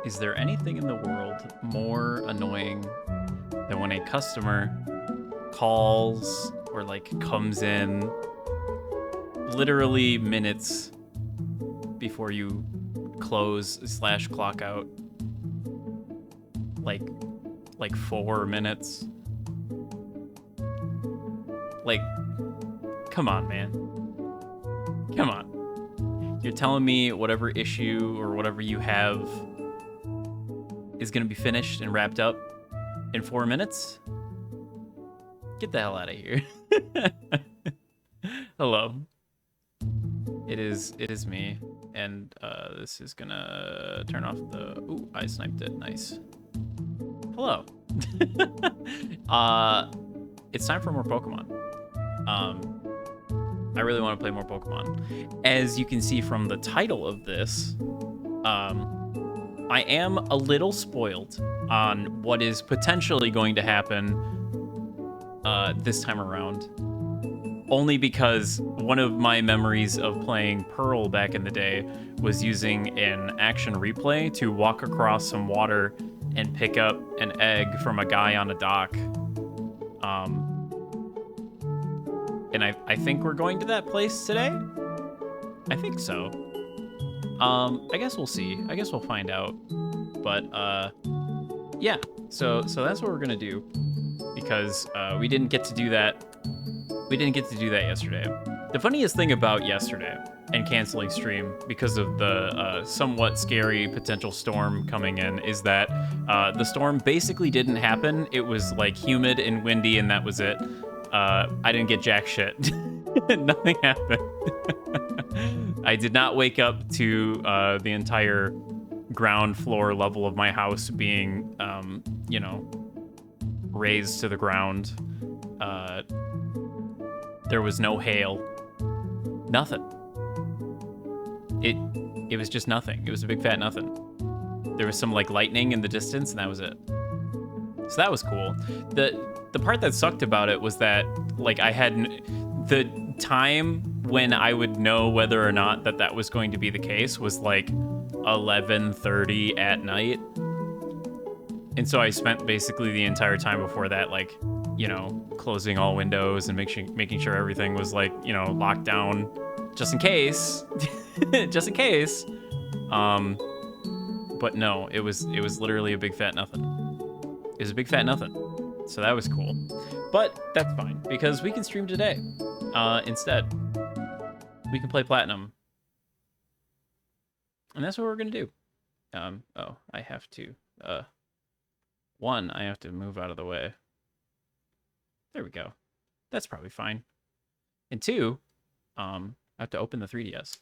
Is there anything in the world more annoying than when a customer calls or like comes in literally minutes before you close/clock out? Like 4 minutes? Like, come on, man. Come on. You're telling me whatever issue or whatever you have is gonna be finished and wrapped up in 4 minutes? Get the hell out of here. Hello. It is me, and this is gonna turn off the. Ooh, I sniped it. Nice. Hello. It's time for more Pokemon. I really want to play more Pokemon. As you can see from the title of this, I am a little spoiled on what is potentially going to happen this time around. Only because one of my memories of playing Pearl back in the day was using an action replay to walk across some water and pick up an egg from a guy on a dock. And I think we're going to that place today? I think so. I guess we'll see. I guess we'll find out. But yeah, so that's what we're gonna do, because we didn't get to do that. We didn't get to do that yesterday. The funniest thing about yesterday and canceling stream because of the somewhat scary potential storm coming in is that the storm basically didn't happen. It was like humid and windy, and that was it. I didn't get jack shit. Nothing happened. I did not wake up to the entire ground floor level of my house being, you know, razed to the ground. There was no hail. Nothing. It was just nothing. It was a big fat nothing. There was some like lightning in the distance, and that was it. So that was cool. The part that sucked about it was that like I had the time when I would know whether or not that was going to be the case was like 11:30 at night. And so I spent basically the entire time before that, like, you know, closing all windows and making sure everything was like, you know, locked down just in case. Just in case. But no, it was literally a big fat nothing. It was a big fat nothing. So that was cool. But that's fine, because we can stream today. Instead, we can play Platinum. And that's what we're gonna do. Oh, I have to, one, I have to move out of the way. There we go. That's probably fine. And two, I have to open the 3DS.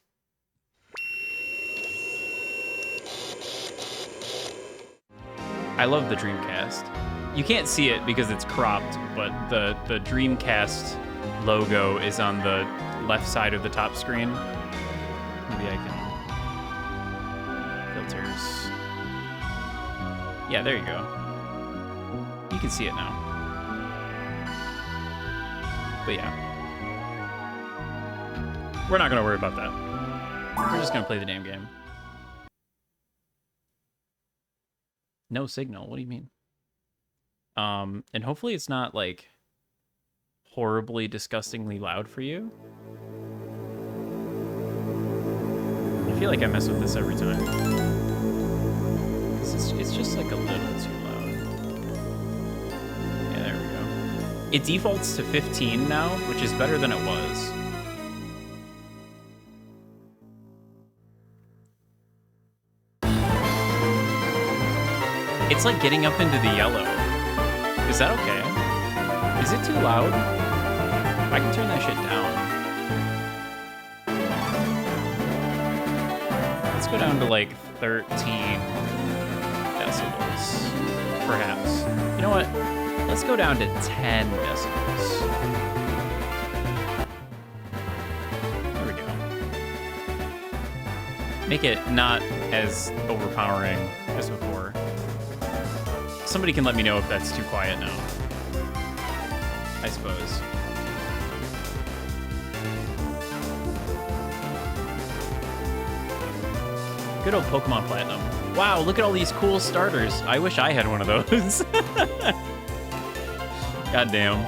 I love the Dreamcast. You can't see it because it's cropped, but the Dreamcast logo is on the left side of the top screen. Maybe I can... Filters. Yeah, there you go. You can see it now. But yeah. We're not gonna worry about that. We're just gonna play the damn game. No signal, what do you mean? And hopefully it's not, like, horribly, disgustingly loud for you. I feel like I mess with this every time. Because it's just, like, a little too loud. Yeah, there we go. It defaults to 15 now, which is better than it was. It's like getting up into the yellow. Is that okay? Is it too loud? I can turn that shit down. Let's go down to like 13 decibels, perhaps. You know what? Let's go down to 10 decibels. There we go. Make it not as overpowering as before. Somebody can let me know if that's too quiet now, I suppose. Good old Pokemon Platinum. Wow, look at all these cool starters. I wish I had one of those. God damn.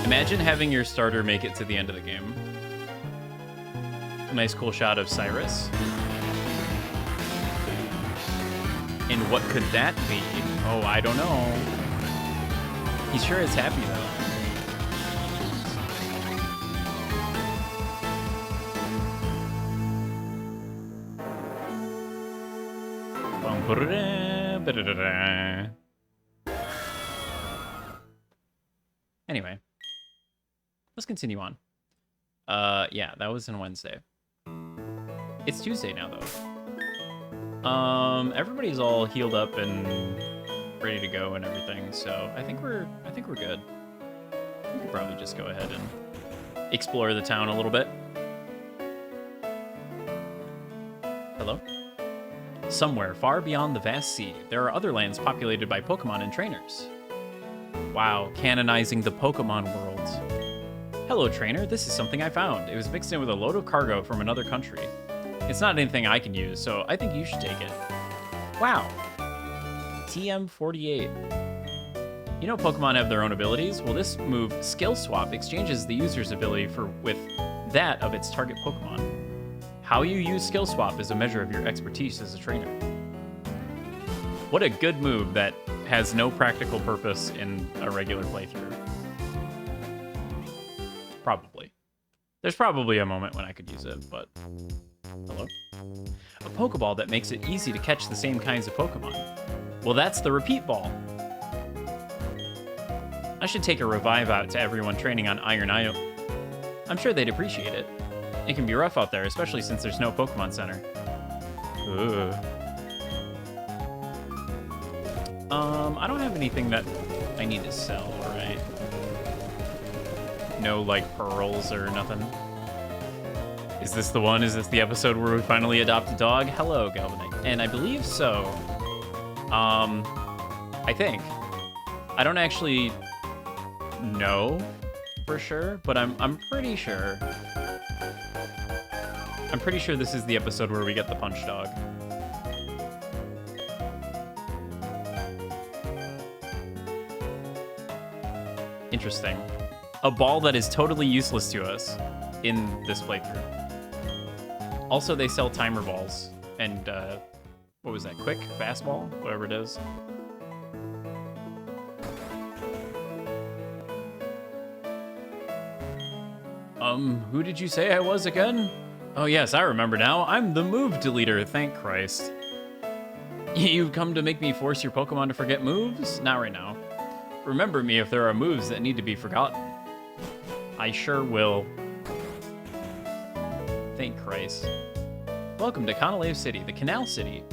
Imagine having your starter make it to the end of the game. A nice cool shot of Cyrus. And what could that be? Oh, I don't know. He sure is happy, though. Anyway, let's continue on. Yeah, that was on Wednesday. It's Tuesday now, though. Everybody's all healed up and ready to go and everything, so I think we're good. We could probably just go ahead and explore the town a little bit. Hello? Somewhere far beyond the vast sea, there are other lands populated by Pokemon and trainers. Wow, canonizing the Pokemon world. Hello, trainer. This is something I found. It was mixed in with a load of cargo from another country. It's not anything I can use, so I think you should take it. Wow. TM48. You know Pokemon have their own abilities? Well, this move, Skill Swap, exchanges the user's ability with that of its target Pokemon. How you use Skill Swap is a measure of your expertise as a trainer. What a good move that has no practical purpose in a regular playthrough. Probably. There's probably a moment when I could use it, but... Hello? A Pokeball that makes it easy to catch the same kinds of Pokemon. Well, that's the Repeat Ball. I should take a revive out to everyone training on Iron Isle. I'm sure they'd appreciate it. It can be rough out there, especially since there's no Pokemon Center. Ugh. I don't have anything that I need to sell, right? No, like, pearls or nothing. Is this the one? Is this the episode where we finally adopt a dog? Hello, Galvanite. And I believe so. I think. I don't actually know for sure, but I'm pretty sure. I'm pretty sure this is the episode where we get the punch dog. Interesting. A ball that is totally useless to us in this playthrough. Also, they sell timer balls and, what was that? Quick? Fastball? Whatever it is. Who did you say I was again? Oh yes, I remember now. I'm the move deleter, thank Christ. You've come to make me force your Pokemon to forget moves? Not right now. Remember me if there are moves that need to be forgotten. I sure will. Thank Christ. Welcome to Canalave City, the Canal City.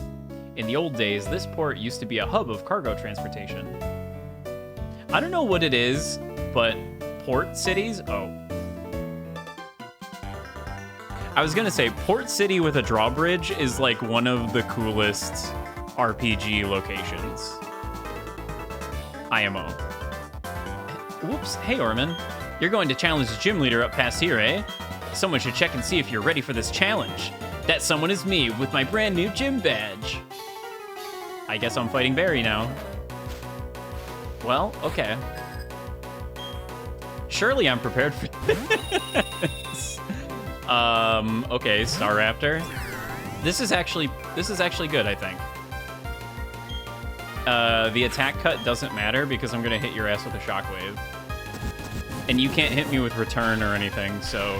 In the old days, this port used to be a hub of cargo transportation. I don't know what it is, but port cities? Oh. I was gonna say, Port City with a drawbridge is like one of the coolest RPG locations. IMO. Whoops, hey Orman. You're going to challenge the gym leader up past here, eh? Someone should check and see if you're ready for this challenge. That someone is me with my brand new gym badge. I guess I'm fighting Barry now. Well, okay. Surely I'm prepared for this. Okay, Staraptor. This is actually good, I think. The attack cut doesn't matter because I'm gonna hit your ass with a shockwave. And you can't hit me with return or anything, so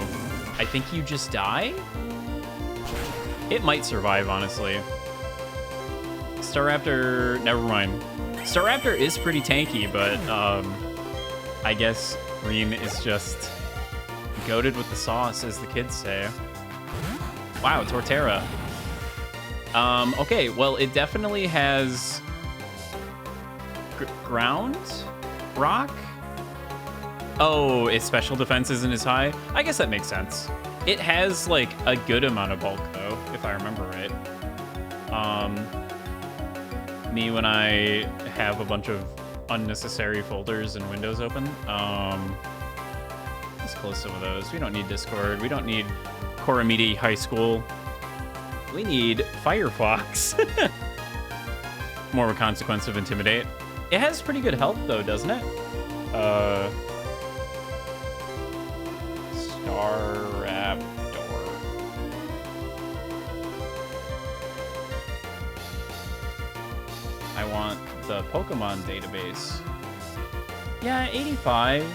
I think you just die? It might survive, honestly. Staraptor, never mind. Staraptor is pretty tanky, but I guess Green is just goated with the sauce, as the kids say. Wow, Torterra. Okay, well, it definitely has ground? Rock? Oh, its special defense isn't as high? I guess that makes sense. It has, like, a good amount of bulk, though, if I remember right. Me when I have a bunch of unnecessary folders and windows open. Let's close some of those. We don't need Discord. We don't need Koramidi High School. We need Firefox. More of a consequence of Intimidate. It has pretty good health, though, doesn't it? Staraptor. I want the Pokemon database. Yeah, 85.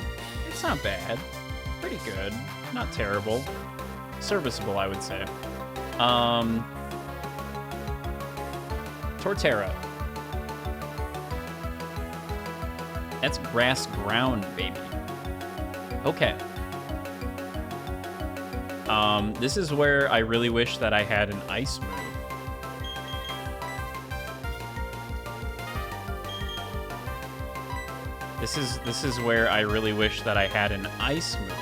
It's not bad. Pretty good. Not terrible. Serviceable, I would say. Torterra. That's grass ground, baby. Okay. This is where I really wish that I had an ice move. This is where I really wish that I had an ice move.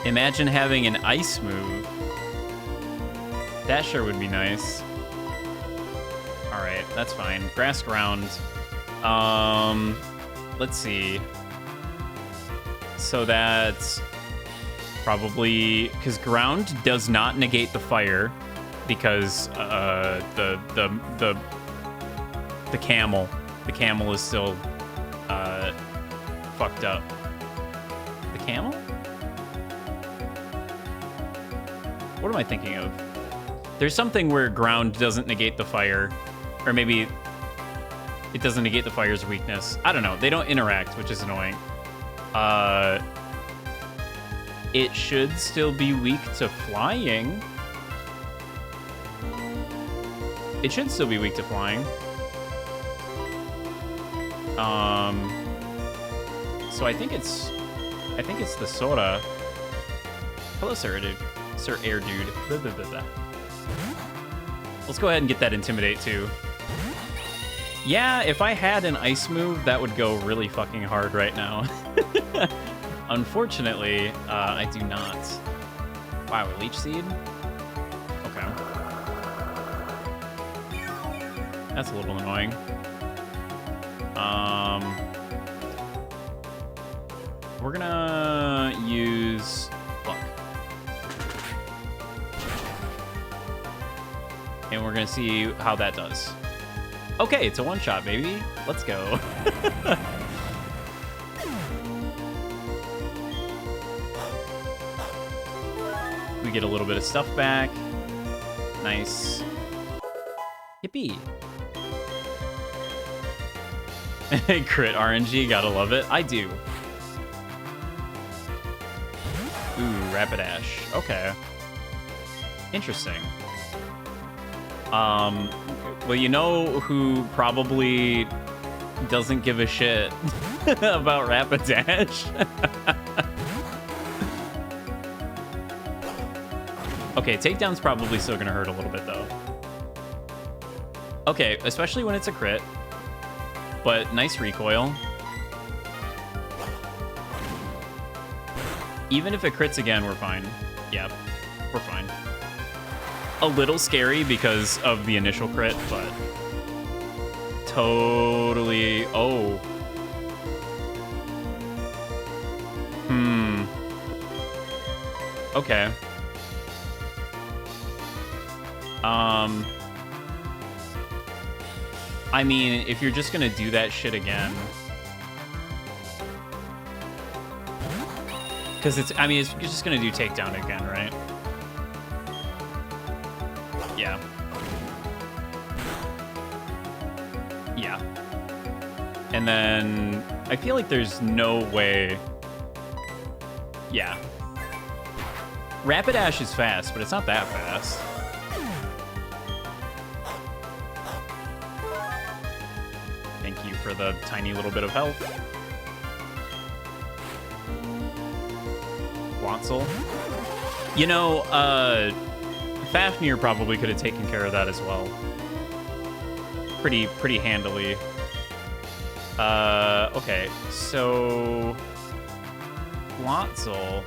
Imagine having an ice move. That sure would be nice. All right, that's fine. Grass ground. Let's see. So that's probably because ground does not negate the fire because the camel is still fucked up. The camel? What am I thinking of? There's something where ground doesn't negate the fire, or maybe it doesn't negate the fire's weakness. I don't know. They don't interact, which is annoying. It should still be weak to flying. It should still be weak to flying. So I think it's the Sora. Hello, Sir Air Dude. Blah, blah, blah, blah. Let's go ahead and get that Intimidate, too. Yeah, if I had an ice move, that would go really fucking hard right now. Unfortunately, I do not. Wow, a Leech Seed? Okay. That's a little annoying. We're gonna use Luck. And we're gonna see how that does. Okay, it's a one-shot, baby. Let's go. We get a little bit of stuff back. Nice. Yippee. Crit RNG, gotta love it. I do. Ooh, Rapidash. Okay. Interesting. Well, you know who probably doesn't give a shit about Rapidash? Okay, takedown's probably still gonna hurt a little bit, though. Okay, especially when it's a crit. But nice recoil. Even if it crits again, we're fine. Yeah, we're fine. A little scary because of the initial crit, but totally. Oh. Okay. I mean, if you're just gonna do that shit again, because it's, I mean, you're just gonna do takedown again, right? Yeah. Yeah. And then I feel like there's no way. Yeah. Rapidash is fast, but it's not that fast. Thank you for the tiny little bit of health. Quetzal. You know, Fafnir probably could have taken care of that as well. Pretty handily. Okay, so Quetzal.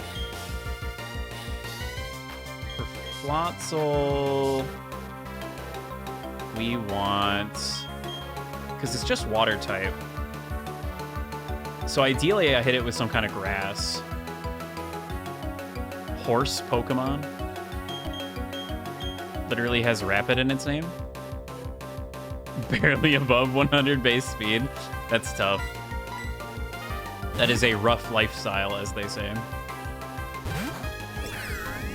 For Quetzal, we want, because it's just water type. So ideally I hit it with some kind of grass. horse Pokemon literally has rapid in its name. Barely above 100 base speed. That's tough. That is a rough lifestyle, as they say.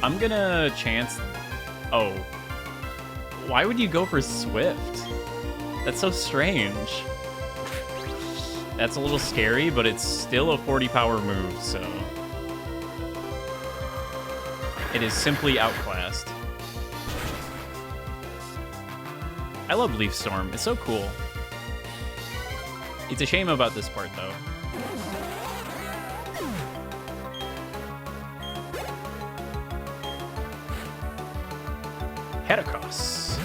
I'm gonna chance... Oh. Why would you go for Swift? That's so strange. That's a little scary, but it's still a 40 power move, so... It is simply outclassed. I love Leaf Storm. It's so cool. It's a shame about this part, though. Heracross.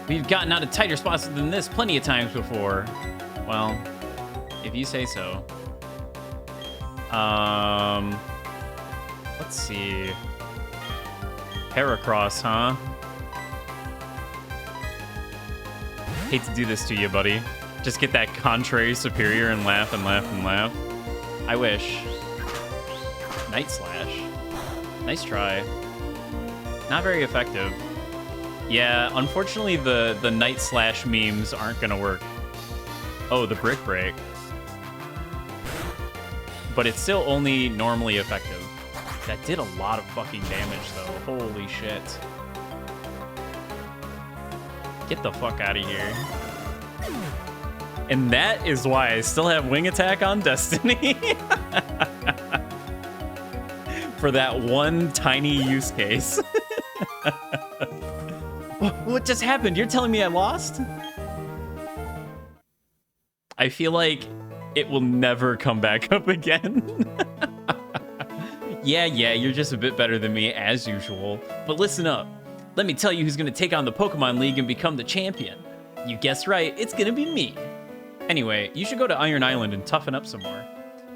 We've gotten out of tighter spots than this plenty of times before. Well, if you say so. Let's see. Heracross, huh? Hate to do this to you, buddy. Just get that contrary superior and laugh and laugh and laugh. I wish. Night Slash. Nice try. Not very effective. Yeah, unfortunately the Night Slash memes aren't gonna work. Oh, the Brick Break. But it's still only normally effective. That did a lot of fucking damage, though. Holy shit. Get the fuck out of here. And that is why I still have Wing Attack on Destiny. For that one tiny use case. What just happened? You're telling me I lost? I feel like it will never come back up again. Yeah, you're just a bit better than me, as usual. But listen up. Let me tell you who's going to take on the Pokemon League and become the champion. You guessed right, it's going to be me. Anyway, you should go to Iron Island and toughen up some more.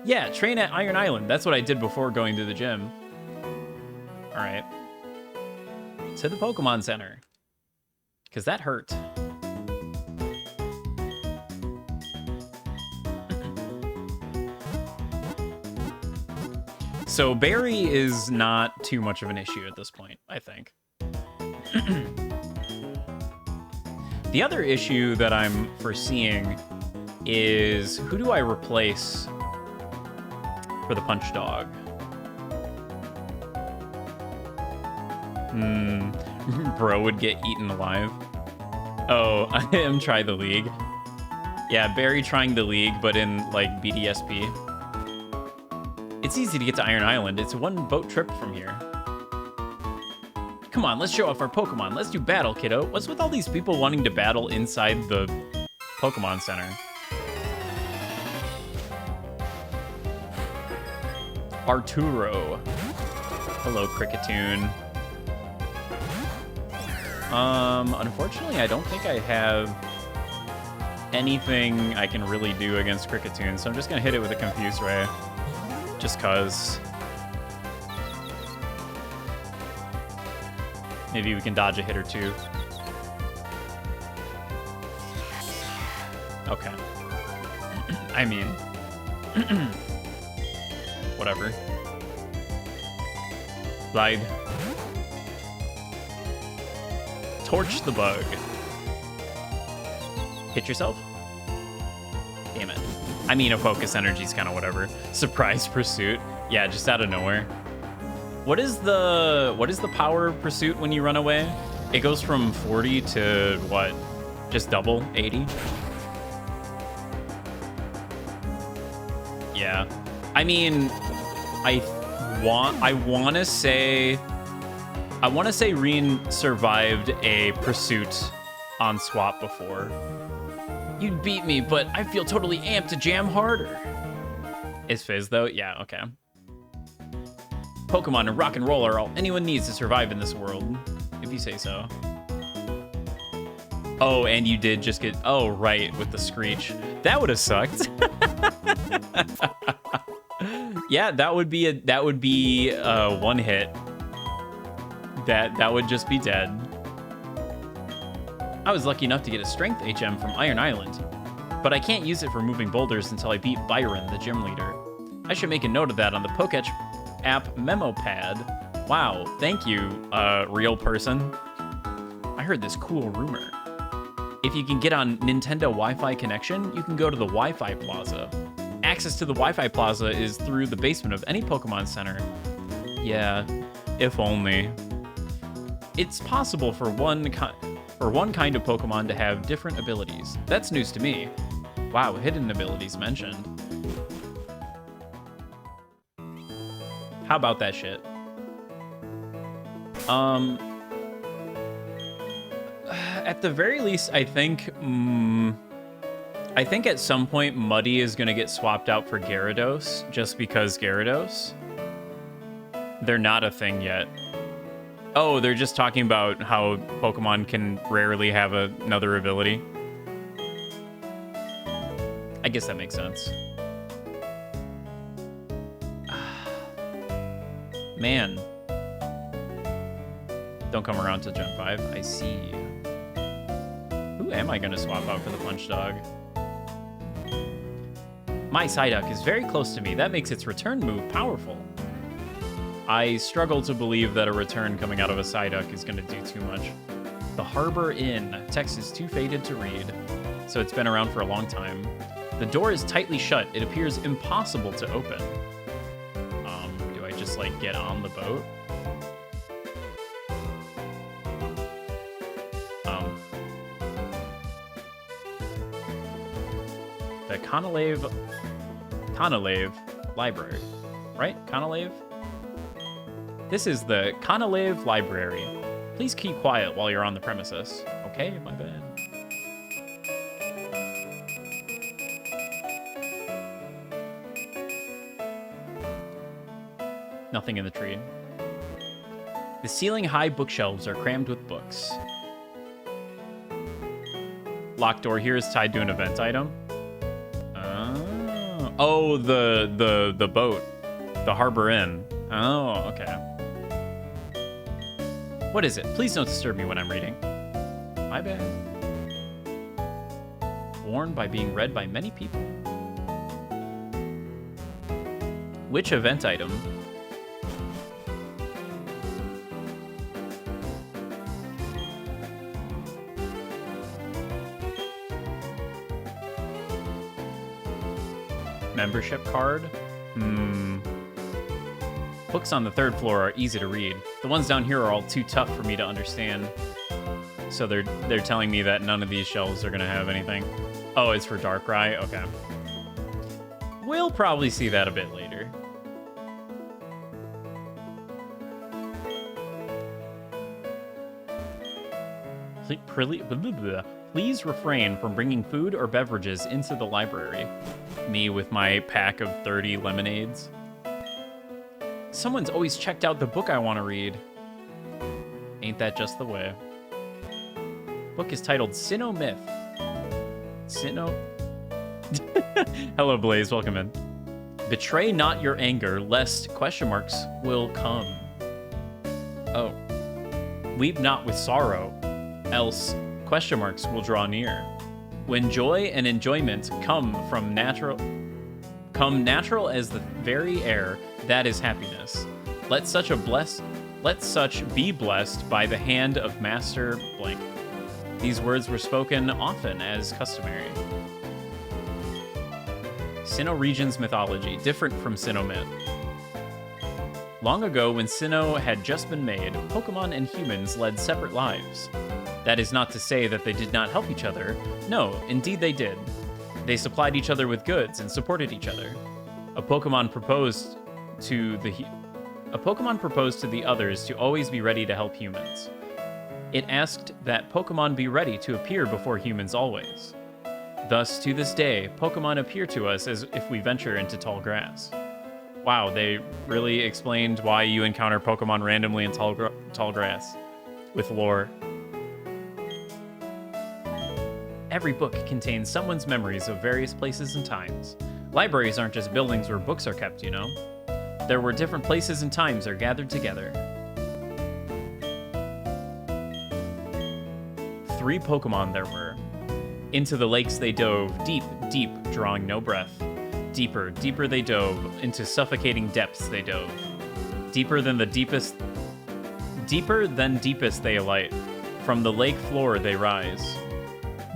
Yeah, train at Iron Island. That's what I did before going to the gym. All right. To the Pokemon Center. Because that hurt. So Barry is not too much of an issue at this point, I think. The other issue that I'm foreseeing is who do I replace for the Punch Dog? Bro would get eaten alive. Oh, I am try the league. Yeah, Barry trying the league, but in like BDSP. It's easy to get to Iron Island. It's a one boat trip from here. Come on, let's show off our Pokemon. Let's do battle, kiddo. What's with all these people wanting to battle inside the Pokemon Center? Arturo. Hello, Cricketune. Unfortunately, I don't think I have anything I can really do against Cricketune, so I'm just gonna hit it with a Confuse Ray. Just cause. Maybe we can dodge a hit or two. Okay. I mean, whatever. Slide. Torch the bug. Hit yourself? Damn it. I mean, a focus energy's kind of whatever. Surprise pursuit. Yeah, just out of nowhere. What is the power of pursuit when you run away? It goes from 40 to what? Just double? 80? Yeah. I mean, I want to say Reen survived a pursuit on swap before. You'd beat me, but I feel totally amped to jam harder. Is Fizz though? Yeah, okay. Pokemon and rock and roll are all anyone needs to survive in this world, if you say so. Oh, and you did just get, oh, right, with the Screech. That would have sucked. Yeah, that would be a one hit. That would just be dead. I was lucky enough to get a Strength HM from Iron Island, but I can't use it for moving boulders until I beat Byron, the gym leader. I should make a note of that on the Poketch app memo pad. Wow, thank you, real person. I heard this cool rumor. If you can get on Nintendo Wi-Fi connection, you can go to the Wi-Fi Plaza. Access to the Wi-Fi Plaza is through the basement of any Pokemon Center. Yeah, if only. It's possible for one kind of Pokemon to have different abilities. That's news to me. Wow, hidden abilities mentioned. How about that shit? At the very least, I think at some point Muddy is gonna get swapped out for Gyarados, just because Gyarados. They're not a thing yet. Oh, they're just talking about how Pokemon can rarely have another ability. I guess that makes sense. Man. Don't come around to Gen 5. I see. Who am I going to swap out for the Punch Dog? My Psyduck is very close to me. That makes its return move powerful. I struggle to believe that a return coming out of a Psyduck is going to do too much. The Harbor Inn. Text is too faded to read, so it's been around for a long time. The door is tightly shut. It appears impossible to open. Do I just, like, get on the boat? The Conalave Library, right? Conalave? This is the Conalave Library. Please keep quiet while you're on the premises. Okay, my bad. Nothing in the tree. The ceiling-high bookshelves are crammed with books. Locked door here is tied to an event item. Oh, the boat. The Harbor Inn. Oh, okay. What is it? Please don't disturb me when I'm reading. My bad. Worn by being read by many people. Which event item? Membership card? Books on the 3rd floor are easy to read. The ones down here are all too tough for me to understand. So they're telling me that none of these shelves are gonna have anything. Oh, it's for Darkrai? Okay. We'll probably see that a bit later. Please refrain from bringing food or beverages into the library. Me with my pack of 30 lemonades. Someone's always checked out the book I want to read. Ain't that just the way? Book is titled Sinnoh Myth. Sinnoh? Hello, Blaze. Welcome in. Betray not your anger, lest question marks will come. Oh. Weep not with sorrow, else question marks will draw near. When joy and enjoyment come natural as the very air, that is happiness. Let such be blessed by the hand of Master Blank. These words were spoken often as customary. Sinnoh region's mythology, different from Sinnoh myth. Long ago, when Sinnoh had just been made, Pokemon and humans led separate lives. That is not to say that they did not help each other. No, indeed they did. They supplied each other with goods and supported each other. A Pokemon proposed to the others to always be ready to help humans. It asked that Pokemon be ready to appear before humans always. Thus, to this day, Pokemon appear to us as if we venture into tall grass. Wow, they really explained why you encounter Pokemon randomly in tall grass. With lore. Every book contains someone's memories of various places and times. Libraries aren't just buildings where books are kept, you know? There were different places and times are gathered together. 3 Pokemon there were. Into the lakes they dove, deep, deep, drawing no breath. Deeper, deeper they dove. Into suffocating depths they dove. Deeper than deepest they alight. From the lake floor they rise.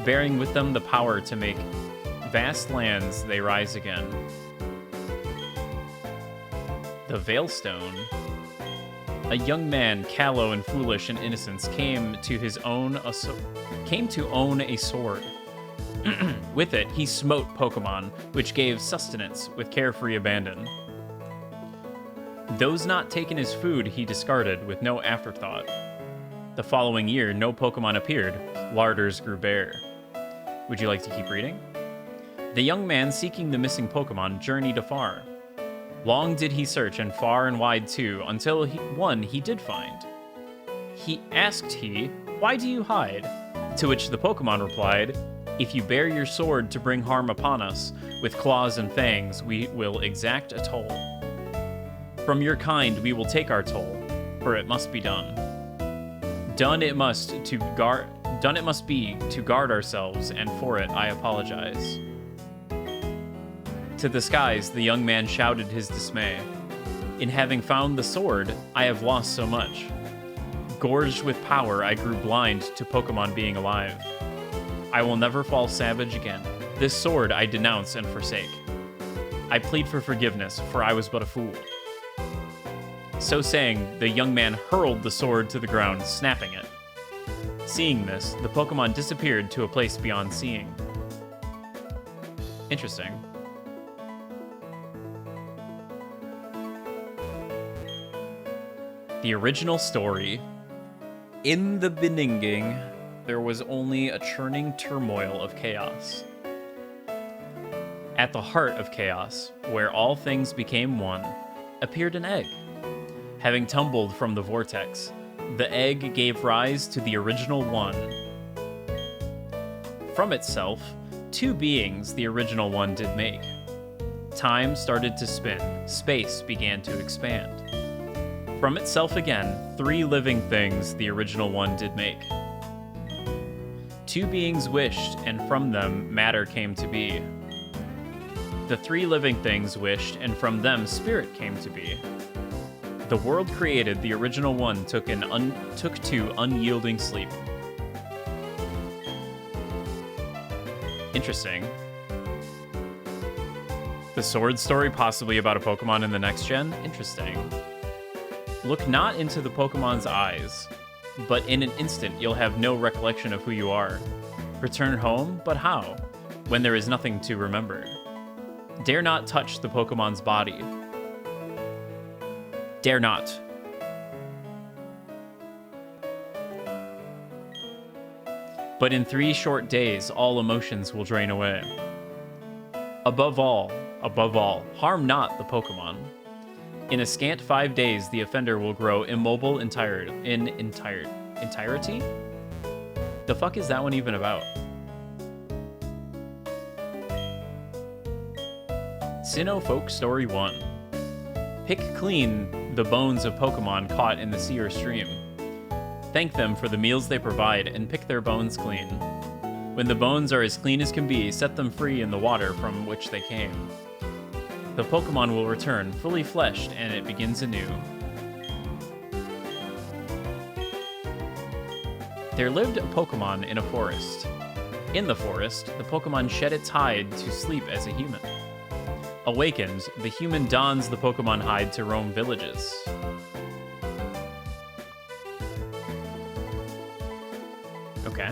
Bearing with them the power to make vast lands they rise again. The Veilstone. A young man, callow and foolish in innocence, came to own a sword. With it, he smote Pokemon, which gave sustenance with carefree abandon. Those not taken as food he discarded with no afterthought. The following year, no Pokemon appeared. Larders grew bare. Would you like to keep reading? The young man seeking the missing Pokemon journeyed afar. Long did he search, and far and wide too, until one he did find. He asked, "Why do you hide?" To which the Pokemon replied, "If you bear your sword to bring harm upon us, with claws and fangs we will exact a toll. From your kind we will take our toll, for it must be done. Done it must be to guard ourselves, and for it I apologize." To the skies, the young man shouted his dismay. "In having found the sword, I have lost so much. Gorged with power, I grew blind to Pokemon being alive. I will never fall savage again. This sword I denounce and forsake. I plead for forgiveness, for I was but a fool." So saying, the young man hurled the sword to the ground, snapping it. Seeing this, the Pokemon disappeared to a place beyond seeing. Interesting. The original story. In the beginning, there was only a churning turmoil of chaos. At the heart of chaos, where all things became one, appeared an egg. Having tumbled from the vortex, the egg gave rise to the original one. From itself, two beings the original one did make. Time started to spin, space began to expand. From itself again, three living things the original one did make. Two beings wished, and from them matter came to be. The three living things wished, and from them spirit came to be. The world created, the original one took to unyielding sleep. Interesting. The sword story possibly about a Pokemon in the next gen? Interesting. Look not into the Pokemon's eyes, but in an instant you'll have no recollection of who you are. Return home, but how? When there is nothing to remember. Dare not touch the Pokemon's body. Dare not. But in 3 short days, all emotions will drain away. Above all, harm not the Pokemon. In a scant 5 days, the offender will grow immobile in entirety? The fuck is that one even about? Sinnoh Folk Story 1. Pick clean the bones of Pokemon caught in the sea or stream. Thank them for the meals they provide and pick their bones clean. When the bones are as clean as can be, set them free in the water from which they came. The Pokemon will return, fully fleshed, and it begins anew. There lived a Pokemon in a forest. In the forest, the Pokemon shed its hide to sleep as a human. Awakened, the human dons the Pokemon hide to roam villages. Okay.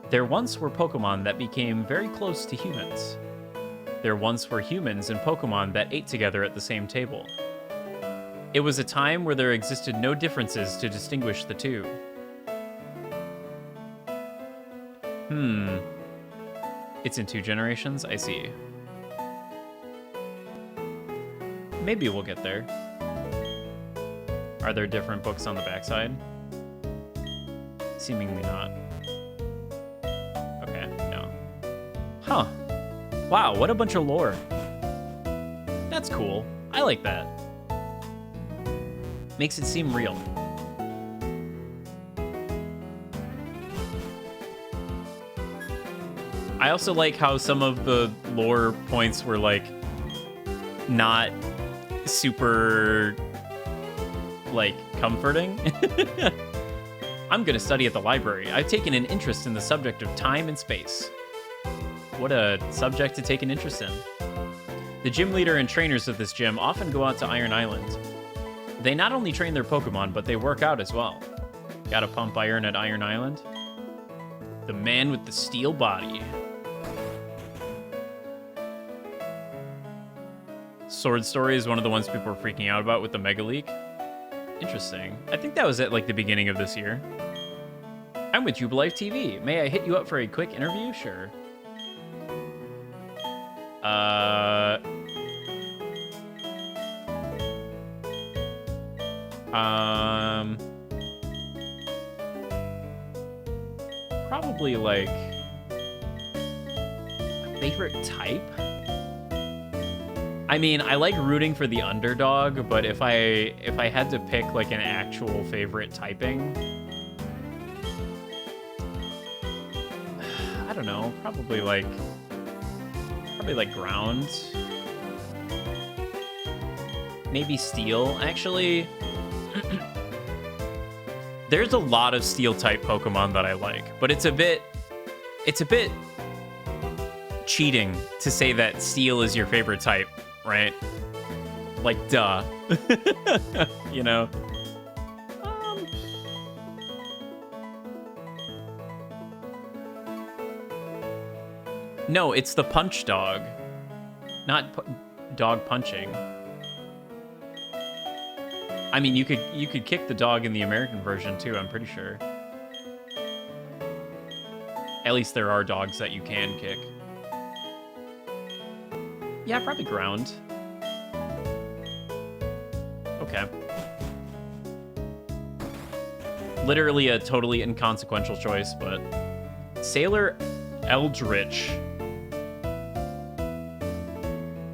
There once were Pokemon that became very close to humans. There once were humans and Pokemon that ate together at the same table. It was a time where there existed no differences to distinguish the two. It's in 2 generations? I see. Maybe we'll get there. Are there different books on the backside? Seemingly not. Okay, no. Huh. Wow, what a bunch of lore. That's cool. I like that. Makes it seem real. I also like how some of the lore points were like not super like comforting. I'm gonna study at the library. I've taken an interest in the subject of time and space. What a subject to take an interest in. The gym leader and trainers of this gym often go out to Iron Island. They not only train their Pokemon, but they work out as well. Gotta pump iron at Iron Island. The man with the steel body. Sword Story is one of the ones people were freaking out about with the Mega Leak. Interesting. I think that was at like the beginning of this year. I'm with Jubilife TV. May I hit you up for a quick interview? Sure. Probably like a favorite type. I mean, I like rooting for the underdog, but if I had to pick like an actual favorite typing, I don't know, probably like ground. Maybe steel. Actually, there's a lot of steel type Pokemon that I like, but it's a bit cheating to say that steel is your favorite type, right? Like, duh. You know? No, it's the punch dog, not dog punching. I mean, you could kick the dog in the American version too, I'm pretty sure. At least there are dogs that you can kick. Yeah, probably ground. Okay. Literally a totally inconsequential choice, but Sailor Eldritch.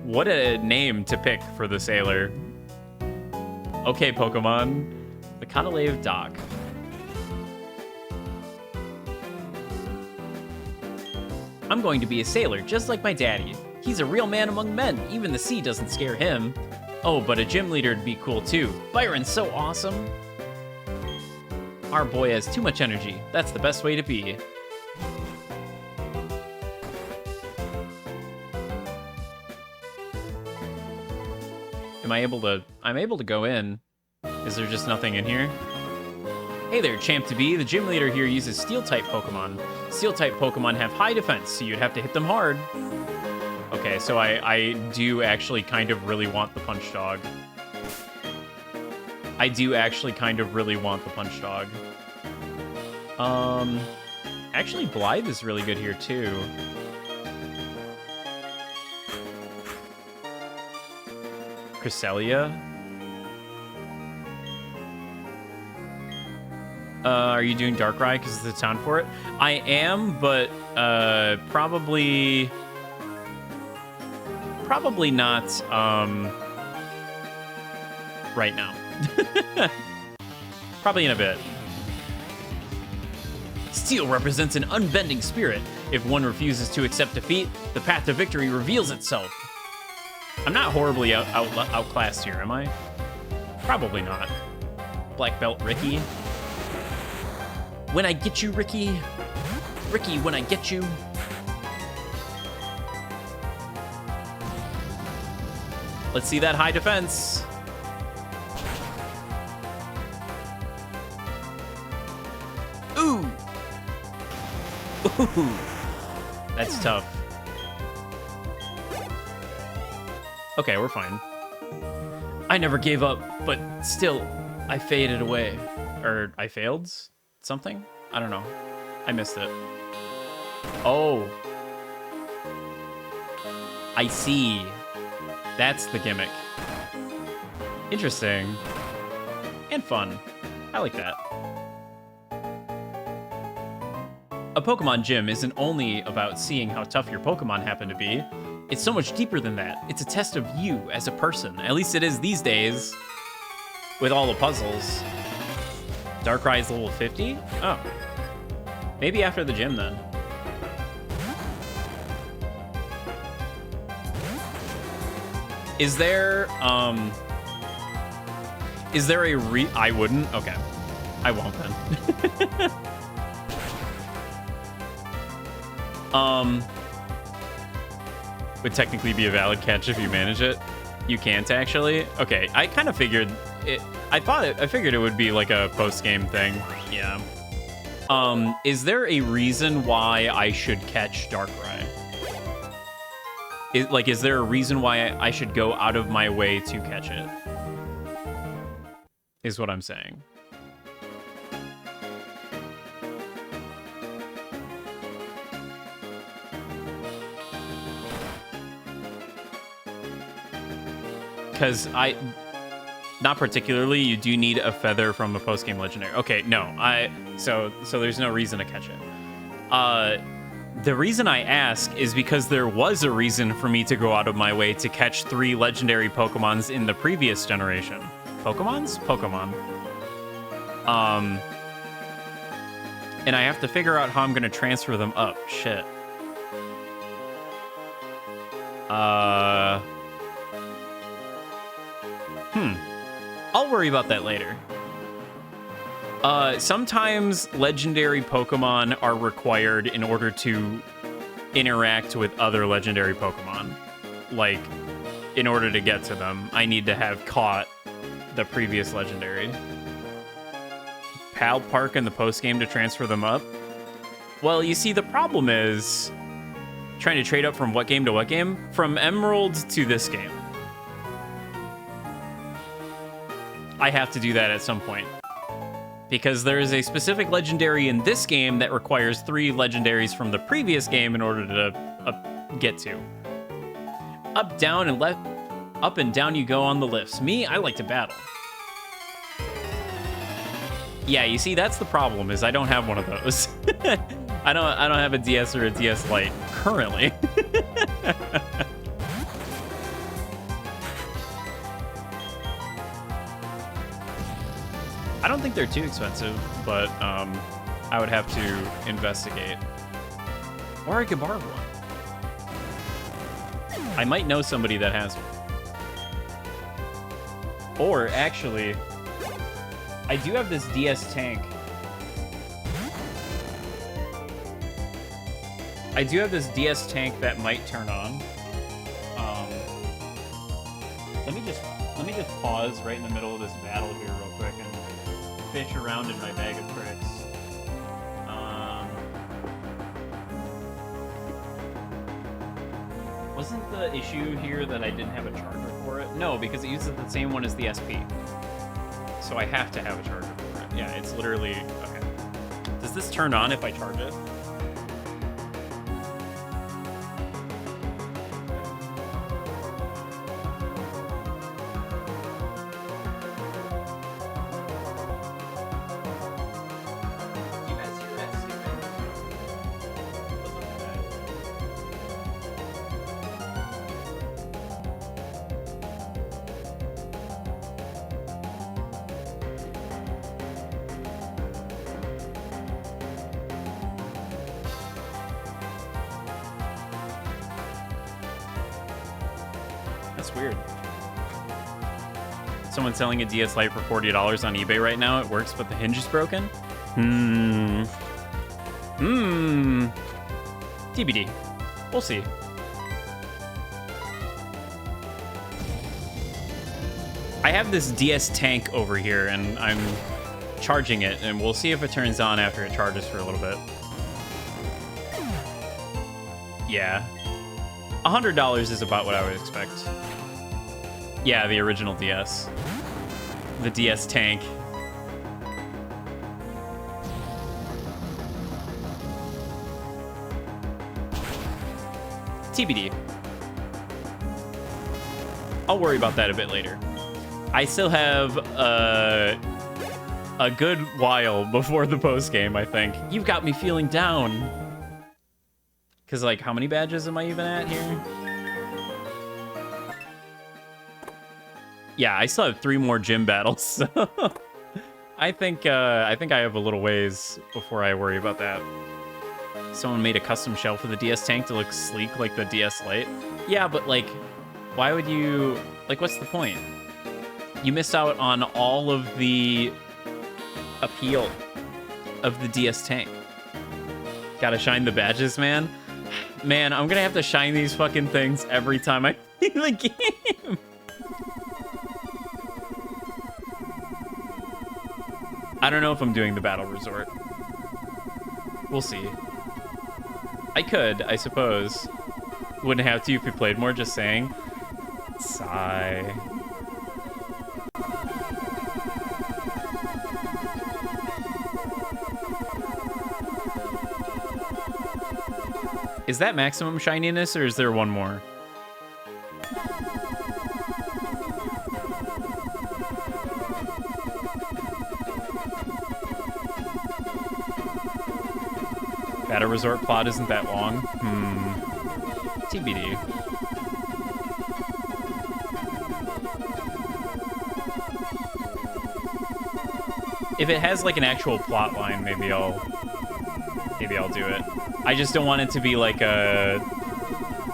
What a name to pick for the sailor. Okay, Pokemon. The Catalave Dock. I'm going to be a sailor, just like my daddy. He's a real man among men. Even the sea doesn't scare him. Oh, but a gym leader would be cool too. Byron's so awesome. Our boy has too much energy. That's the best way to be. I'm able to go in. Is there just nothing in here? Hey there, champ-to-be. The gym leader here uses Steel-type Pokemon. Steel-type Pokemon have high defense, so you'd have to hit them hard. Okay, so I do actually kind of really want the Punch Dog. I do actually kind of really want the Punch Dog. Actually, Blythe is really good here, too. Cresselia? Are you doing Darkrai because it's the town for it? I am, but probably not right now. Probably in a bit. Steel represents an unbending spirit. If one refuses to accept defeat, the path to victory reveals itself. I'm not horribly outclassed here, am I? Probably not. Black Belt Ricky. When I get you, Ricky. Ricky, when I get you. Let's see that high defense. Ooh. Ooh. That's tough. Okay, we're fine. I never gave up, but still, I faded away. Or I failed something? I don't know. I missed it. Oh. I see. That's the gimmick. Interesting. And fun. I like that. A Pokemon gym isn't only about seeing how tough your Pokemon happen to be. It's so much deeper than that. It's a test of you as a person. At least it is these days. With all the puzzles. Darkrai is level 50? Oh. Maybe after the gym then. Is there a I wouldn't? Okay. I won't then. Would technically be a valid catch if you manage it. You can't actually. Okay, I kind of figured it. I figured it would be like a post-game thing. Yeah. Is there a reason why I should catch Darkrai? Is there a reason why I should go out of my way to catch it? Is what I'm saying. Because not particularly, you do need a feather from a post-game legendary. Okay, no, so there's no reason to catch it. The reason I ask is because there was a reason for me to go out of my way to catch 3 legendary Pokemons in the previous generation. Pokemon. And I have to figure out how I'm gonna transfer them up. Shit. I'll worry about that later. Sometimes legendary Pokemon are required in order to interact with other legendary Pokemon. Like, in order to get to them, I need to have caught the previous legendary. Pal Park in the postgame to transfer them up? Well, you see, the problem is trying to trade up from what game to what game? From Emerald to this game. I have to do that at some point. Because there is a specific legendary in this game that requires 3 legendaries from the previous game in order to get to. Up, down, and left. Up and down you go on the lifts. Me, I like to battle. Yeah, you see, that's the problem, is I don't have one of those. I don't have a DS or a DS Lite currently. I don't think they're too expensive, but I would have to investigate. Or I could borrow one. I might know somebody that has one. Or, actually, I do have this DS tank. I do have this DS tank that might turn on. Let me just pause right in the middle of this battle here real quick and fish around in my bag of tricks. Wasn't the issue here that I didn't have a charger for it? No, because it uses the same one as the SP. So I have to have a charger for it. Yeah, it's literally... Okay. Does this turn on if I charge it? Weird. Someone selling a DS Lite for $40 on eBay right now. It works, but the hinge is broken. TBD. We'll see. I have this DS tank over here, and I'm charging it, and we'll see if it turns on after it charges for a little bit. Yeah. $100 is about what I would expect. Yeah, the original DS. The DS tank. TBD. I'll worry about that a bit later. I still have a good while before the post game, I think. You've got me feeling down. Because, like, how many badges am I even at here? Yeah, I still have 3 more gym battles, so I think I have a little ways before I worry about that. Someone made a custom shell for the DS tank to look sleek like the DS Lite. Yeah, but like Why would you... Like, what's the point? You missed out on all of the appeal of the DS tank. Gotta shine the badges, man. Man, I'm gonna have to shine these fucking things every time I play the game. I don't know if I'm doing the battle resort. We'll see. I could, I suppose. Wouldn't have to if we played more, just saying. Sigh. Is that maximum shininess, or is there one more? Battle Resort plot isn't that long? TBD. If it has like an actual plot line, maybe I'll do it. I just don't want it to be like a...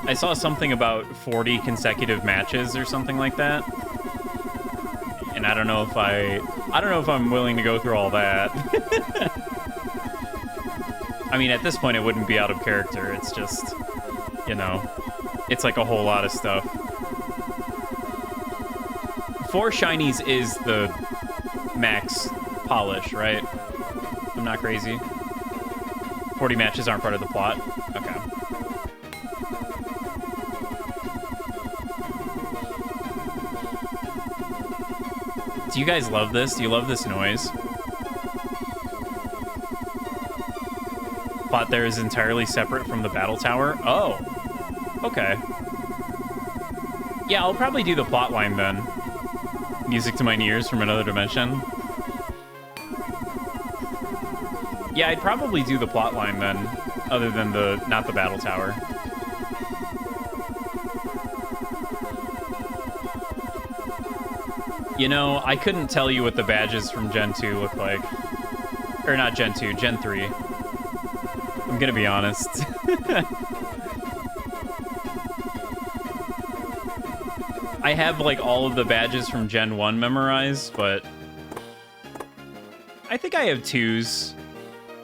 I saw something about 40 consecutive matches or something like that. And I don't know if I'm willing to go through all that. I mean, at this point, it wouldn't be out of character. It's just, you know, it's like a whole lot of stuff. 4 shinies is the max polish, right? I'm not crazy. 40 matches aren't part of the plot. Okay. Do you guys love this? Do you love this noise? Plot there is entirely separate from the battle tower. Oh, okay. Yeah, I'll probably do the plot line then. Music to my ears from another dimension. Yeah, I'd probably do the plot line then, other than not the battle tower. You know, I couldn't tell you what the badges from Gen 2 look like. Or not Gen 2, Gen 3. I'm gonna be honest. I have like all of the badges from Gen 1 memorized, but I think I have 2s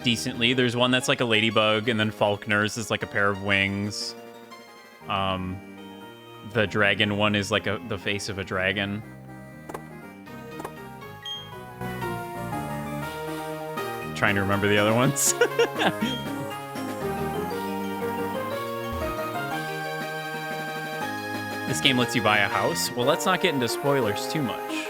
decently. There's one that's like a ladybug, and then Falkner's is like a pair of wings. The dragon one is like the face of a dragon. Trying to remember the other ones. This game lets you buy a house? Well, let's not get into spoilers too much.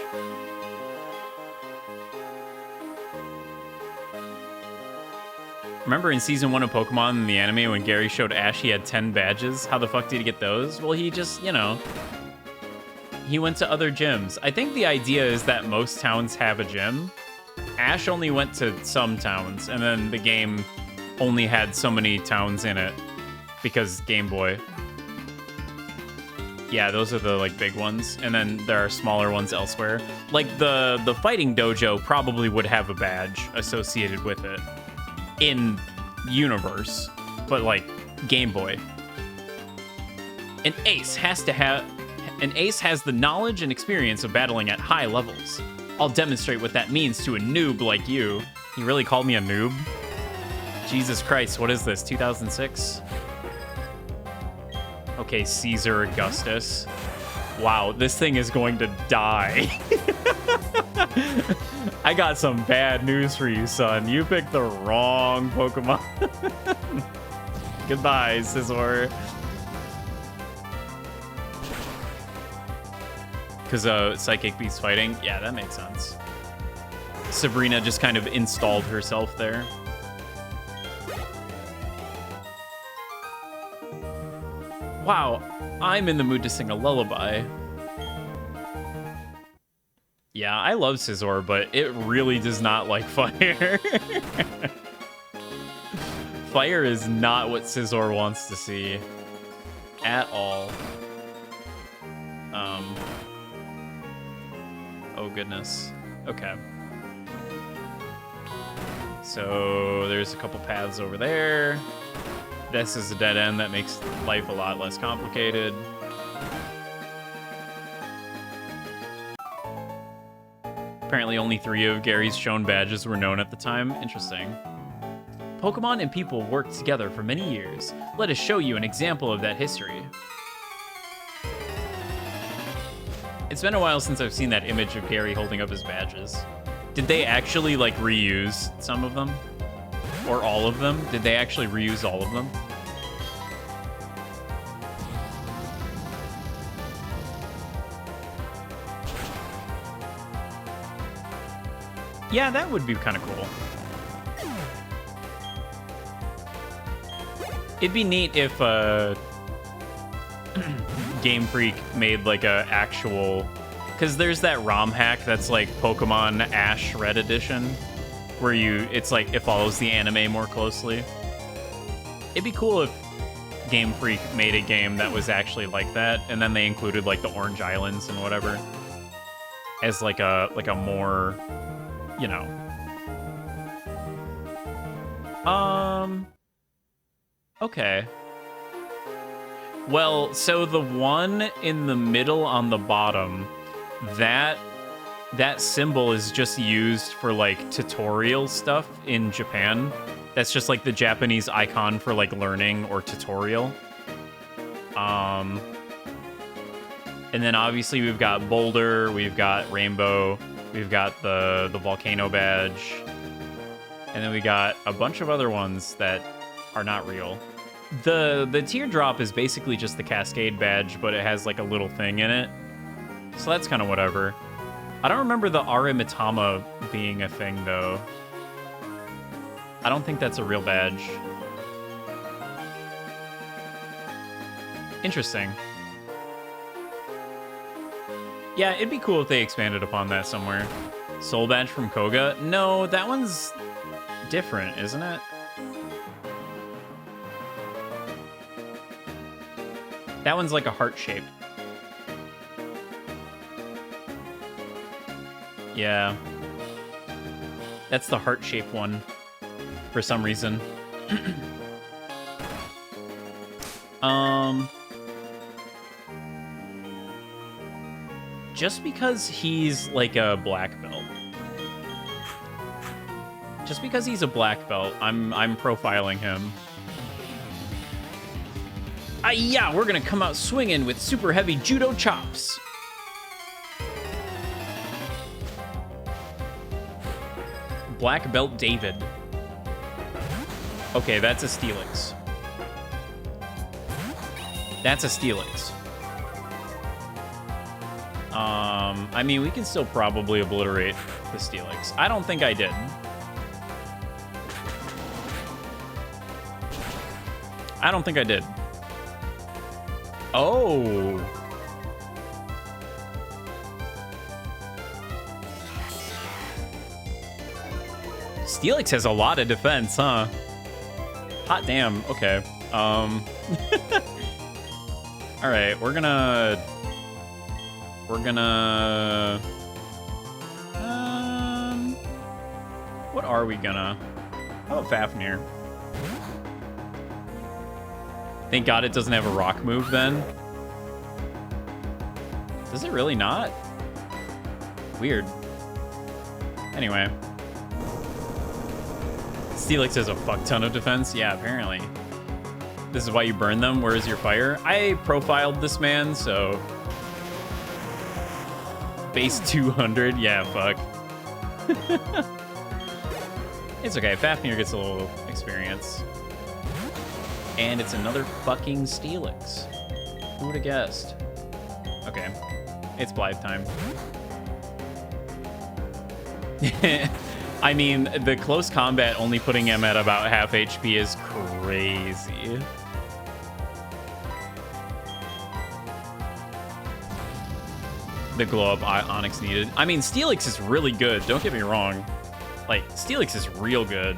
Remember in Season 1 of Pokemon in the anime when Gary showed Ash he had 10 badges? How the fuck did he get those? Well, he just, you know, he went to other gyms. I think the idea is that most towns have a gym. Ash only went to some towns, and then the game only had so many towns in it because Game Boy. Yeah, those are the like big ones, and then there are smaller ones elsewhere. Like the fighting dojo probably would have a badge associated with it in universe, but like Game Boy. An ace has the knowledge and experience of battling at high levels. I'll demonstrate what that means to a noob like you. You really called me a noob? Jesus Christ, what is this, 2006? Okay, Caesar Augustus. Wow, this thing is going to die. I got some bad news for you, son. You picked the wrong Pokemon. Goodbye, Scizor. Because Psychic beats fighting? Yeah, that makes sense. Sabrina just kind of installed herself there. Wow, I'm in the mood to sing a lullaby. Yeah, I love Scizor, but it really does not like fire. Fire is not what Scizor wants to see. At all. Oh, goodness. Okay. So there's a couple paths over there. This is a dead end that makes life a lot less complicated. Apparently only 3 of Gary's shown badges were known at the time. Interesting. Pokemon and people worked together for many years. Let us show you an example of that history. It's been a while since I've seen that image of Gary holding up his badges. Did they actually, like, reuse some of them? Or all of them? Did they actually reuse all of them? Yeah, that would be kind of cool. It'd be neat if Game Freak made like a actual, because there's that ROM hack that's like Pokemon Ash Red Edition, where it's like it follows the anime more closely. It'd be cool if Game Freak made a game that was actually like that, and then they included like the Orange Islands and whatever as like a more, you know. Okay. Well, so the one in the middle on the bottom, that symbol is just used for like tutorial stuff in Japan. That's just like the Japanese icon for like learning or tutorial. And then obviously we've got Boulder, we've got Rainbow, we've got the volcano badge, and then we got a bunch of other ones that are not real. The teardrop is basically just the Cascade badge, but it has like a little thing in it. So that's kind of whatever. I don't remember the Arimitama being a thing, though. I don't think that's a real badge. Interesting. Yeah, it'd be cool if they expanded upon that somewhere. Soul badge from Koga? No, that one's different, isn't it? That one's like a heart shape. Yeah. That's the heart shape one for some reason. Just because he's like a black belt. Just because he's a black belt, I'm profiling him. Yeah, we're gonna come out swinging with super heavy judo chops. Black belt David. Okay, that's a Steelix. That's a Steelix. I mean, we can still probably obliterate the Steelix. I don't think I did. I don't think I did. Oh. Steelix has a lot of defense, huh? Hot damn. Okay. All right, we're gonna. What are we gonna? How about Fafnir? Thank God it doesn't have a rock move then. Does it really not? Weird. Anyway. Steelix has a fuck ton of defense? Yeah, apparently. This is why you burn them? Where is your fire? I profiled this man, so... Base 200? Yeah, fuck. It's okay, Fafnir gets a little experience. And it's another fucking Steelix. Who would have guessed? Okay, it's Blythe time. I mean, the close combat only putting him at about half HP is crazy. The glow up Onyx needed. I mean, Steelix is really good. Don't get me wrong. Like, Steelix is real good.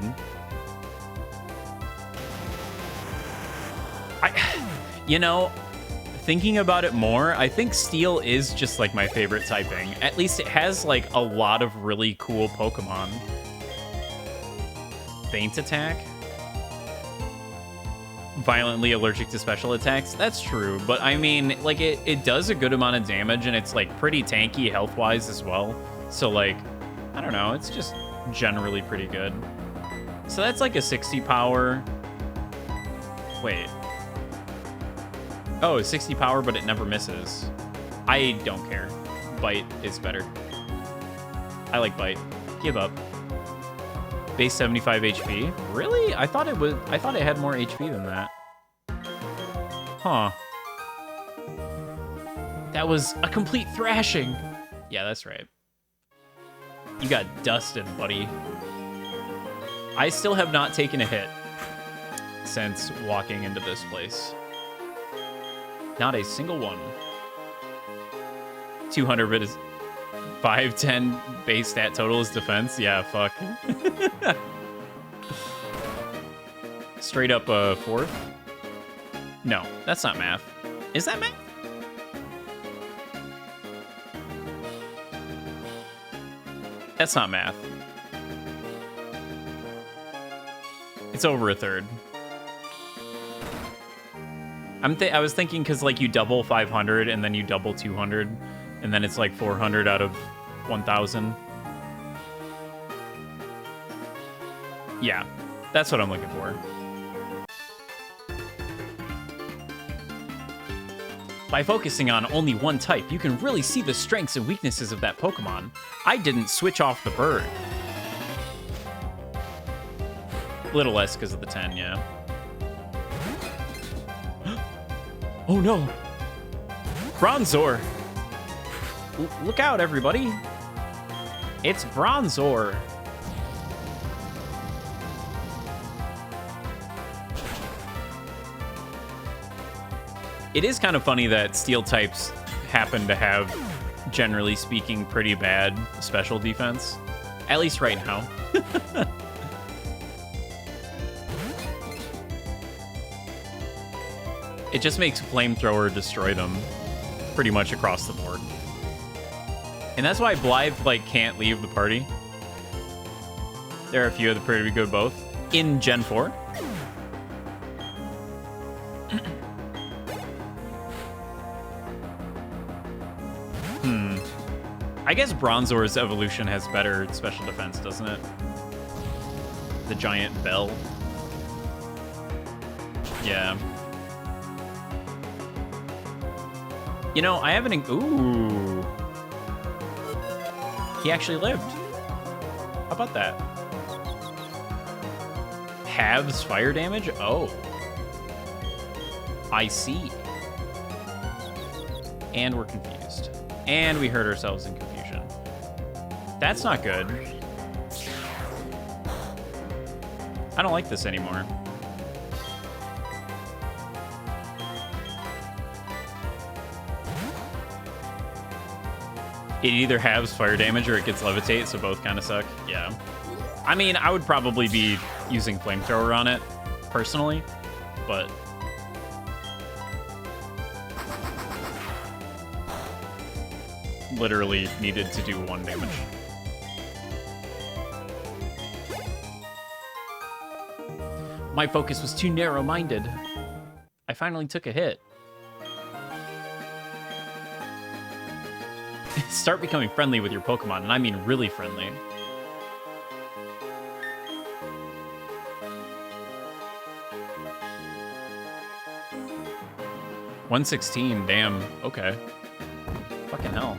You know, thinking about it more, I think Steel is just like my favorite typing. At least it has like a lot of really cool Pokemon. Faint attack? Violently allergic to special attacks? That's true, but I mean, like it does a good amount of damage and it's like pretty tanky health-wise as well. So like, don't know. It's just generally pretty good. So that's like a 60 power. Wait. Oh, 60 power, but it never misses. I don't care. Bite is better. I like Bite. Give up. Base 75 HP. Really? I thought it had more HP than that. Huh. That was a complete thrashing. Yeah, that's right. You got dusted, buddy. I still have not taken a hit since walking into this place. Not a single one. 200 bit is 510 base stat total is defense. Yeah, fuck. Straight up fourth. No, that's not math. Is that math? That's not math. It's over a third. I was thinking because like you double 500 and then you double 200 and then it's like 400 out of 1,000. Yeah, that's what I'm looking for. By focusing on only one type, you can really see the strengths and weaknesses of that Pokemon. I didn't switch off the bird. A little less because of the 10, yeah. Oh no! Bronzor! Look out, everybody! It's Bronzor! It is kind of funny that steel types happen to have, generally speaking, pretty bad special defense. At least right now. It just makes Flamethrower destroy them pretty much across the board. And that's why Blythe, like, can't leave the party. There are a few that are pretty good both. In Gen 4. I guess Bronzor's evolution has better special defense, doesn't it? The giant bell. Yeah. You know, I haven't... Ooh. He actually lived. How about that? Halves fire damage? Oh. I see. And we're confused. And we hurt ourselves in confusion. That's not good. I don't like this anymore. It either halves fire damage or it gets levitate, so both kind of suck. Yeah. I mean, I would probably be using Flamethrower on it, personally, but... literally needed to do 1 damage. My focus was too narrow-minded. I finally took a hit. Start becoming friendly with your Pokemon, and I mean really friendly. $116, damn, okay. Fucking hell.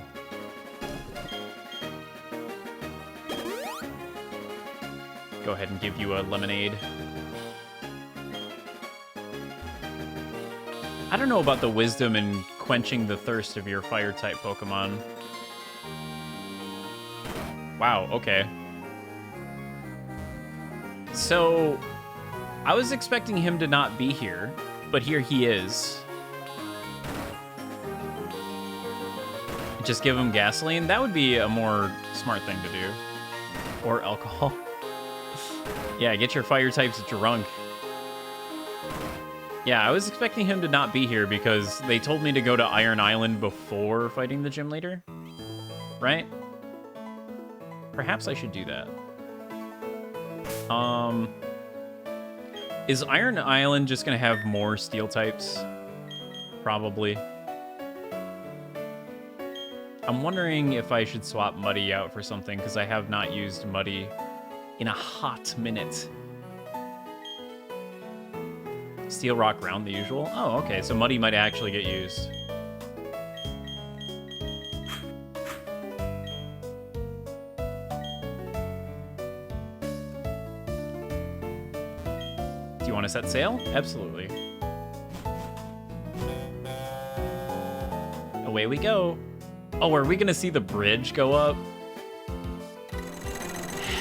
Go ahead and give you a lemonade. I don't know about the wisdom in quenching the thirst of your fire-type Pokemon. Wow, okay. So, I was expecting him to not be here, but here he is. Just give him gasoline? That would be a more smart thing to do. Or alcohol. Yeah, get your fire types drunk. Yeah, I was expecting him to not be here because they told me to go to Iron Island before fighting the gym leader. Right? Perhaps I should do that. Is Iron Island just gonna have more steel types? Probably. I'm wondering if I should swap Muddy out for something, because I have not used Muddy in a hot minute. Steel Rock Round, the usual? Oh, okay, so Muddy might actually get used. Do you want to set sail? Absolutely. Away we go. Oh, are we gonna see the bridge go up?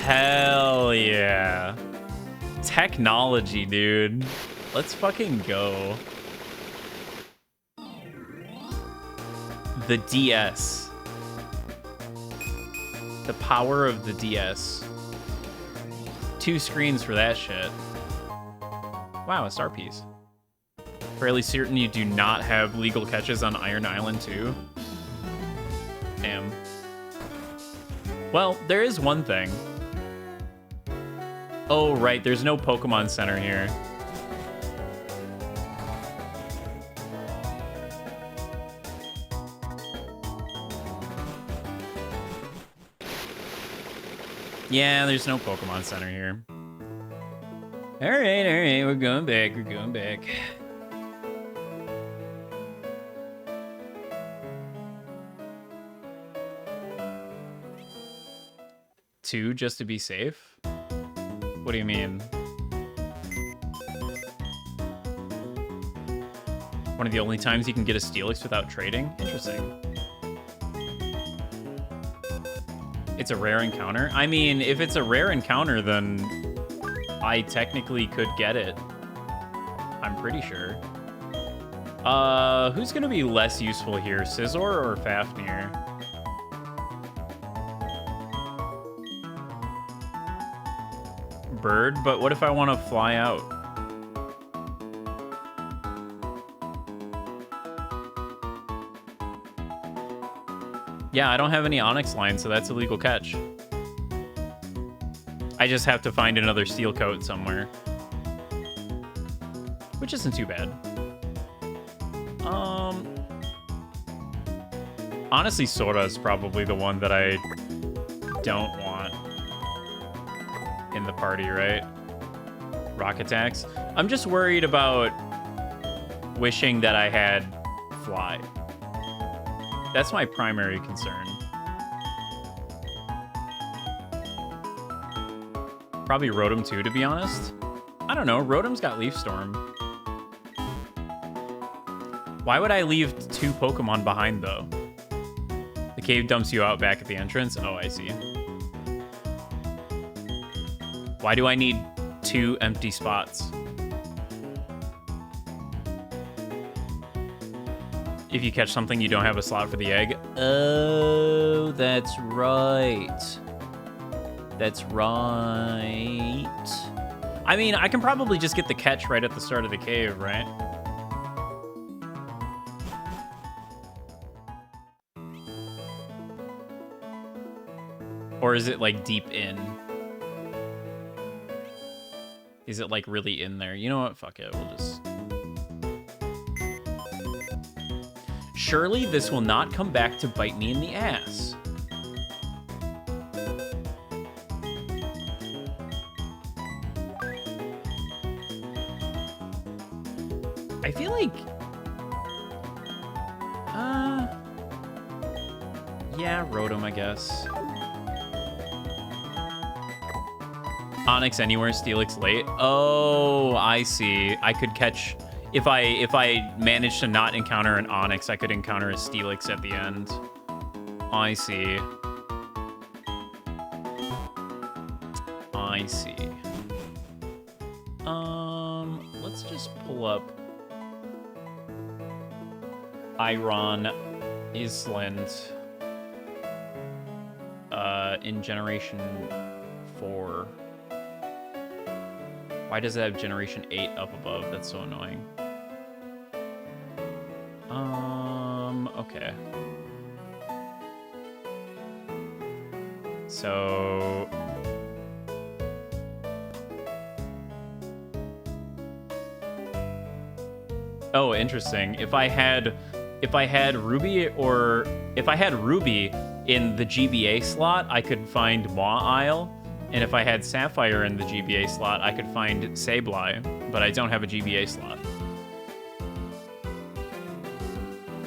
Hell yeah. Technology, dude. Let's fucking go. The DS. The power of the DS. 2 screens for that shit. Wow, a star piece. Fairly certain you do not have legal catches on Iron Island too. Damn. Well, there is one thing. Oh, right, there's no Pokemon Center here. Yeah, there's no Pokemon Center here. All right, we're going back, we're going back. Two, just to be safe? What do you mean? One of the only times you can get a Steelix without trading? Interesting. It's a rare encounter? I mean, if it's a rare encounter, then I technically could get it. I'm pretty sure. Who's gonna be less useful here, Scizor or Fafnir? Bird, but what if I want to fly out? Yeah, I don't have any Onyx line, so that's a legal catch. I just have to find another Steel Coat somewhere. Which isn't too bad. Honestly, Sora is probably the one that I don't want in the party, right? Rock attacks. I'm just worried about wishing that I had Fly. That's my primary concern. Probably Rotom too, to be honest. I don't know, Rotom's got Leaf Storm. Why would I leave 2 Pokemon behind, though? The cave dumps you out back at the entrance? Oh, I see. Why do I need 2 empty spots? If you catch something, you don't have a slot for the egg. Oh, that's right. That's right. I mean, I can probably just get the catch right at the start of the cave, right? Or is it, like, deep in? Is it, like, really in there? You know what? Fuck it. We'll just... Surely this will not come back to bite me in the ass. I feel like... yeah, Rotom, I guess. Onyx anywhere, Steelix late. Oh, I see. I could catch... If I managed to not encounter an Onyx, I could encounter a Steelix at the end. I see. I see. Let's just pull up Iron Island in Generation 4. Why does it have Generation 8 up above? That's so annoying. Okay. So... Oh, interesting. If I had if I had Ruby in the GBA slot, I could find Maw Isle. And if I had Sapphire in the GBA slot, I could find Sableye. But I don't have a GBA slot.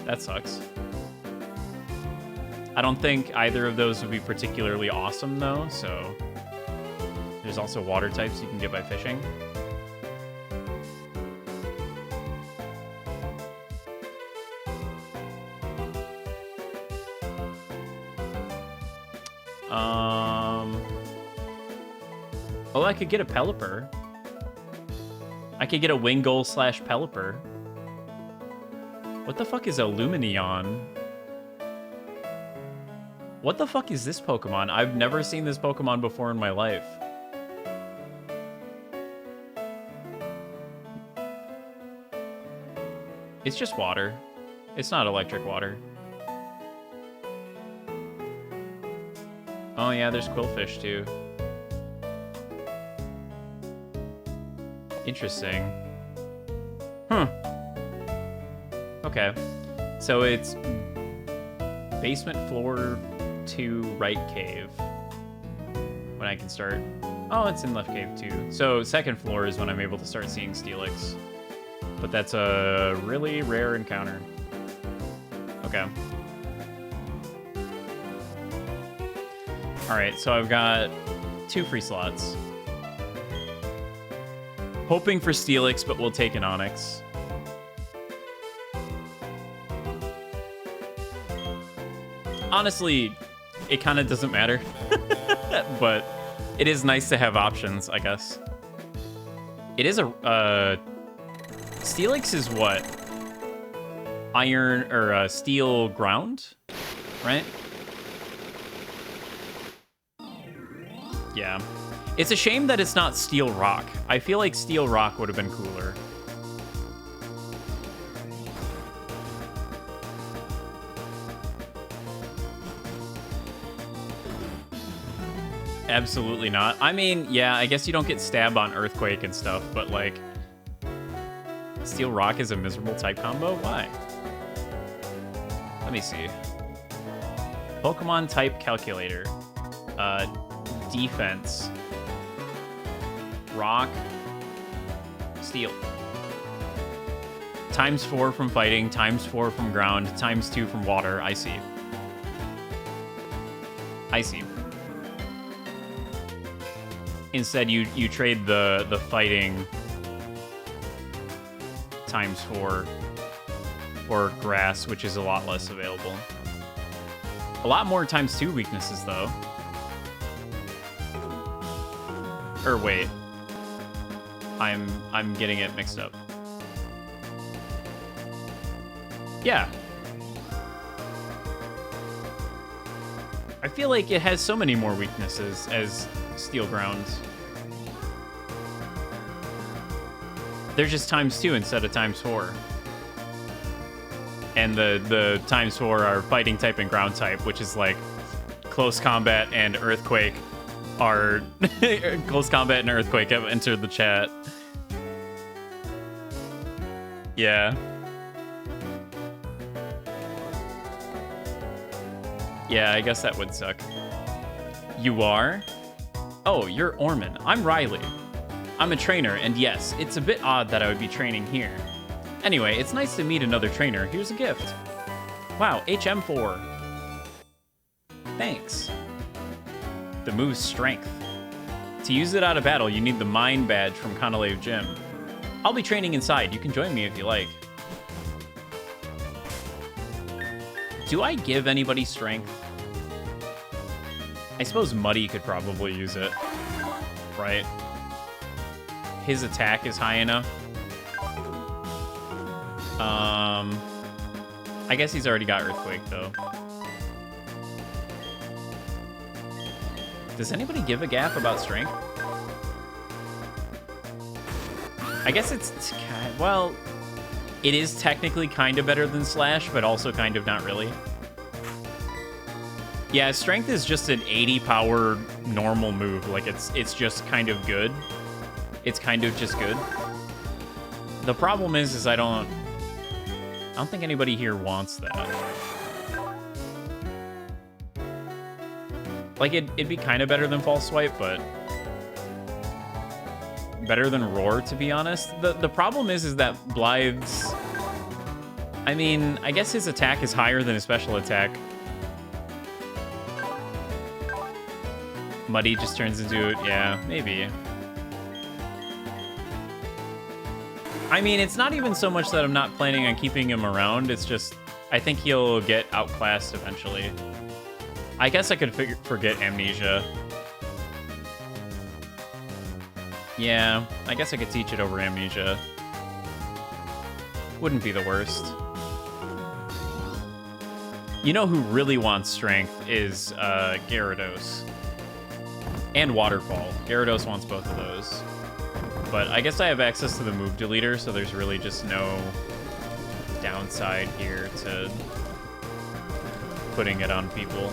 That sucks. I don't think either of those would be particularly awesome, though, so... There's also water types you can get by fishing. Oh, I could get a Pelipper. I could get a Wingull / Pelipper. What the fuck is a Lumineon? What the fuck is this Pokemon? I've never seen this Pokemon before in my life. It's just water. It's not electric water. Oh yeah, there's Quillfish too. Interesting. Okay. So it's basement floor 2 right cave. When I can start... Oh, it's in left cave too. So second floor is when I'm able to start seeing Steelix. But that's a really rare encounter. Okay. Alright, so I've got 2 free slots. Hoping for Steelix, but we'll take an Onix. Honestly, it kind of doesn't matter. But it is nice to have options, I guess. It is a... Steelix is what? Iron, or steel ground? Right? Yeah. It's a shame that it's not steel rock. I feel like steel rock would have been cooler. Absolutely not. I mean, yeah, I guess you don't get stabbed on Earthquake and stuff, but like... Steel rock is a miserable type combo? Why? Let me see. Pokemon type calculator. Defense. Rock. Steel. ×4 from fighting, ×4 from ground, ×2 from water. I see. I see. Instead, you trade the fighting ×4 for grass, which is a lot less available. A lot more ×2 weaknesses, though. Or wait. I'm getting it mixed up. Yeah. I feel like it has so many more weaknesses as Steel Ground. They're just ×2 instead of ×4. And the ×4 are fighting type and ground type, which is like close combat and earthquake are close combat and earthquake have entered the chat. Yeah. Yeah, I guess that would suck. You are? Oh, you're Orman. I'm Riley. I'm a trainer, and yes, it's a bit odd that I would be training here. Anyway, it's nice to meet another trainer. Here's a gift. Wow, HM4. Thanks. The move's Strength. To use it out of battle, you need the Mine Badge from Conolave Gym. I'll be training inside. You can join me if you like. Do I give anybody Strength? I suppose Muddy could probably use it. Right? His attack is high enough. I guess he's already got Earthquake, though. Does anybody give a gap about Strength? I guess it's... Well, it is technically kind of better than Slash, but also kind of not really. Yeah, Strength is just an 80 power normal move. Like, it's just kind of good. It's kind of just good. The problem is I don't... I don't think anybody here wants that. Like, it'd be kind of better than False Swipe, but better than Roar, to be honest. The problem is that Blythe's... I mean, I guess his attack is higher than his special attack. Muddy just turns into it. Yeah, maybe. I mean, it's not even so much that I'm not planning on keeping him around. It's just, I think he'll get outclassed eventually. I guess I could forget Amnesia. Yeah, I guess I could teach it over Amnesia. Wouldn't be the worst. You know who really wants Strength is Gyarados. And Waterfall. Gyarados wants both of those. But I guess I have access to the move deleter, so there's really just no downside here to putting it on people.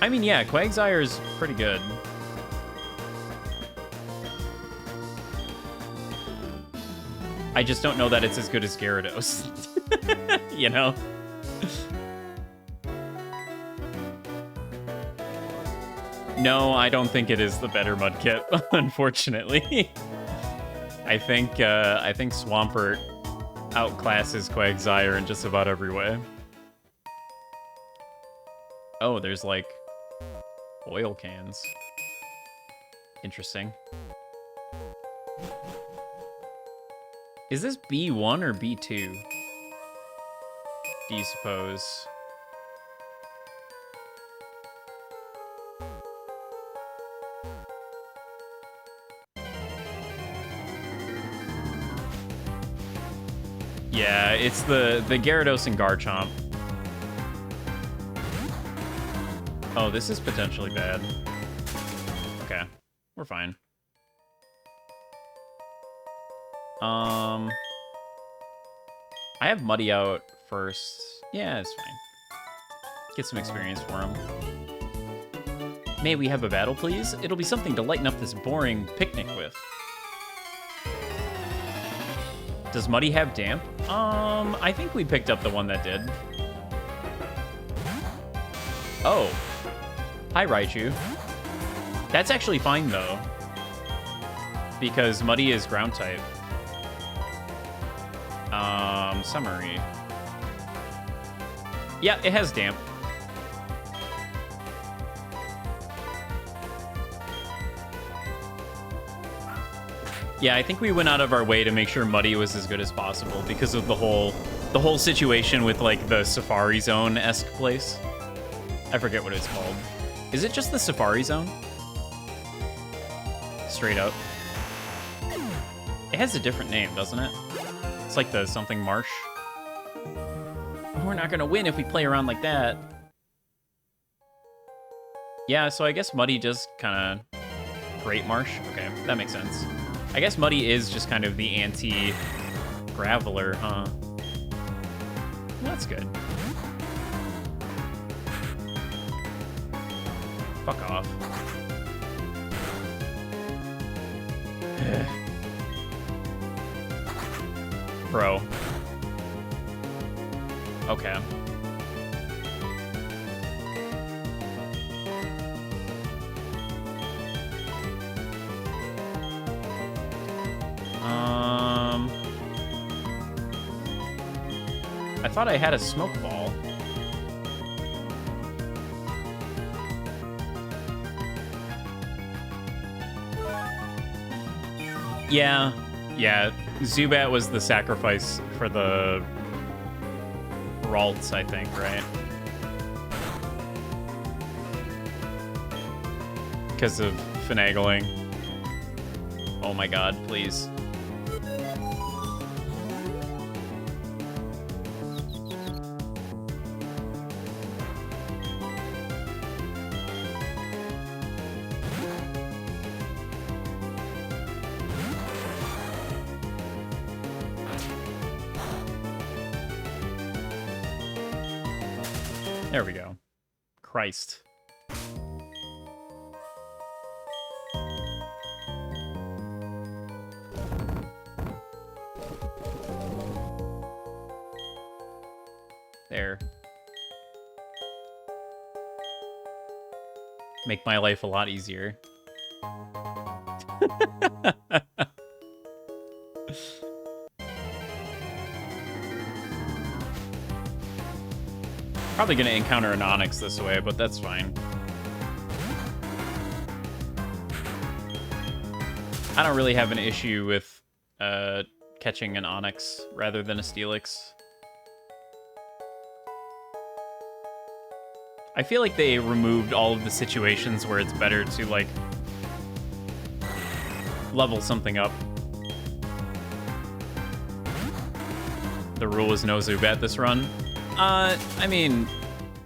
I mean, yeah, Quagsire's pretty good. I just don't know that it's as good as Gyarados. You know? No, I don't think it is the better Mudkip, unfortunately. I think Swampert outclasses Quagsire in just about every way. Oh, there's like oil cans. Interesting. Is this B1 or B2? Do you suppose? Yeah, it's the Gyarados and Garchomp. Oh, this is potentially bad. Okay, we're fine. I have Muddy out first. Yeah, it's fine. Get some experience for him. May we have a battle, please? It'll be something to lighten up this boring picnic with. Does Muddy have Damp? I think we picked up the one that did. Oh. Hi, Raichu. That's actually fine, though. Because Muddy is ground type. Summary. Yeah, it has Damp. Yeah, I think we went out of our way to make sure Muddy was as good as possible because of the whole situation with like the Safari Zone-esque place. I forget what it's called. Is it just the Safari Zone? Straight up. It has a different name, doesn't it? It's like the something marsh. We're not gonna win if we play around like that. Yeah, so I guess Muddy just kind of Great Marsh. Okay, that makes sense. I guess Muddy is just kind of the anti-Graveler, huh? Well, that's good. Fuck off. Bro. Okay. I thought I had a smoke ball. Yeah. Zubat was the sacrifice for the Ralts, I think, right? Because of finagling. Oh my god, please. There we go. Christ. There. Make my life a lot easier. Probably gonna encounter an Onyx this way, but that's fine. I don't really have an issue with catching an Onyx rather than a Steelix. I feel like they removed all of the situations where it's better to, like, level something up. The rule is no Zubat this run. I mean,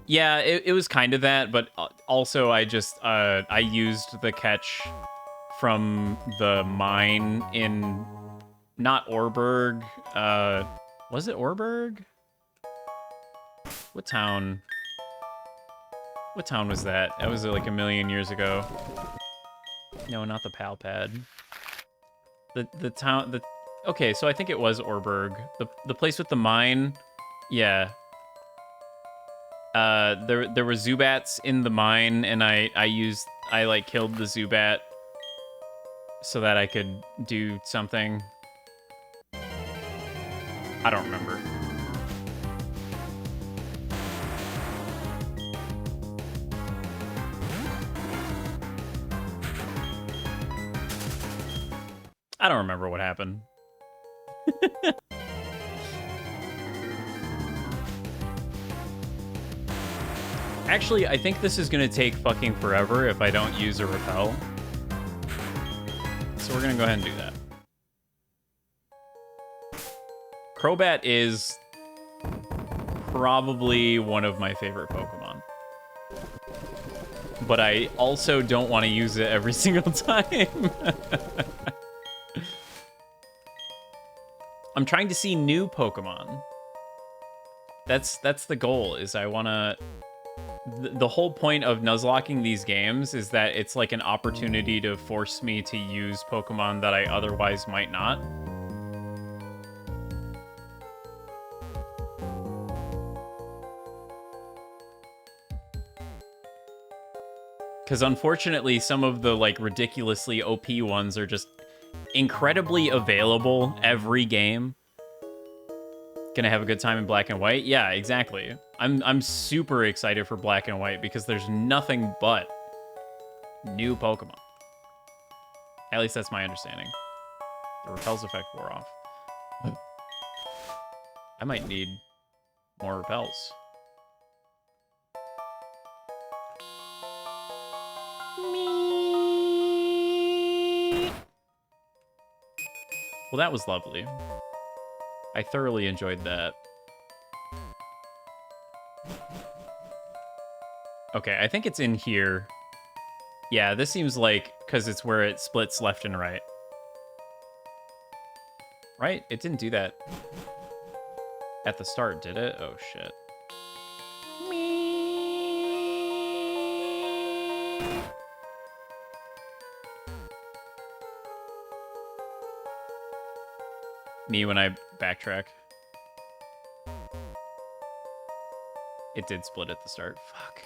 yeah, it was kind of that, but also I just, I used the catch from the mine in, not Orberg, was it Orberg? What town? What town was that? That was like a million years ago. No, not the Pal Pad. The town, okay, so I think it was Orberg. The place with the mine, yeah. There were Zubats in the mine, and I like killed the Zubat so that I could do something. I don't remember. I don't remember what happened. Actually, I think this is gonna take fucking forever if I don't use a repel. So we're gonna go ahead and do that. Crobat is probably one of my favorite Pokemon. But I also don't want to use it every single time. I'm trying to see new Pokemon. That's the goal, is I want to... The whole point of Nuzlocking these games is that it's like an opportunity to force me to use Pokemon that I otherwise might not. Because unfortunately, some of the like ridiculously OP ones are just incredibly available every game. Gonna have a good time in Black and White? Yeah, exactly. I'm super excited for Black and White because there's nothing but new Pokemon. At least that's my understanding. The repels effect wore off. I might need more repels. Well, that was lovely. I thoroughly enjoyed that. Okay, I think it's in here. Yeah, this seems like, because it's where it splits left and right. Right? It didn't do that at the start, did it? Oh, shit. Me when I backtrack. It did split at the start. Fuck.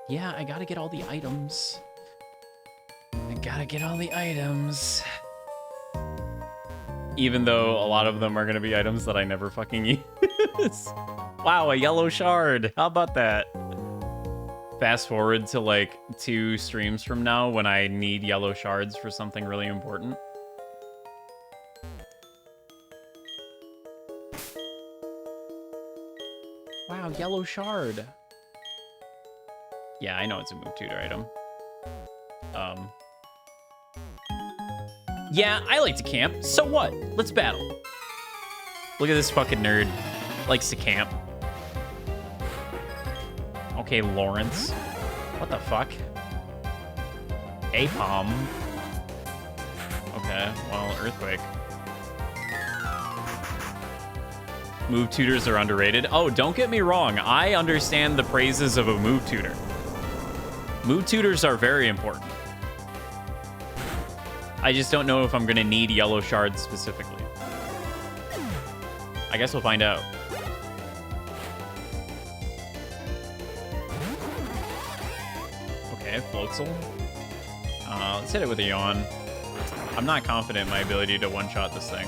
Yeah, I gotta get all the items. I gotta get all the items. Even though a lot of them are gonna be items that I never fucking use. Wow, a yellow shard. How about that? Fast forward to like 2 streams from now when I need yellow shards for something really important. Wow, yellow shard. Yeah, I know it's a move tutor item. Yeah, I like to camp. So what? Let's battle. Look at this fucking nerd. Likes to camp. Okay, Lawrence. What the fuck? Apom. Okay, well, Earthquake. Move tutors are underrated. Oh, don't get me wrong. I understand the praises of a move tutor. Move tutors are very important. I just don't know if I'm going to need yellow shards specifically. I guess we'll find out. Okay, Floatzel. Let's hit it with a Yawn. I'm not confident in my ability to one-shot this thing.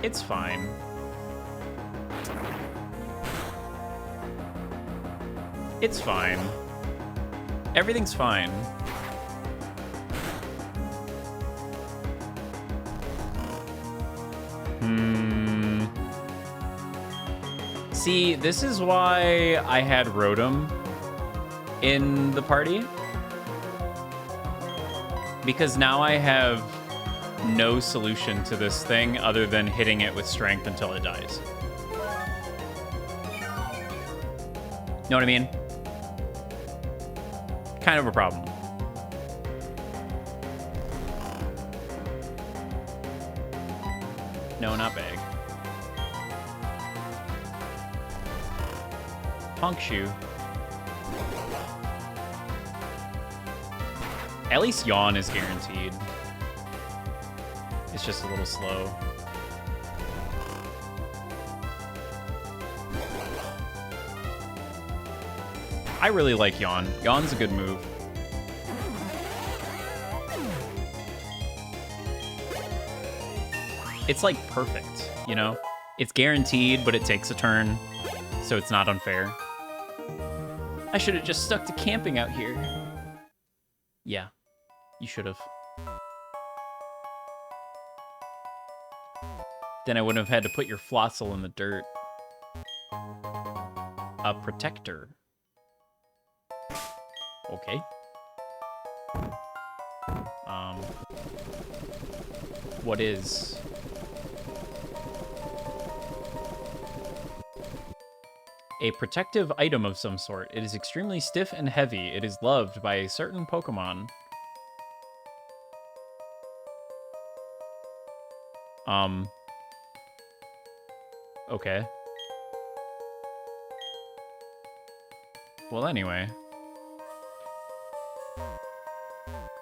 It's fine. It's fine. Everything's fine. See, this is why I had Rotom in the party. Because now I have no solution to this thing other than hitting it with strength until it dies. Know what I mean? Kind of a problem. No, not big. Punk Shoe. At least Yawn is guaranteed. It's just a little slow. I really like Yawn. Yawn's a good move. It's like perfect, you know? It's guaranteed, but it takes a turn, so it's not unfair. I should have just stuck to camping out here. Yeah, you should have. Then I wouldn't have had to put your Floatzel in the dirt. A protector. Okay. What is? A protective item of some sort. It is extremely stiff and heavy. It is loved by a certain Pokemon. Okay. Well, anyway.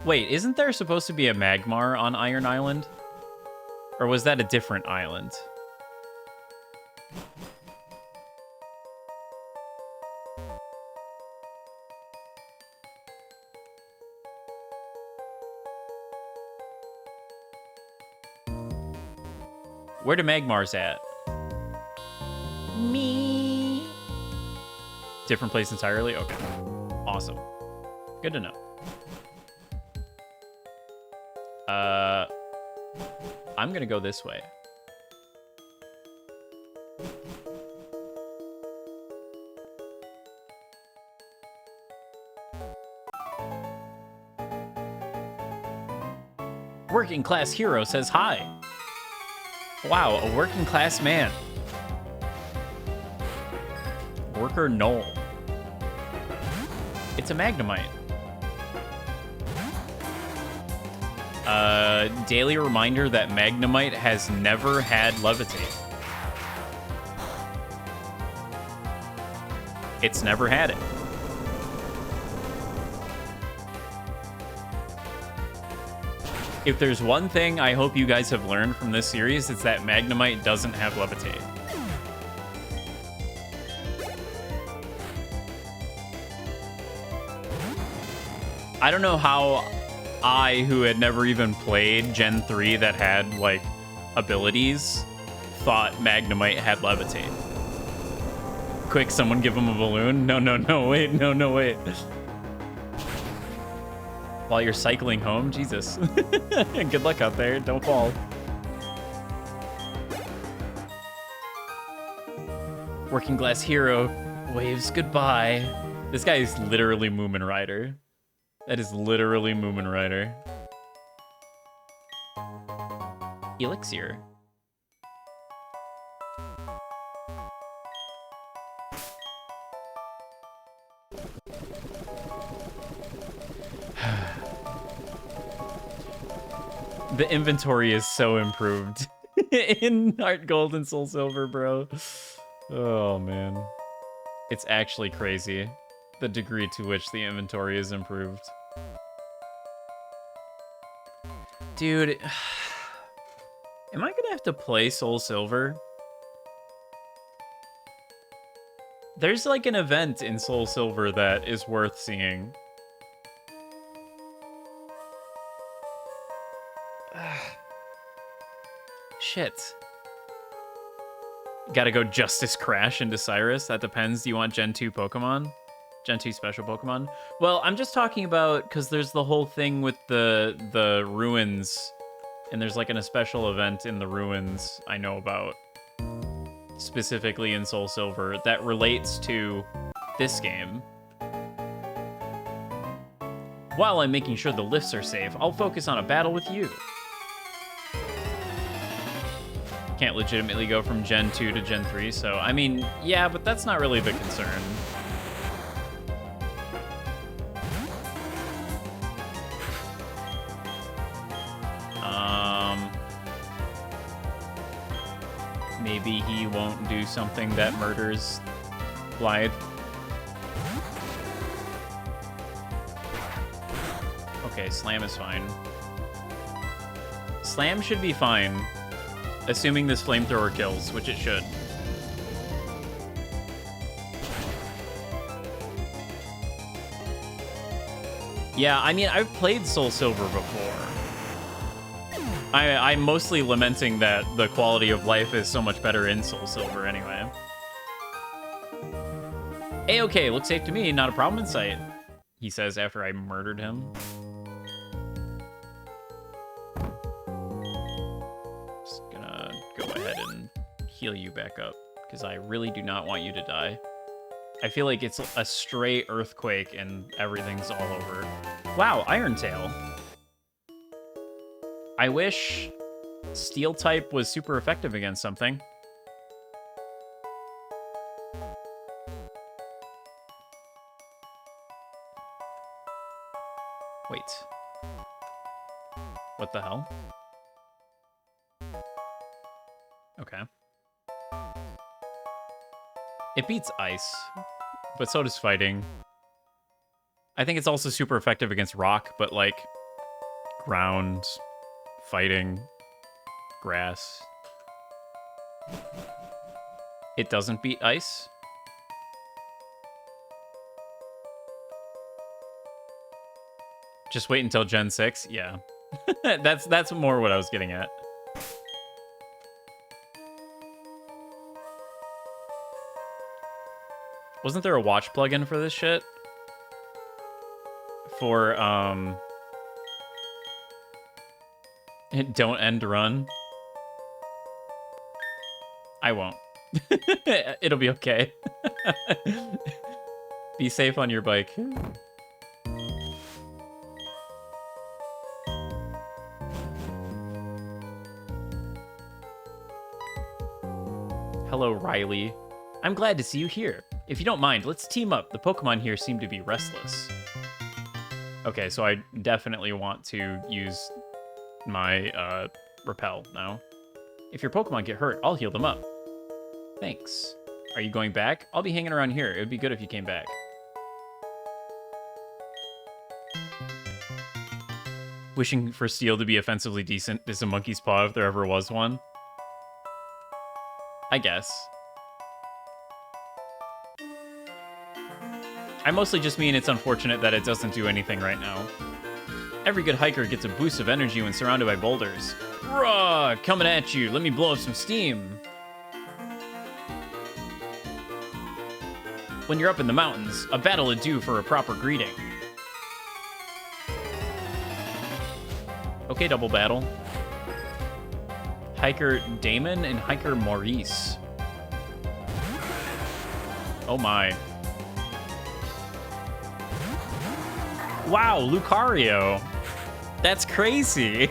Wait, isn't there supposed to be a Magmar on Iron Island? Or was that a different island? Where do Magmars at? Me. Different place entirely? Okay. Awesome. Good to know. I'm gonna go this way. Working class hero says hi. Wow, a working class man. Worker Knoll. It's a Magnemite. Daily reminder that Magnemite has never had Levitate. It's never had it. If there's one thing I hope you guys have learned from this series, it's that Magnemite doesn't have Levitate. I don't know how I, who had never even played Gen 3 that had, like, abilities, thought Magnemite had Levitate. Quick, someone give him a balloon. No, wait, no, wait. While you're cycling home? Jesus. Good luck out there. Don't fall. Working class hero waves goodbye. This guy is literally Moomin Rider. That is literally Moomin Rider. Elixir. The inventory is so improved in Heart Gold and Soul Silver, bro. Oh, man. It's actually crazy, the degree to which the inventory is improved. Dude, am I gonna have to play Soul Silver? There's like an event in Soul Silver that is worth seeing. Shit. Gotta go Justice Crash into Cyrus. That depends. Do you want Gen 2 Pokemon? Gen 2 special Pokemon? Well, I'm just talking about because there's the whole thing with the ruins, and there's like a special event in the ruins I know about, specifically in Soul Silver, that relates to this game. While I'm making sure the lifts are safe, I'll focus on a battle with you. Can't legitimately go from Gen 2 to Gen 3, so, I mean, yeah, but that's not really the concern. Maybe he won't do something that murders Blythe. Okay, Slam is fine. Slam should be fine, assuming this flamethrower kills, which it should. Yeah, I mean, I've played Soul Silver before. I'm mostly lamenting that the quality of life is so much better in Soul Silver anyway. A-okay, looks safe to me, not a problem in sight, he says after I murdered him. Just gonna go ahead and heal you back up, because I really do not want you to die. I feel like it's a stray earthquake and everything's all over. Wow, Iron Tail. I wish Steel type was super effective against something. Wait. What the hell? Okay. It beats ice, but so does fighting. I think it's also super effective against rock, but like ground, fighting, grass. It doesn't beat ice. Just wait until Gen 6? Yeah. That's more what I was getting at. Wasn't there a watch plugin for this shit? For, don't end run. I won't. It'll be okay. Be safe on your bike. Hello, Riley. I'm glad to see you here. If you don't mind, let's team up. The Pokemon here seem to be restless. Okay, so I definitely want to use my repel now. If your Pokemon get hurt, I'll heal them up. Thanks. Are you going back? I'll be hanging around here. It would be good if you came back. Wishing for Steel to be offensively decent is a monkey's paw if there ever was one. I guess. I mostly just mean it's unfortunate that it doesn't do anything right now. Every good hiker gets a boost of energy when surrounded by boulders. Raw! Coming at you. Let me blow up some steam. When you're up in the mountains, a battle is due for a proper greeting. Okay, double battle. Hiker Damon and Hiker Maurice. Oh my. Wow, Lucario. That's crazy.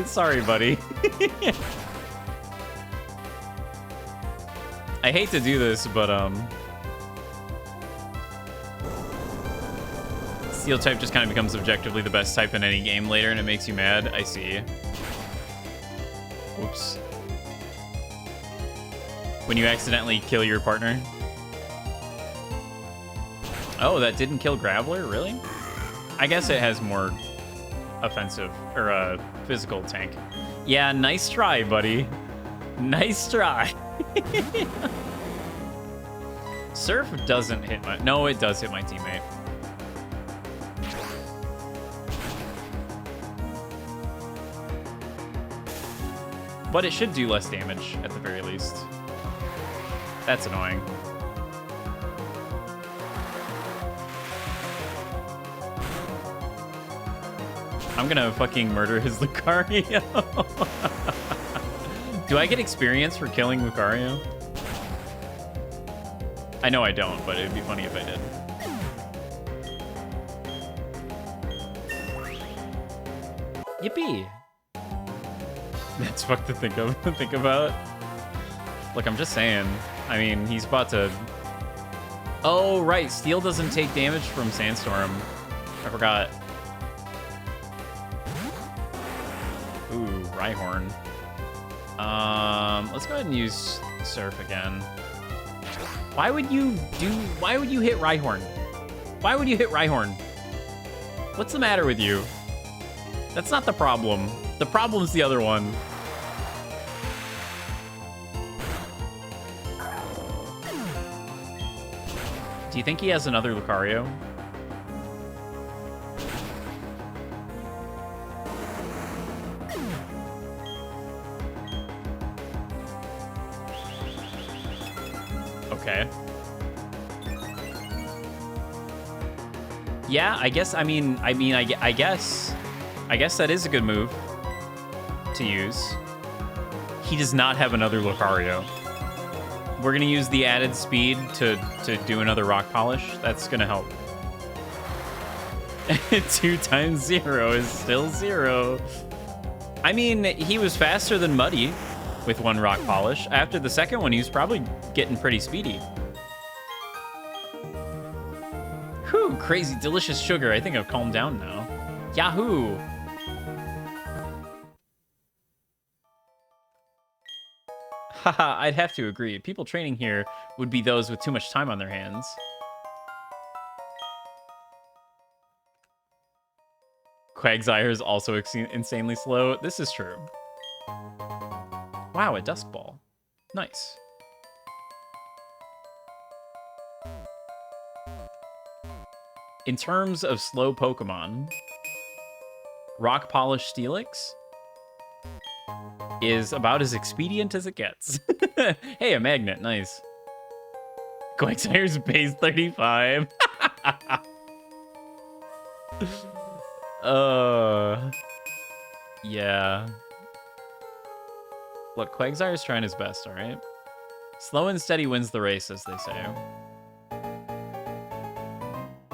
Sorry, buddy. I hate to do this, but Steel type just kind of becomes objectively the best type in any game later, and it makes you mad. I see. Whoops. When you accidentally kill your partner. Oh, that didn't kill Graveler? Really? I guess it has more offensive or physical tank. Yeah, nice try, buddy. Nice try. Surf doesn't hit my... No, it does hit my teammate. But it should do less damage at the very least. That's annoying. I'm gonna fucking murder his Lucario. Do I get experience for killing Lucario? I know I don't, but it'd be funny if I did. Yippee! That's fucked to think about. Look, I'm just saying. I mean, he's about to... Oh, right. Steel doesn't take damage from Sandstorm. I forgot. Ooh, Rhyhorn. Let's go ahead and use Surf again. Why would you hit Rhyhorn? Why would you hit Rhyhorn? What's the matter with you? That's not the problem. The problem's the other one. Do you think he has another Lucario? Okay. Yeah, I guess that is a good move to use. He does not have another Lucario. We're gonna use the added speed to do another Rock Polish. That's gonna help. 2 times 0 is still 0. I mean, he was faster than Muddy with 1 Rock Polish. After the second one, he was probably getting pretty speedy. Whew, crazy delicious sugar. I think I've calmed down now. Yahoo! Haha, I'd have to agree. People training here would be those with too much time on their hands. Quagsire is also insanely slow. This is true. Wow, a Dusk Ball. Nice. In terms of slow Pokemon, Rock Polish Steelix is about as expedient as it gets. Hey, a magnet. Nice. Quagsire's base 35. Yeah. Look, Quagsire's trying his best, all right? Slow and steady wins the race, as they say.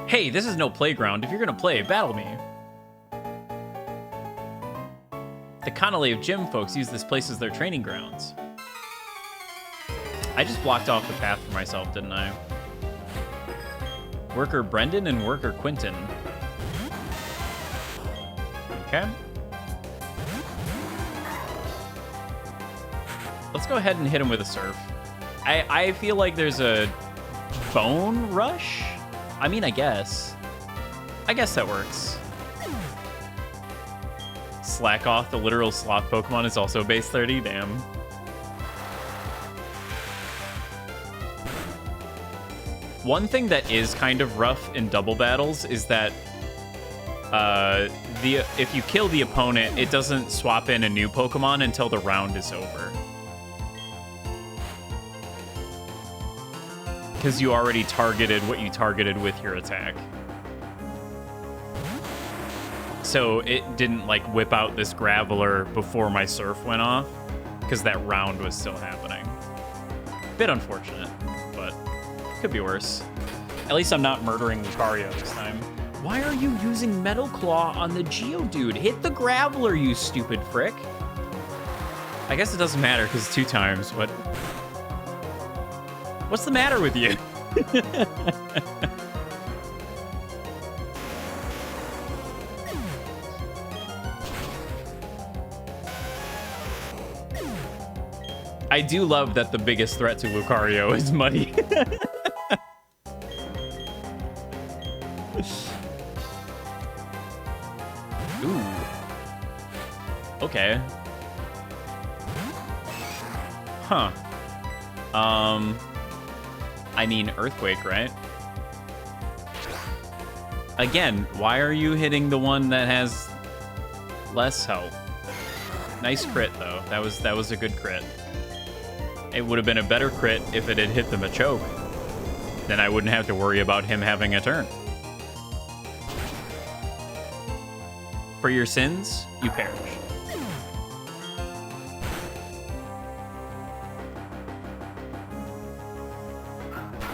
Hey, this is no playground. If you're gonna play, battle me. The Conolave Gym folks use this place as their training grounds. I just blocked off the path for myself, didn't I? Worker Brendan and Worker Quinton. Okay. Let's go ahead and hit him with a Surf. I feel like there's a Bone Rush? I mean, I guess that works. Slack off, the literal sloth Pokemon is also base 30, damn. One thing that is kind of rough in double battles is that if you kill the opponent, it doesn't swap in a new Pokemon until the round is over. Because you already targeted what you targeted with your attack. So it didn't like whip out this Graveler before my Surf went off, because that round was still happening. Bit unfortunate, but could be worse. At least I'm not murdering Lucario this time. Why are you using Metal Claw on the Geodude? Hit the Graveler, you stupid frick. I guess it doesn't matter because 2 times, but... What's the matter with you? I do love that the biggest threat to Lucario is Muddy. okay. Huh. I mean, Earthquake, right? Again, why are you hitting the one that has less health? Nice crit, though. That was a good crit. It would have been a better crit if it had hit the Machoke. Then I wouldn't have to worry about him having a turn. For your sins, you perish.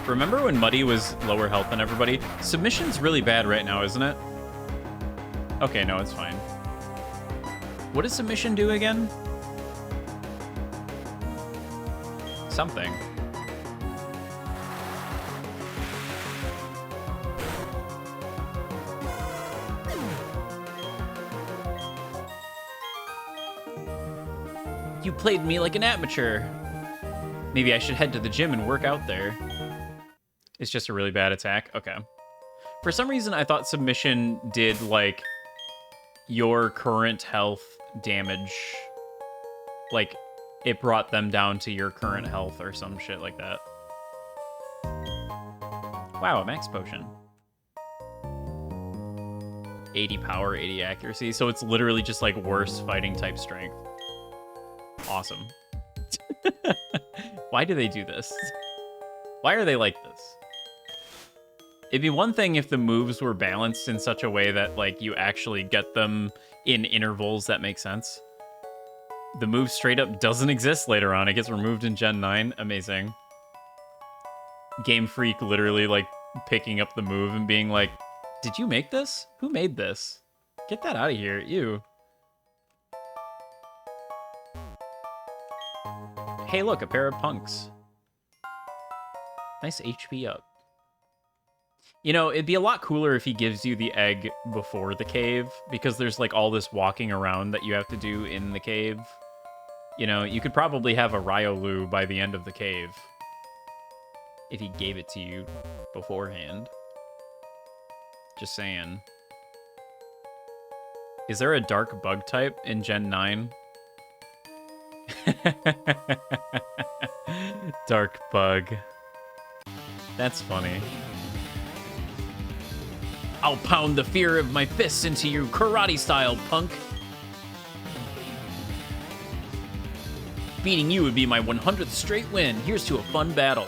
Remember when Muddy was lower health than everybody? Submission's really bad right now, isn't it? Okay, no, it's fine. What does submission do again? Something. You played me like an amateur. Maybe I should head to the gym and work out there. It's just a really bad attack. Okay. For some reason, I thought submission did, like, your current health damage. Like, it brought them down to your current health or some shit like that. Wow, a max potion. 80 power, 80 accuracy. So it's literally just, like, worse fighting type strength. Awesome. Why do they do this? Why are they like this? It'd be one thing if the moves were balanced in such a way that, like, you actually get them in intervals that make sense. The move straight up doesn't exist later on. It gets removed in Gen 9. Amazing. Game Freak literally, like, picking up the move and being like, did you make this? Who made this? Get that out of here. Ew. Hey, look, a pair of punks. Nice HP up. You know, it'd be a lot cooler if he gives you the egg before the cave, because there's, like, all this walking around that you have to do in the cave. You know, you could probably have a Riolu by the end of the cave if he gave it to you beforehand. Just saying. Is there a dark bug type in Gen 9? Dark bug. That's funny. I'll pound the fear of my fists into you karate style, punk. Beating you would be my 100th straight win. Here's to a fun battle.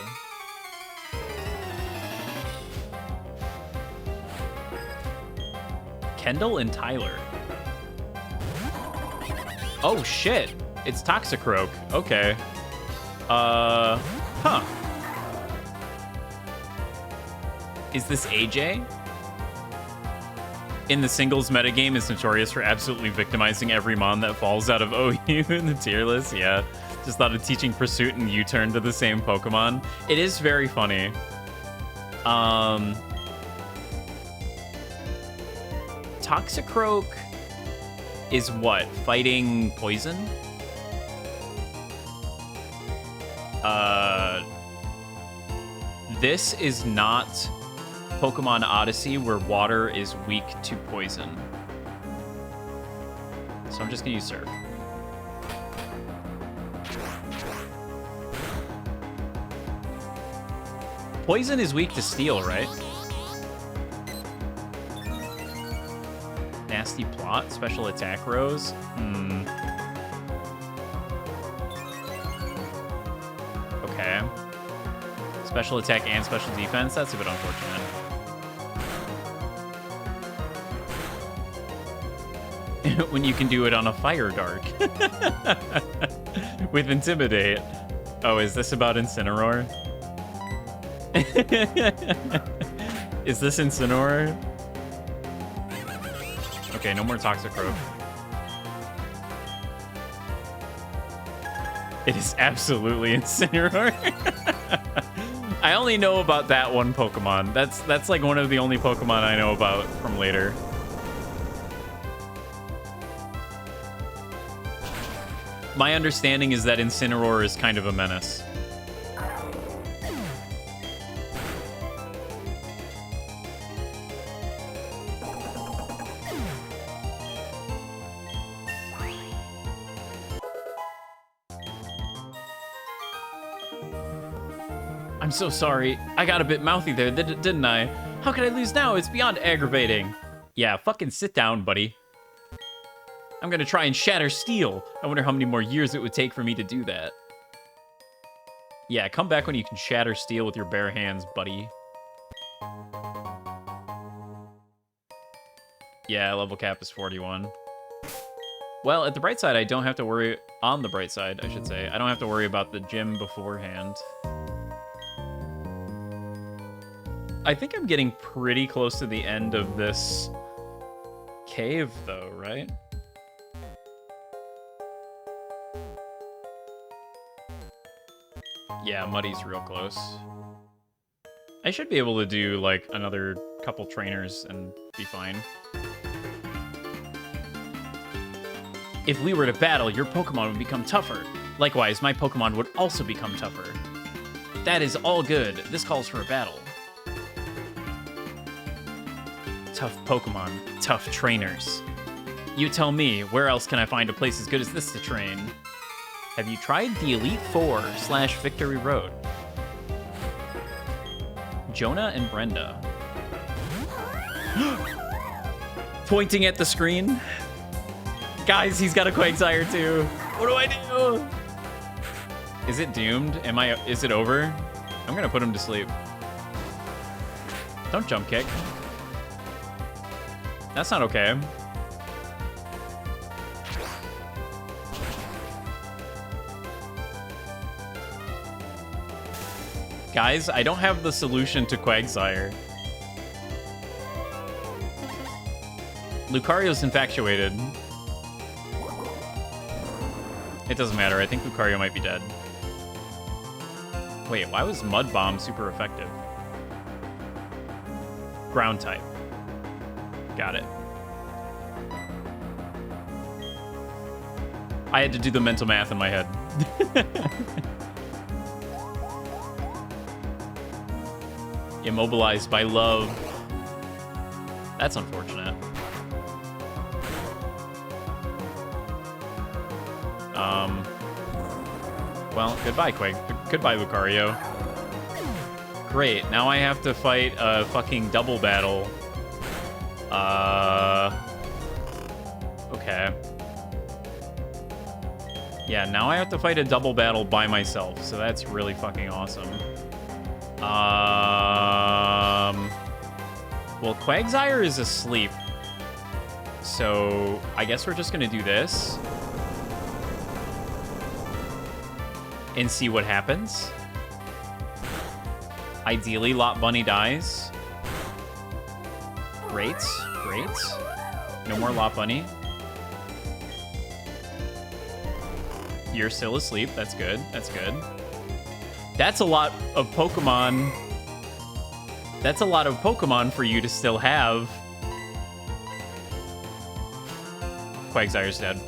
Kendall and Tyler. Oh shit. It's Toxicroak. Okay. Huh. Is this AJ? In the singles metagame is notorious for absolutely victimizing every mon that falls out of OU in the tier list. Yeah. Just thought of teaching Pursuit and U-Turn to the same Pokemon. It is very funny. Toxicroak is what? Fighting poison? This is not Pokemon Odyssey where water is weak to poison. So I'm just gonna use Surf. Poison is weak to steel, right? Nasty plot, special attack rose. Okay. Special attack and special defense. That's a bit unfortunate. When you can do it on a fire dart. With Intimidate. Oh, is this about Incineroar? Is this Incineroar? Okay, no more Toxicroak. It is absolutely Incineroar. I only know about that one Pokemon. That's like one of the only Pokemon I know about from later. My understanding is that Incineroar is kind of a menace. I'm so sorry. I got a bit mouthy there, didn't I? How could I lose now? It's beyond aggravating. Yeah, fucking sit down, buddy. I'm gonna try and shatter steel. I wonder how many more years it would take for me to do that. Yeah, come back when you can shatter steel with your bare hands, buddy. Yeah, level cap is 41. Well, at the bright side, I don't have to worry... On the bright side, I should say. I don't have to worry about the gym beforehand. I think I'm getting pretty close to the end of this cave, though, right? Yeah, Muddy's real close. I should be able to do, like, another couple trainers and be fine. If we were to battle, your Pokemon would become tougher. Likewise, my Pokemon would also become tougher. That is all good. This calls for a battle. Tough Pokemon, tough trainers. You tell me, where else can I find a place as good as this to train? Have you tried the Elite Four / Victory Road? Jonah and Brenda. Pointing at the screen. Guys, he's got a Quagsire too. What do I do? Is it doomed? Is it over? I'm gonna put him to sleep. Don't jump kick. That's not okay. Guys, I don't have the solution to Quagsire. Lucario's infatuated. It doesn't matter. I think Lucario might be dead. Wait, why was Mud Bomb super effective? Ground type. Got it. I had to do the mental math in my head. Immobilized by love. That's unfortunate. Well, goodbye, goodbye, Lucario. Great, now I have to fight a fucking double battle. Okay. Yeah, now I have to fight a double battle by myself, so that's really fucking awesome. Well, Quagsire is asleep, so I guess we're just gonna do this and see what happens. Ideally, Lot Bunny dies. Great, great. No more Lot Bunny. You're still asleep. That's good. That's good. That's a lot of Pokemon. That's a lot of Pokemon for you to still have. Quagsire's dead.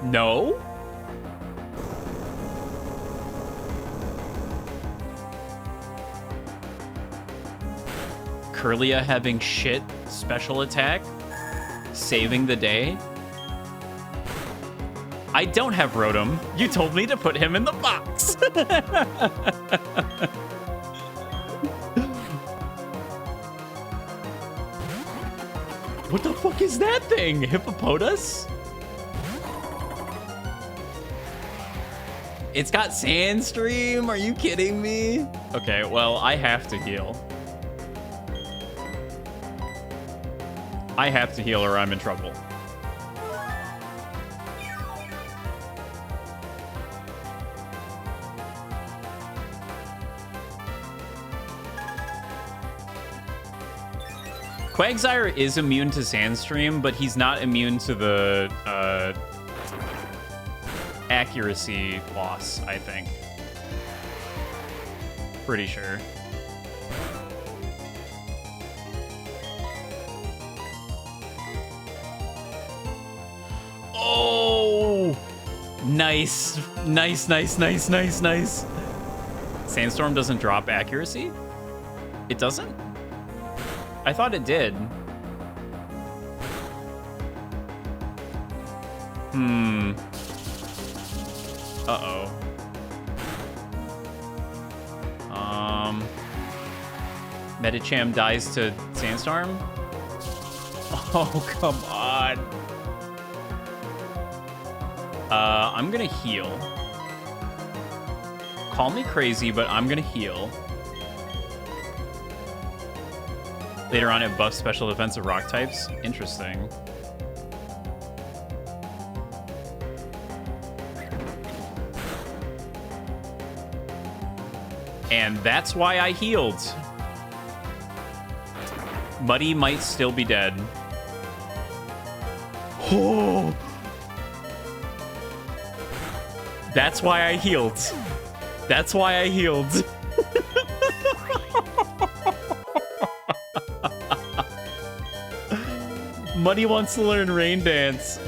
No? Kirlia having shit special attack? Saving the day? I don't have Rotom. You told me to put him in the box. What the fuck is that thing? Hippopotas? It's got Sandstream? Are you kidding me? Okay, well, I have to heal. I have to heal or I'm in trouble. Quagsire is immune to Sandstream, but he's not immune to the accuracy loss, I think. Pretty sure. Oh! Nice. Nice, nice, nice, nice, nice. Sandstorm doesn't drop accuracy? It doesn't? I thought it did. Uh-oh. Medicham dies to Sandstorm? Oh, come on. I'm gonna heal. Call me crazy, but I'm gonna heal. Later on, it buffs special defense of rock types. Interesting. And that's why I healed. Muddy might still be dead. Oh! That's why I healed. That's why I healed. Muddy wants to learn Rain Dance.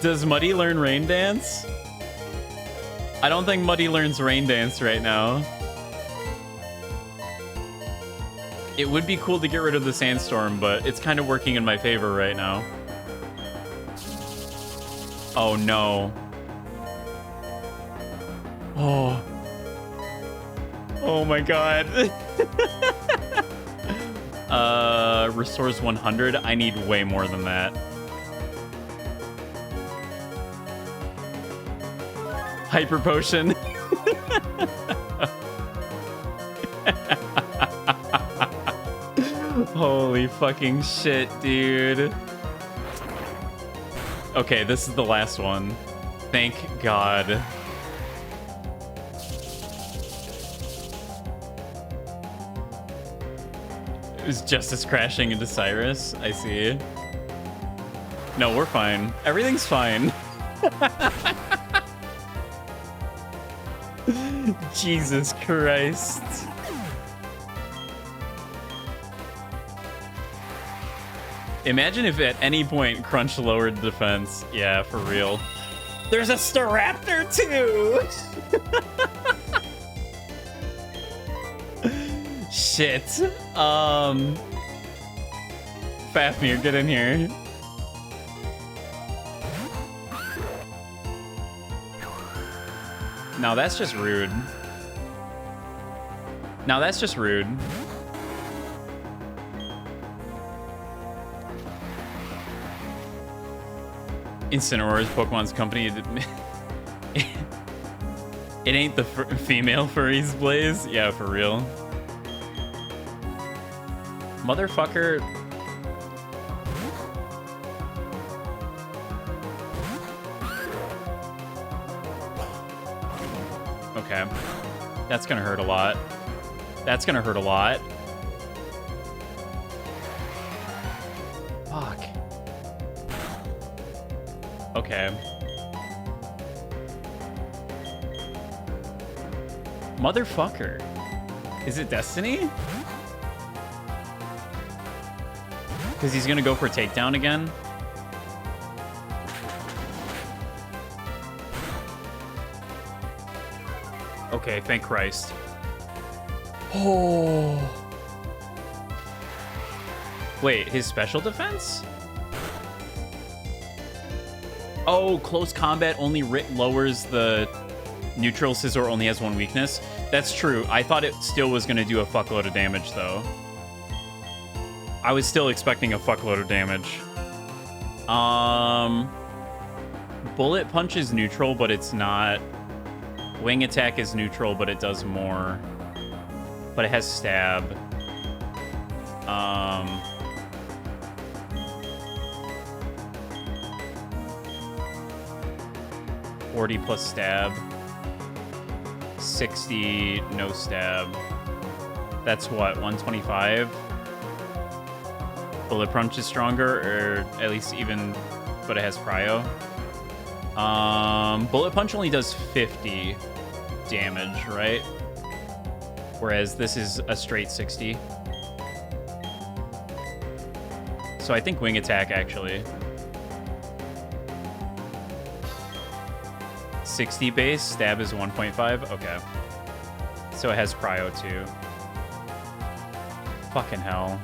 Does Muddy learn Rain Dance? I don't think Muddy learns Rain Dance right now. It would be cool to get rid of the Sandstorm, but it's kind of working in my favor right now. Oh, no. Oh. Oh, my God. Restores 100. I need way more than that. Hyper Potion. Holy fucking shit, dude. Okay, this is the last one. Thank God. It was Justice crashing into Cyrus. I see. No, we're fine. Everything's fine. Jesus Christ. Imagine if at any point Crunch lowered the defense. Yeah, for real. There's a Staraptor too! Shit. Fafnir, get in here. Now that's just rude. Now that's just rude. Incineroar's Pokemon's company. It ain't the female furries, Blaze. Yeah, for real. Motherfucker. Okay. That's gonna hurt a lot. That's gonna hurt a lot. Fuck. Okay. Motherfucker. Is it Destiny? Because he's gonna go for takedown again? Okay, thank Christ. Oh. Wait, his special defense? Oh, close combat only lowers the neutral. Scizor only has one weakness. That's true. I thought it still was going to do a fuckload of damage, though. I was still expecting a fuckload of damage. Bullet Punch is neutral, but it's not. Wing Attack is neutral, but it does more. But it has Stab. 40 plus Stab. 60, no Stab. That's what, 125? Bullet Punch is stronger, or at least even, but it has Cryo. Bullet Punch only does 50 damage, right? Whereas this is a straight 60. So I think Wing Attack, actually. 60 base, Stab is 1.5? Okay. So it has Cryo, too. Fucking hell.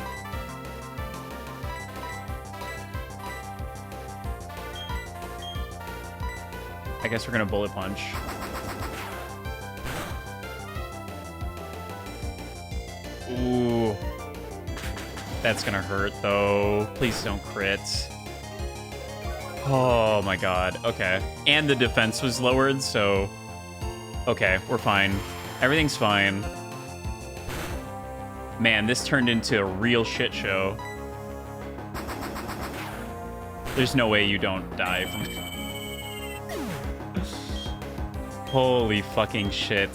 I guess we're gonna bullet punch. Ooh. That's gonna hurt, though. Please don't crit. Oh, my God. Okay. And the defense was lowered, so... Okay, we're fine. Everything's fine. Man, this turned into a real shit show. There's no way you don't die from... Holy fucking shit.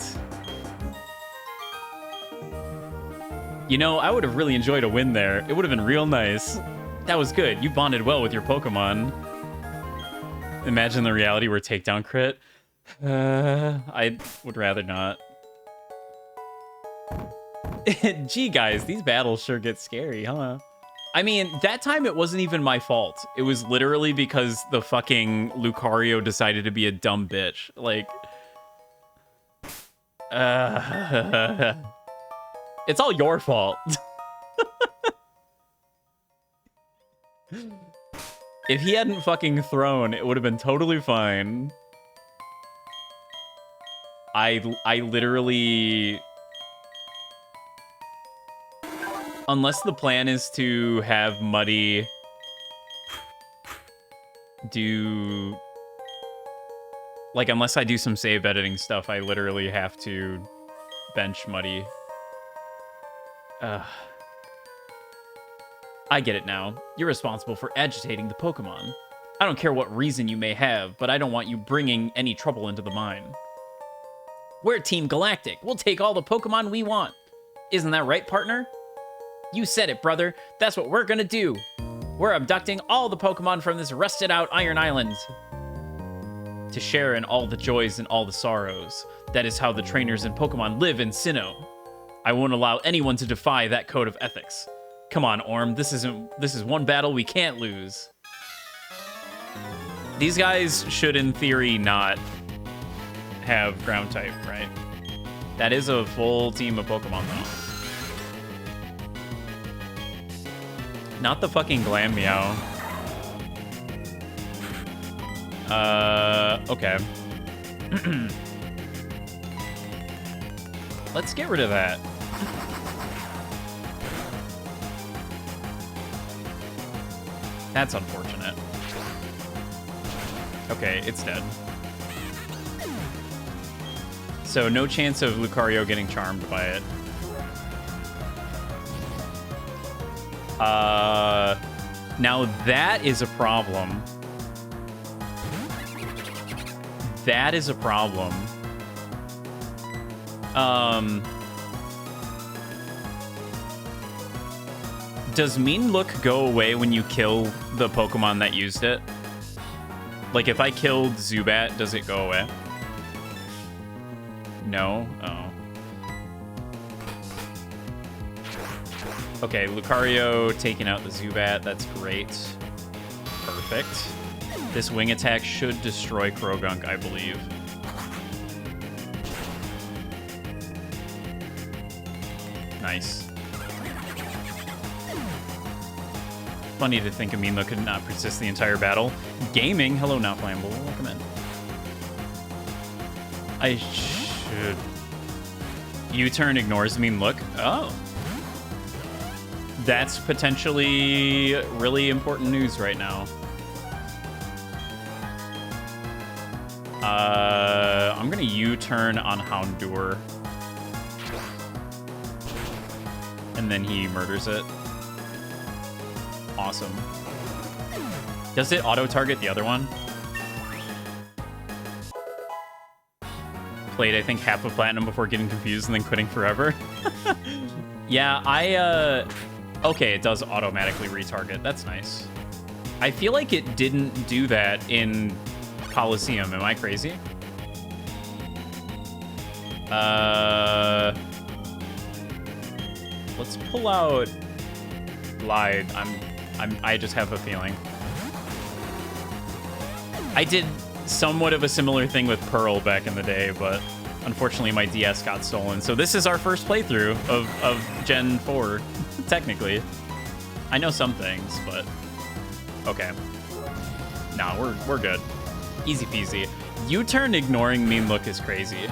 You know, I would have really enjoyed a win there. It would have been real nice. That was good. You bonded well with your Pokemon. Imagine the reality where takedown crit. I would rather not. Gee, guys, these battles sure get scary, huh? I mean, that time it wasn't even my fault. It was literally because the fucking Lucario decided to be a dumb bitch. Like... It's all your fault. If he hadn't fucking thrown, it would have been totally fine. I literally... Unless the plan is to have Muddy do... Like, unless I do some save editing stuff, I literally have to bench Muddy. I get it now. You're responsible for agitating the Pokemon. I don't care what reason you may have, but I don't want you bringing any trouble into the mine. We're Team Galactic. We'll take all the Pokemon we want. Isn't that right, partner? You said it, brother. That's what we're gonna do. We're abducting all the Pokemon from this rusted-out Iron Island to share in all the joys and all the sorrows. That is how the trainers in Pokemon live in Sinnoh. I won't allow anyone to defy that code of ethics. Come on, Orm. This is one battle we can't lose. These guys should, in theory, not have ground type, right? That is a full team of Pokemon, though. Not the fucking Glammeow. Okay. Let's get rid of that. That's unfortunate. Okay, it's dead. So no chance of Lucario getting charmed by it. Now that is a problem. That is a problem. Does Mean Look go away when you kill the Pokemon that used it? Like, if I killed Zubat, does it go away? No? Oh. Okay, Lucario taking out the Zubat. That's great. Perfect. This wing attack should destroy Krogunk, I believe. Nice. Funny to think Amino could not persist the entire battle. Gaming. Hello, not flammable. Welcome in. I should... U-turn ignores Mean Look. Oh. That's potentially really important news right now. I'm gonna U-turn on Houndour. And then he murders it. Awesome. Does it auto-target the other one? Played, I think, half of Platinum before getting confused and then quitting forever. Yeah, okay, it does automatically retarget. That's nice. I feel like it didn't do that in Coliseum. Am I crazy? Let's pull out Glide. I just have a feeling. I did somewhat of a similar thing with Pearl back in the day, but unfortunately my DS got stolen. So this is our first playthrough of Gen 4, technically. I know some things, but okay. Nah, we're good. Easy peasy. U-turn ignoring mean look is crazy.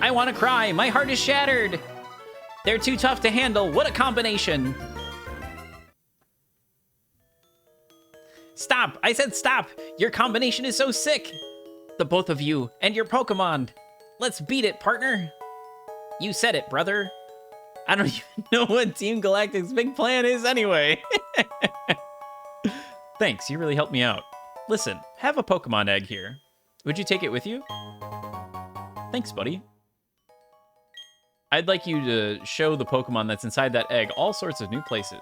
I want to cry. My heart is shattered. They're too tough to handle. What a combination. Stop. I said stop. Your combination is so sick. The both of you and your Pokemon. Let's beat it, partner. You said it, brother. I don't even know what Team Galactic's big plan is anyway. Thanks. You really helped me out. Listen, have a Pokemon egg here. Would you take it with you? Thanks, buddy. I'd like you to show the Pokemon that's inside that egg all sorts of new places.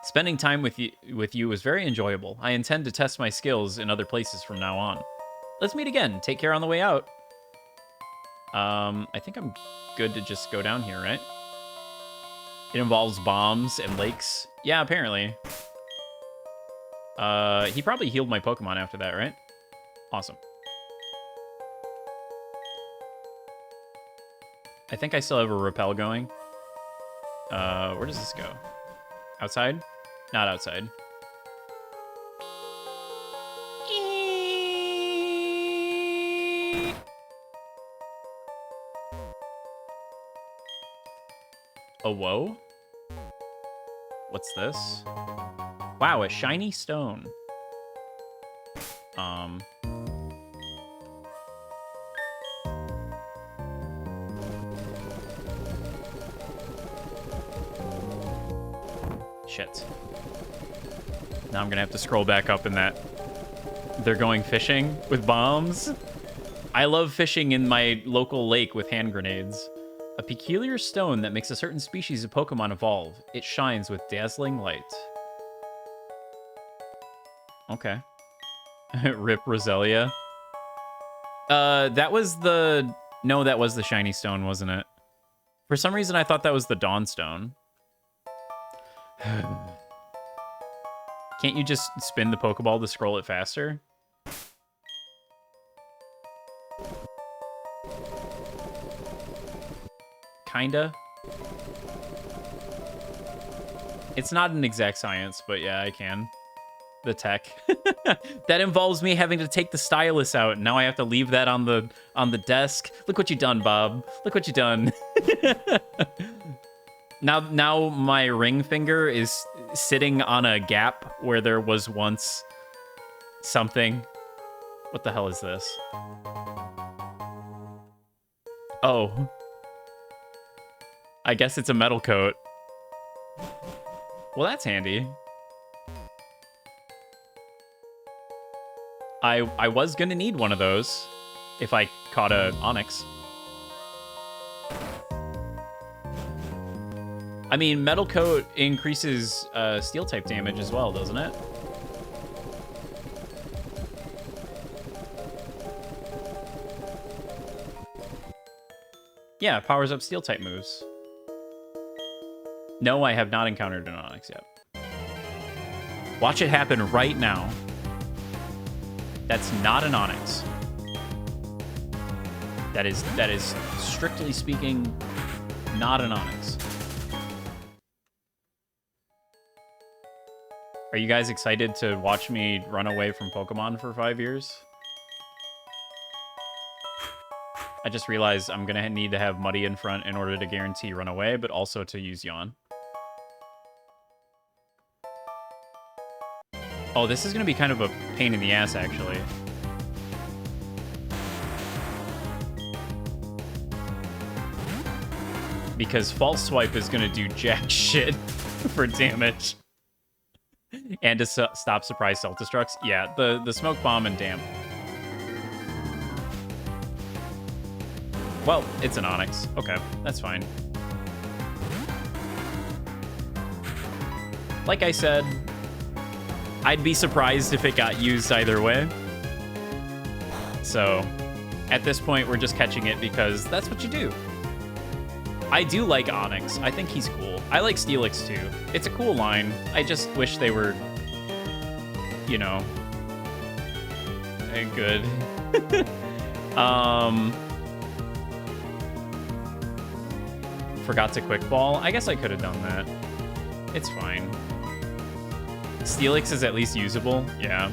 Spending time with you was very enjoyable. I intend to test my skills in other places from now on. Let's meet again. Take care on the way out. I think I'm good to just go down here, right? It involves bombs and lakes. Yeah, apparently. He probably healed my Pokemon after that, right? Awesome. I think I still have a repel going. Where does this go? Outside? Not outside. A whoa? What's this? Wow, a shiny stone. Shit. Now I'm gonna have to scroll back up in that. They're going fishing with bombs. I love fishing in my local lake with hand grenades. A peculiar stone that makes a certain species of Pokemon evolve. It shines with dazzling light. Okay. Rip Roselia. That was the... No, that was the shiny stone, wasn't it? For some reason, I thought that was the Dawn Stone. Can't you just spin the Pokeball to scroll it faster? Kinda. It's not an exact science, but yeah, I can. The tech. That involves me having to take the stylus out. Now I have to leave that on the desk. Look what you done, Bob. Look what you done. Now my ring finger is sitting on a gap where there was once something. What the hell is this? Oh. I guess it's a metal coat. Well, that's handy. I was gonna need one of those if I caught a Onix. I mean, Metal Coat increases Steel type damage as well, doesn't it? Yeah, it powers up Steel type moves. No, I have not encountered an Onix yet. Watch it happen right now. That's not an Onix. That is strictly speaking not an Onix. Are you guys excited to watch me run away from Pokemon for 5 years? I just realized I'm gonna need to have Muddy in front in order to guarantee run away, but also to use Yawn. Oh, this is gonna be kind of a pain in the ass, actually. Because False Swipe is gonna do jack shit for damage. And to stop surprise self-destructs. Yeah, the Smoke Bomb and Damp. Well, it's an Onix. Okay, that's fine. Like I said, I'd be surprised if it got used either way. So, at this point, we're just catching it because that's what you do. I do like Onix. I think he's cool. I like Steelix too. It's a cool line. I just wish they were, you know, good. Forgot to quick ball. I guess I could have done that. It's fine. Steelix is at least usable. Yeah.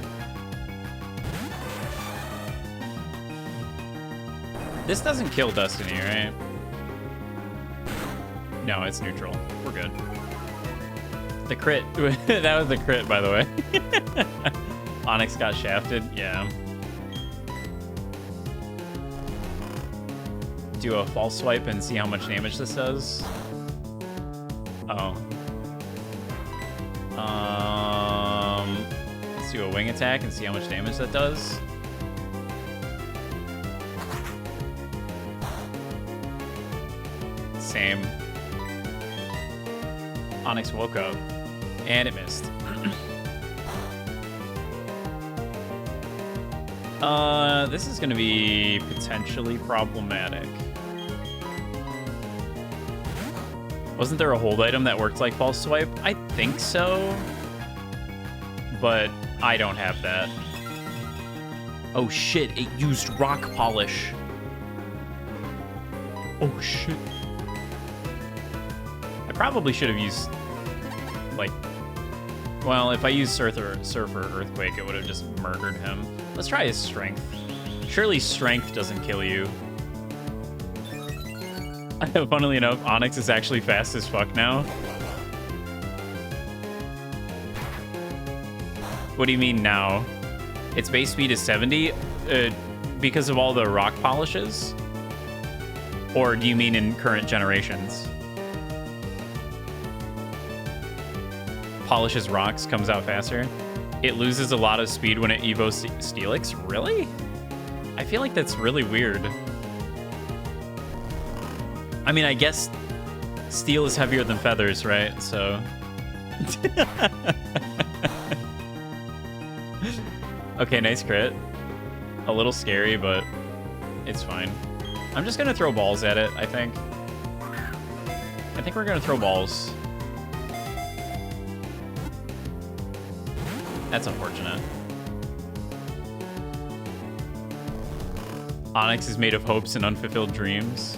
This doesn't kill Destiny, right? No, it's neutral. We're good. The crit. That was the crit, by the way. Onyx got shafted. Yeah. Do a false swipe and see how much damage this does. Oh. Let's do a wing attack and see how much damage that does. Same. Onyx woke up, and it missed. This is gonna be potentially problematic. Wasn't there a hold item that worked like false swipe? I think so, but I don't have that. Oh shit, it used rock polish. Oh shit. I probably should have used, like, well, if I used Surfer Earthquake, it would have just murdered him. Let's try his strength. Surely strength doesn't kill you. Funnily enough, Onyx is actually fast as fuck now. What do you mean now? Its base speed is 70 because of all the rock polishes? Or do you mean in current generations? Polishes rocks, comes out faster. It loses a lot of speed when it evos Steelix? Really? I feel like that's really weird. I mean, I guess steel is heavier than feathers, right? So... Okay, nice crit. A little scary, but it's fine. I'm just gonna throw balls at it, I think. I think we're gonna throw balls. That's unfortunate. Onyx is made of hopes and unfulfilled dreams.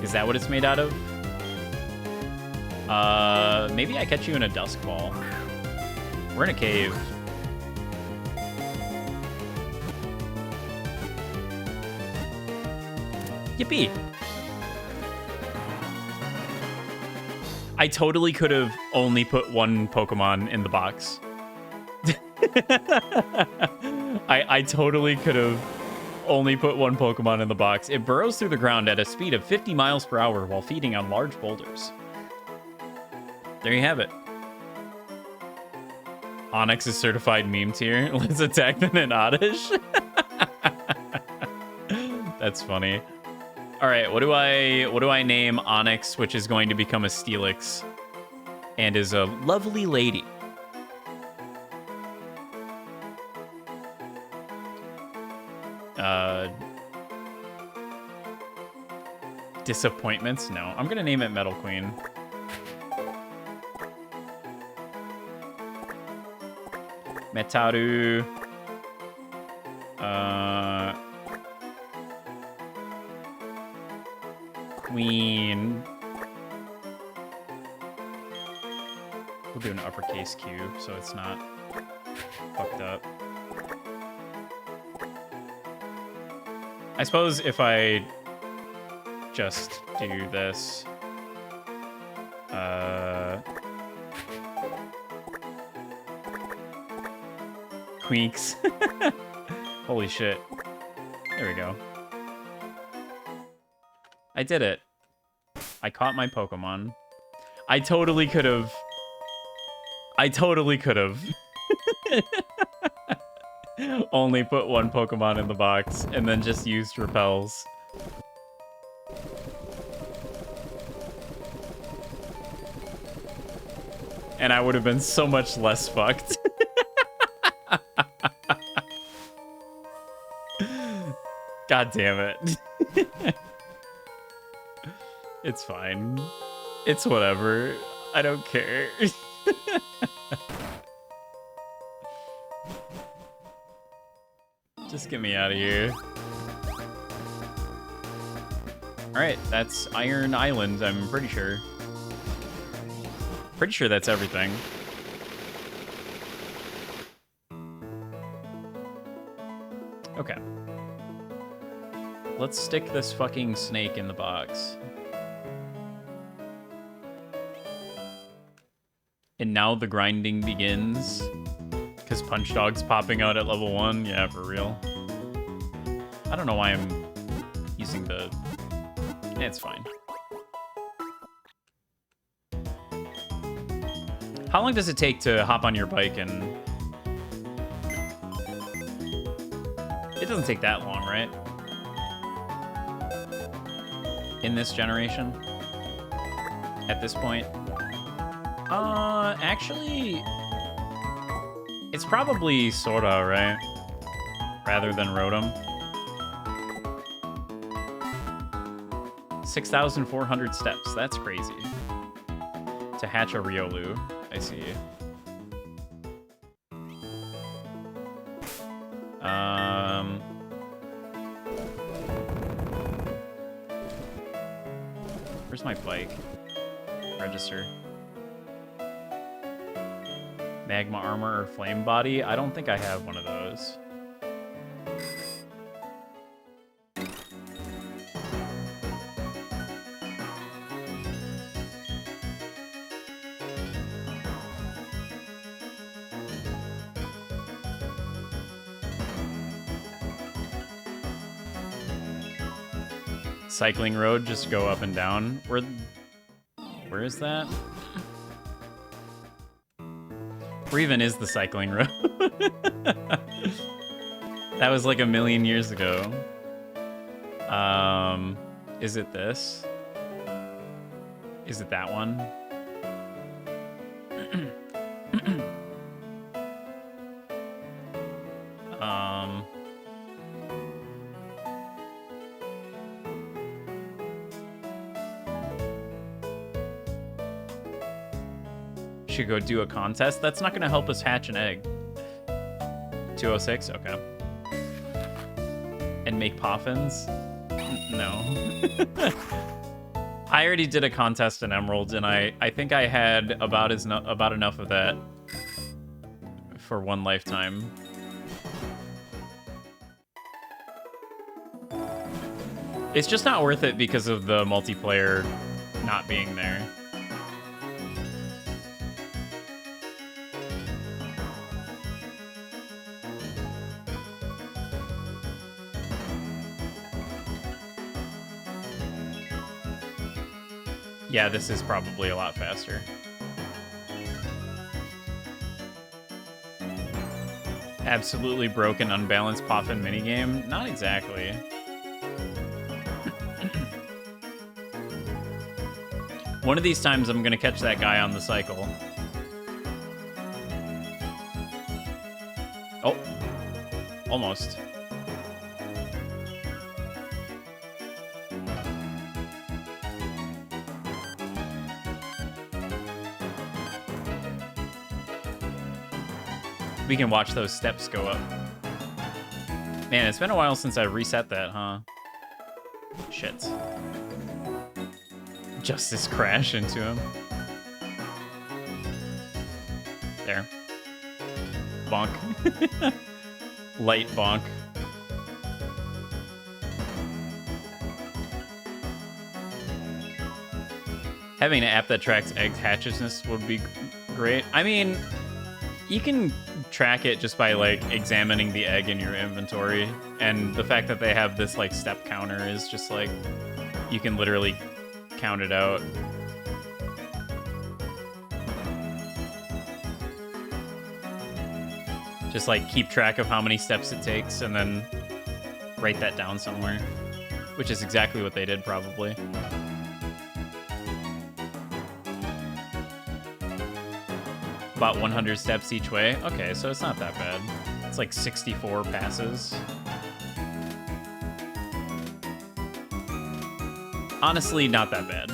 Is that what it's made out of? Maybe I catch you in a dusk ball. We're in a cave. Yippee! I totally could have only put one Pokemon in the box. I totally could have only put one Pokemon in the box. It burrows through the ground at a speed of 50 miles per hour while feeding on large boulders. There you have it. Onyx is certified meme tier. Let's attack them in Oddish. That's funny. All right, what do I name Onyx, which is going to become a Steelix and is a lovely lady? Disappointments? No. I'm gonna name it Metal Queen. Metaru. Queen. We'll do an uppercase Q so it's not fucked up. I suppose if I just do this, Queeks. Holy shit. There we go. I did it. I caught my Pokemon. I totally could have. Only put one Pokemon in the box and then just used repels. And I would have been so much less fucked. God damn it. It's fine. It's whatever. I don't care. Just get me out of here. Alright, that's Iron Island, I'm pretty sure. Pretty sure that's everything. Okay. Let's stick this fucking snake in the box. And now the grinding begins. Because Punch Dog's popping out at level 1. Yeah, for real. I don't know why I'm using the... It's fine. How long does it take to hop on your bike and... It doesn't take that long, right? In this generation? At this point? Actually... It's probably sorta, right? Rather than Rotom. 6,400 steps. That's crazy. To hatch a Riolu. I see. Where's my bike? Register. Magma armor or flame body? I don't think I have one of those. Cycling road, just go up and down. Where is that? Where even is the cycling road? That was like a million years ago. Is it this? Is it that one? Should go do a contest. That's not going to help us hatch an egg. 206? Okay. And make poffins? No. I already did a contest in Emerald, and I think I had about enough of that for one lifetime. It's just not worth it because of the multiplayer not being there. Yeah, this is probably a lot faster. Absolutely broken, unbalanced Poffin minigame? Not exactly. One of these times I'm gonna catch that guy on the cycle. Oh. Almost. We can watch those steps go up. Man, it's been a while since I reset that, huh? Shit. Justice crash into him. There. Bonk. Light bonk. Having an app that tracks egg hatchisness would be great. I mean, you can track it just by like examining the egg in your inventory, and the fact that they have this like step counter is just like you can literally count it out. Just like keep track of how many steps it takes and then write that down somewhere, which is exactly what they did probably. About 100 steps each way. Okay, so it's not that bad. It's like 64 passes. Honestly, not that bad.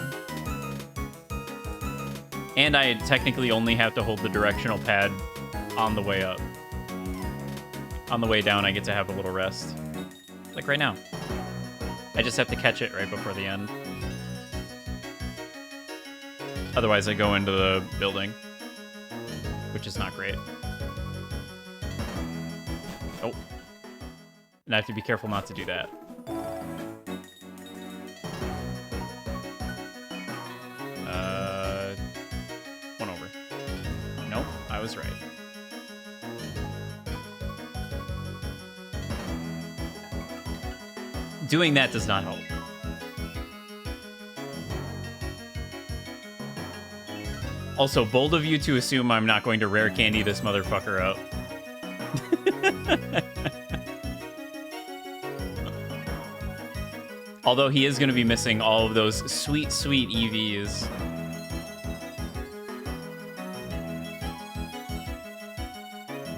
And I technically only have to hold the directional pad on the way up. On the way down, I get to have a little rest. Like right now. I just have to catch it right before the end. Otherwise, I go into the building, which is not great. Oh. And I have to be careful not to do that. One over. Nope, I was right. Doing that does not help. Also, bold of you to assume I'm not going to rare candy this motherfucker out. Although he is going to be missing all of those sweet, sweet EVs.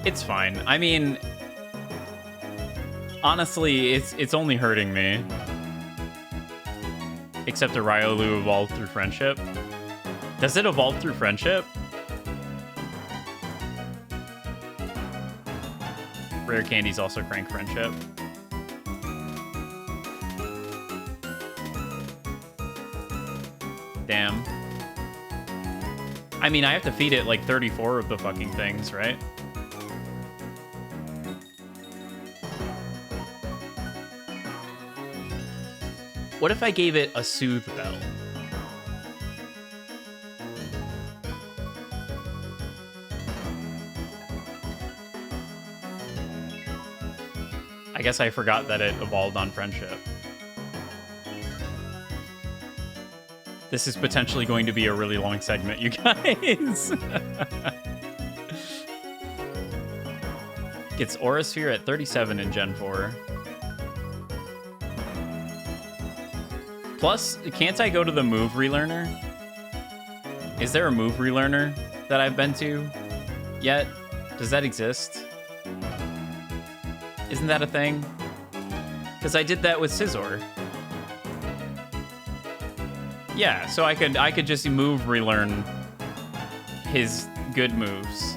It's fine. I mean, honestly, it's only hurting me. Except a Riolu evolved through friendship. Does it evolve through friendship? Rare candies also crank friendship. Damn. I mean, I have to feed it like 34 of the fucking things, right? What if I gave it a Soothe Bell? I guess I forgot that it evolved on friendship. This is potentially going to be a really long segment, you guys. Gets Aura Sphere at 37 in Gen 4. Plus, can't I go to the move relearner? Is there a move relearner that I've been to yet? Does that exist? Isn't that a thing? Because I did that with Scizor. Yeah, so I could just move relearn his good moves.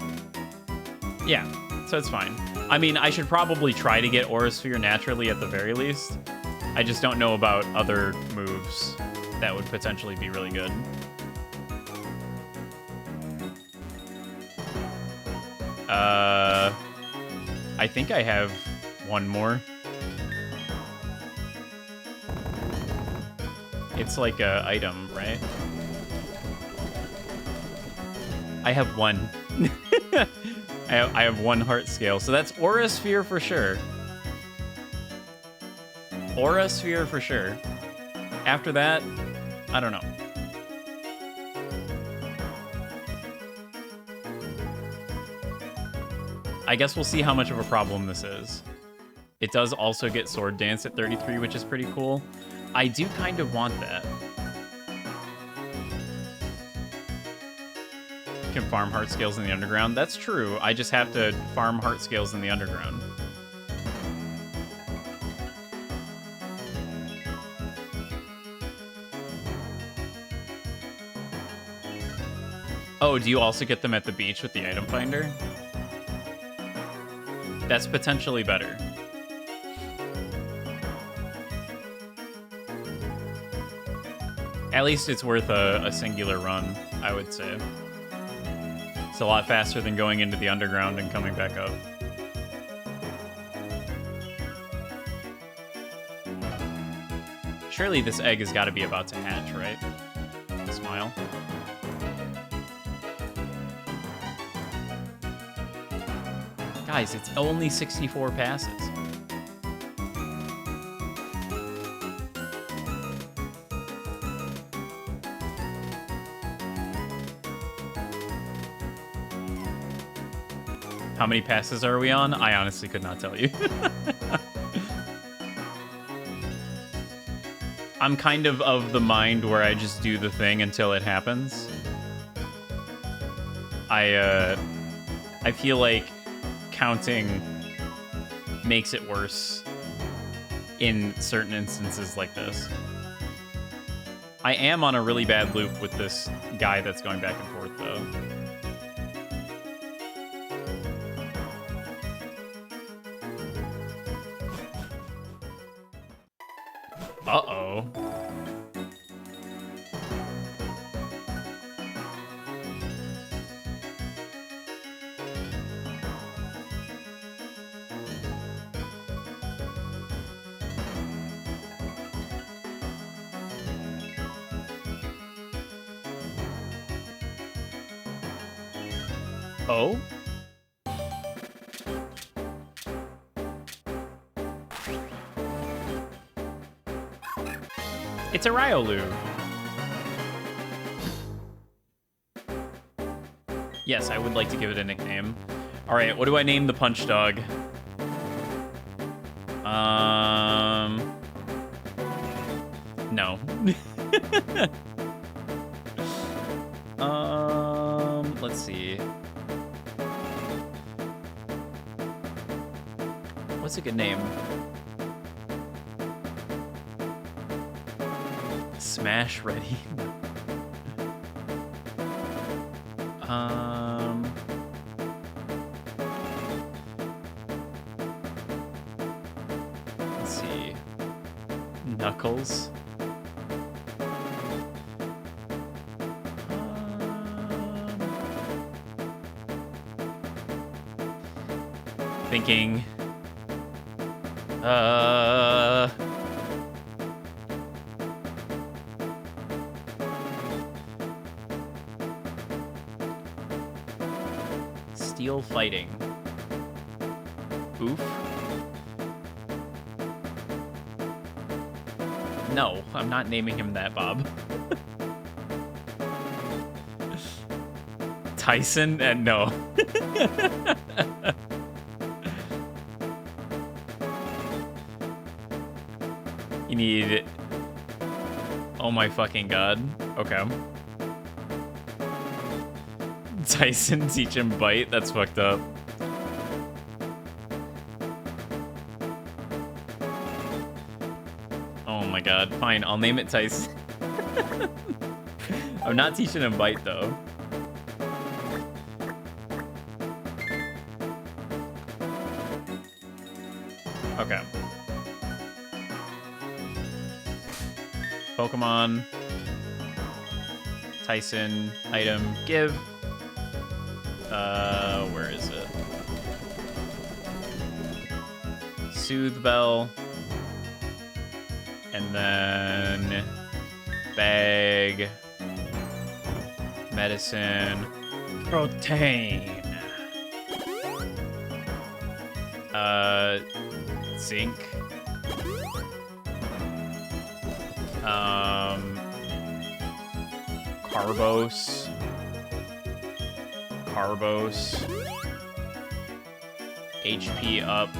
Yeah, so it's fine. I mean, I should probably try to get Aura Sphere naturally at the very least. I just don't know about other moves that would potentially be really good. I think I have one more. It's like a item, right? I have one. I have one heart scale, so that's Aura Sphere for sure. Aura Sphere for sure. After that, I don't know. I guess we'll see how much of a problem this is. It does also get Sword Dance at 33, which is pretty cool. I do kind of want that. Can farm heart scales in the underground. That's true. I just have to farm heart scales in the underground. Oh, do you also get them at the beach with the item finder? That's potentially better. At least it's worth a singular run, I would say. It's a lot faster than going into the underground and coming back up. Surely this egg has got to be about to hatch, right? Smile. Guys, it's only 64 passes. How many passes are we on? I honestly could not tell you. I'm kind of the mind where I just do the thing until it happens. I feel like counting makes it worse in certain instances like this. I am on a really bad loop with this guy that's going back and forth, though. Uh-oh. Oh? It's a Riolu. Yes, I would like to give it a nickname. All right, what do I name the punch dog? No. Let's see. What's a good name? Smash Ready. Let's see. Knuckles. Thinking. Steel fighting. Oof. No, I'm not naming him that, Bob. Tyson? And no. You need... Oh my fucking god. Okay. Tyson, teach him bite? That's fucked up. Oh my god. Fine, I'll name it Tyson. I'm not teaching him bite, though. Okay. Pokemon. Tyson. Item. Give. Where is it? Soothe Bell. And then... Bag. Medicine. Protein. Zinc. Carbos. HP up.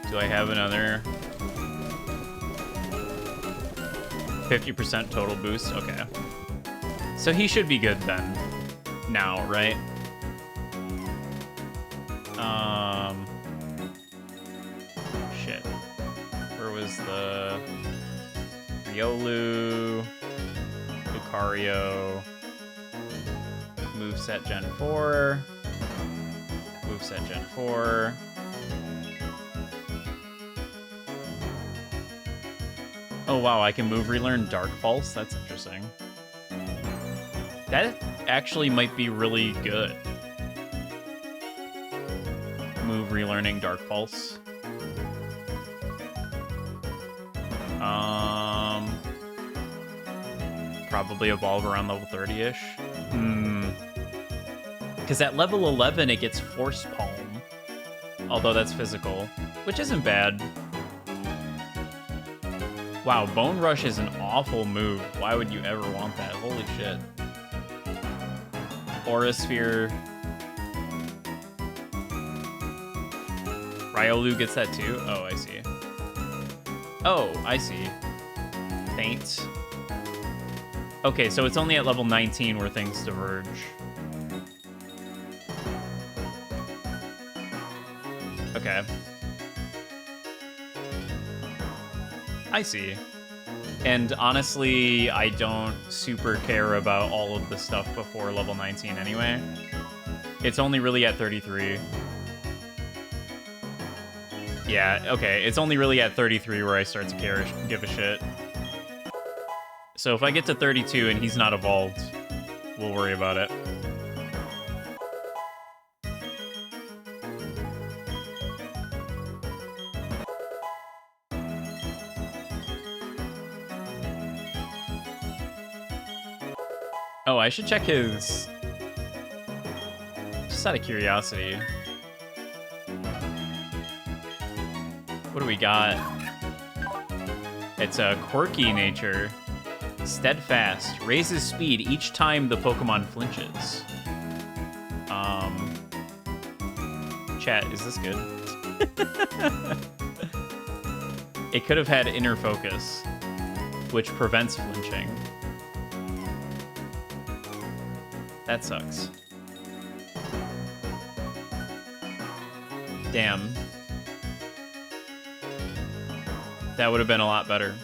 Do I have another? 50% total boost? Okay. So he should be good then. Now, right? Shit. Where was the... Riolu... Lucario... Moveset Gen 4... Moveset Gen 4... Oh wow, I can move relearn Dark Pulse? That's interesting. That actually might be really good. Move relearning Dark Pulse. Probably evolve around level 30-ish. Because at level 11 it gets Force Palm. Although that's physical, which isn't bad. Wow, Bone Rush is an awful move. Why would you ever want that? Holy shit. Aura Sphere. Riolu gets that too? Oh, I see. Oh, I see. Faint. Okay, so it's only at level 19 where things diverge. Okay. I see. And honestly, I don't super care about all of the stuff before level 19 anyway. It's only really at 33. Yeah, okay. It's only really at 33 where I start to care, give a shit. So if I get to 32 and he's not evolved, we'll worry about it. Oh, I should check his... Just out of curiosity. What do we got? It's a quirky nature. Steadfast. Raises speed each time the Pokemon flinches. Chat, is this good? It could have had inner focus, which prevents flinching. That sucks. Damn. That would have been a lot better.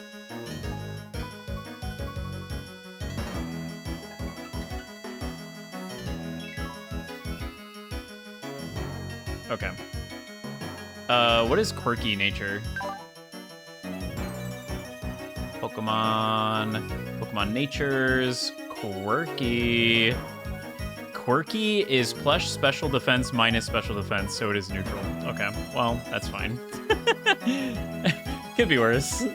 Okay. What is quirky nature? Pokemon natures, quirky. Quirky is plush special defense minus special defense, so it is neutral. Okay, well, that's fine. Could be worse.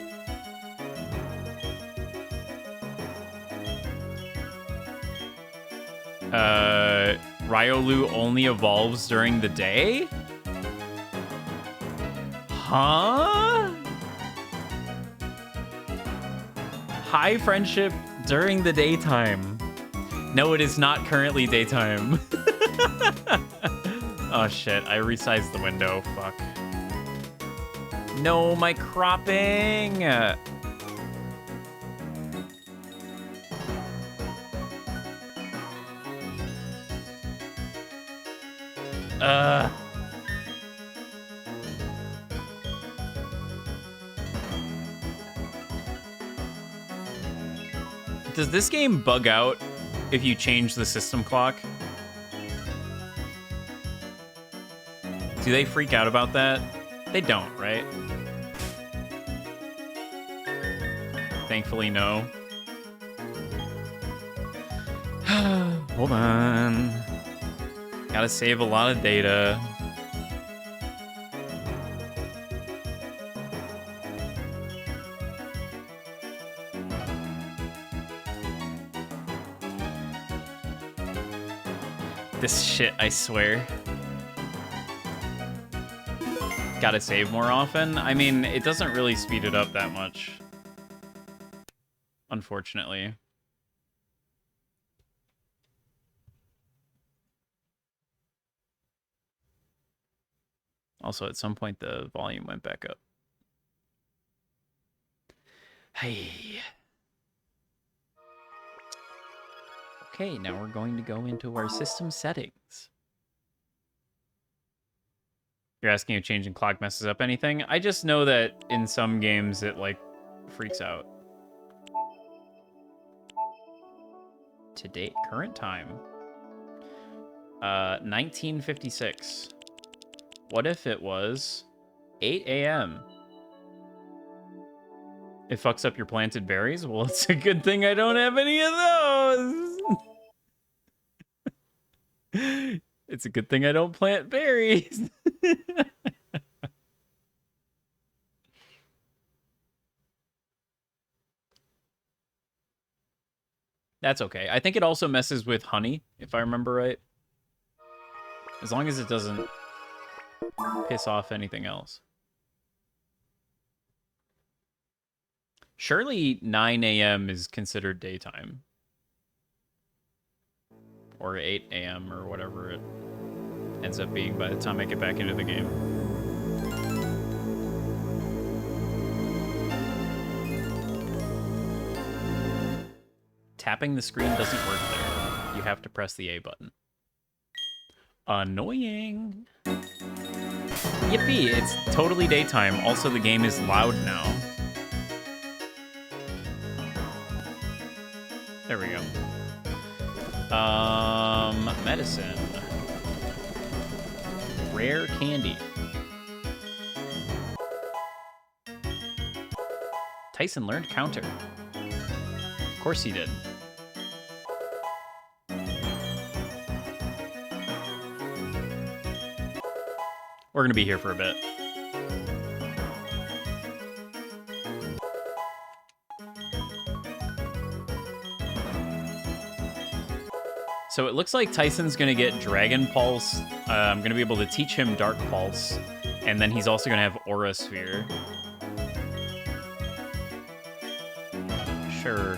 Riolu only evolves during the day? Huh? High friendship during the daytime. No, it is not currently daytime. Oh shit, I resized the window. Fuck. No, my cropping! Does this game bug out if you change the system clock? Do they freak out about that? They don't, right? Thankfully, no. Hold on. Gotta save a lot of data. This shit, I swear. Gotta save more often? I mean, it doesn't really speed it up that much. Unfortunately. Also, at some point, the volume went back up. Hey. Okay, now we're going to go into our system settings. You're asking if changing clock messes up anything? I just know that in some games it, like, freaks out. To date, current time. 1956. What if it was 8 a.m.? It fucks up your planted berries? Well, it's a good thing I don't have any of those. It's a good thing I don't plant berries. That's okay. I think it also messes with honey, if I remember right. As long as it doesn't piss off anything else. Surely 9 a.m. is considered daytime. Or 8 a.m. or whatever it ends up being by the time I get back into the game. Tapping the screen doesn't work there. You have to press the A button. Annoying. Yippee, it's totally daytime. Also, the game is loud now. There we go. Medicine. Rare candy. Tyson learned counter. Of course he did. We're gonna be here for a bit. So it looks like Tyson's gonna get Dragon Pulse. I'm gonna be able to teach him Dark Pulse, and then he's also gonna have Aura Sphere. Sure.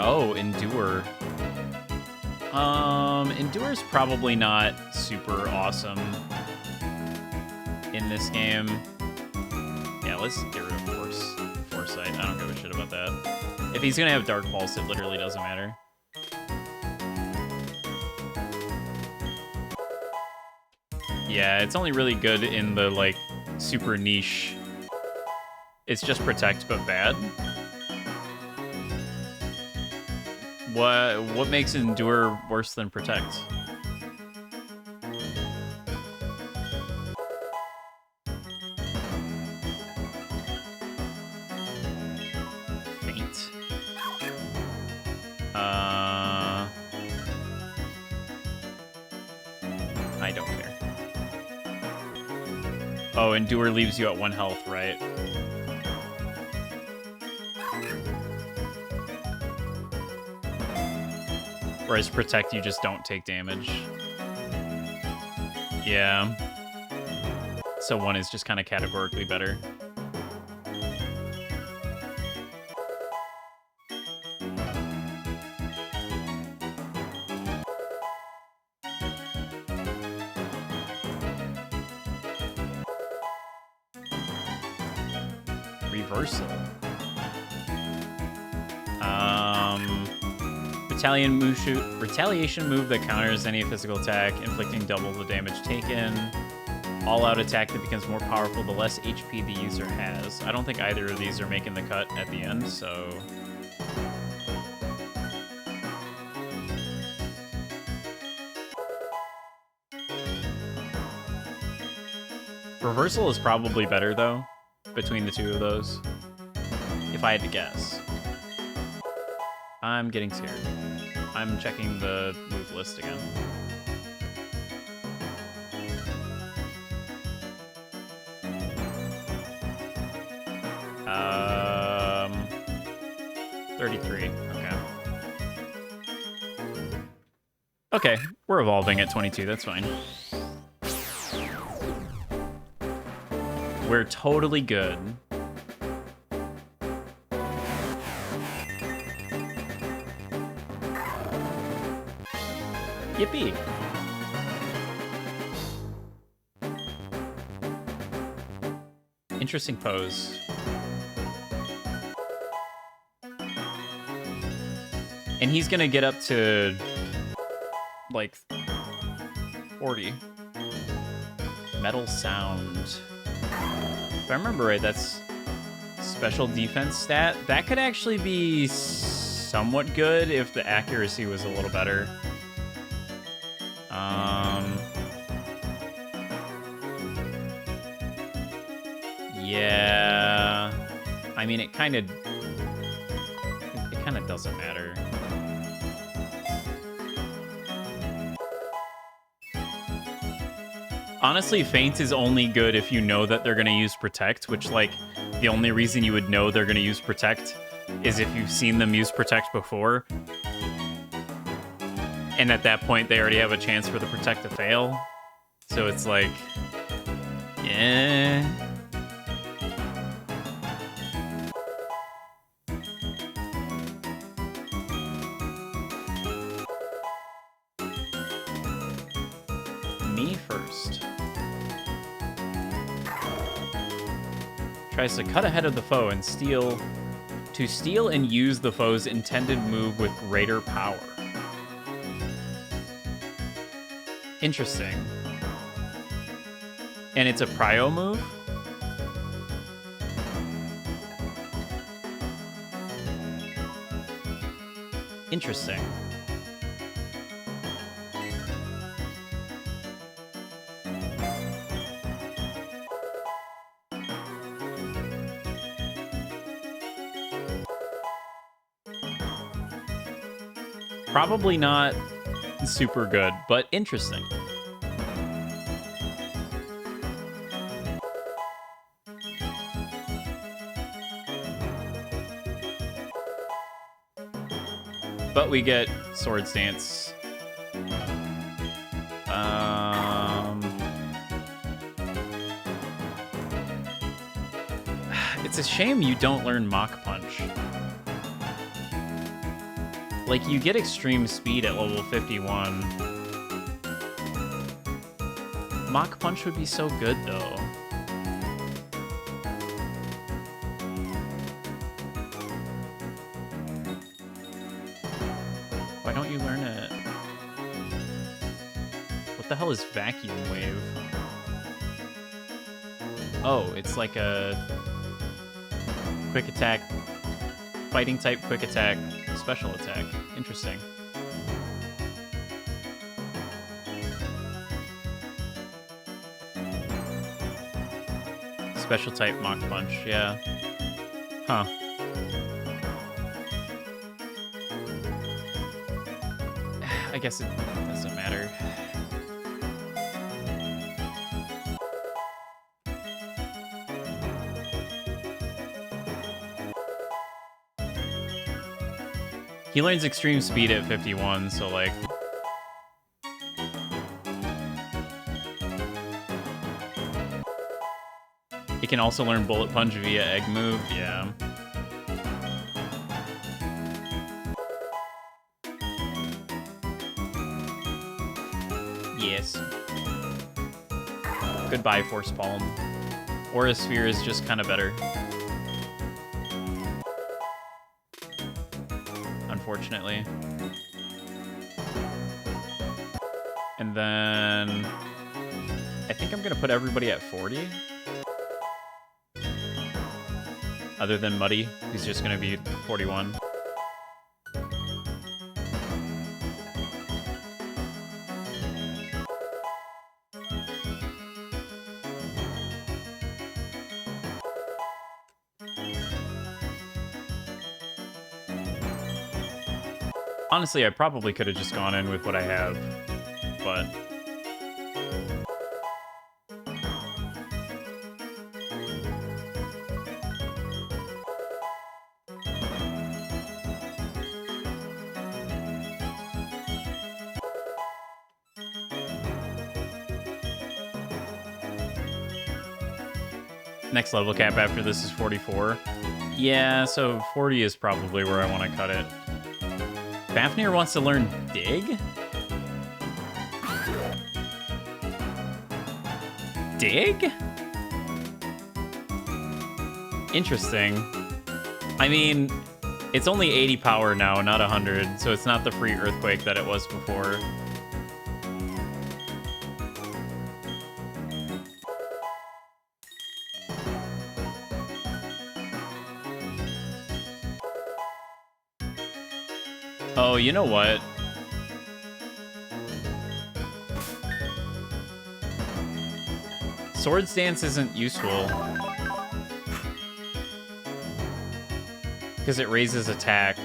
Oh, Endure. Endure's probably not super awesome in this game. Yeah, let's get rid of Foresight. I don't give a shit about that. If he's gonna have Dark Pulse, it literally doesn't matter. Yeah, it's only really good in the, like, super niche. It's just Protect, but bad. What makes Endure worse than Protect? Faint. I don't care. Oh, Endure leaves you at 1 health, right? Whereas Protect, you just don't take damage. Yeah. So 1 is just kind of categorically better. Reversal. Retaliation move that counters any physical attack, inflicting double the damage taken. All-out attack that becomes more powerful the less HP the user has. I don't think either of these are making the cut at the end, so... Reversal is probably better, though, between the two of those, if I had to guess. I'm getting scared. I'm checking the move list again. 33. Okay. Okay, we're evolving at 22. That's fine. We're totally good. Yippee. Interesting pose. And he's gonna get up to like 40. Metal sound. If I remember right, that's special defense stat. That could actually be somewhat good if the accuracy was a little better. Yeah. I mean, it kind of doesn't matter. Honestly, Feint is only good if you know that they're going to use Protect, which, like, the only reason you would know they're going to use Protect is if you've seen them use Protect before. And at that point, they already have a chance for the Protect to fail. So it's like, yeah. Me first. Tries to cut ahead of the foe and steal and use the foe's intended move with greater power. Interesting. And it's a prio move? Interesting. Probably not super good, but interesting. But we get Swords Dance. It's a shame you don't learn Mach Punch. Like, you get extreme speed at level 51. Mach Punch would be so good, though. Why don't you learn it? What the hell is Vacuum Wave? Oh, it's like a quick attack, fighting type quick attack, special attack. Interesting. Special type Mach Punch, yeah. Huh. I guess it doesn't matter. He learns extreme speed at 51, so like... He can also learn Bullet Punch via Egg Move, yeah. Yes. Goodbye, Force Palm. Aura Sphere is just kind of better. Unfortunately. And then... I think I'm going to put everybody at 40. Other than Muddy, who's just going to be 41. Honestly, I probably could have just gone in with what I have, but... Next level cap after this is 44. Yeah, so 40 is probably where I want to cut it. Fafnir wants to learn Dig? Dig? Interesting. I mean, it's only 80 power now, not 100, so it's not the free Earthquake that it was before. Oh, you know what? Swords Dance isn't useful. Because it raises attack.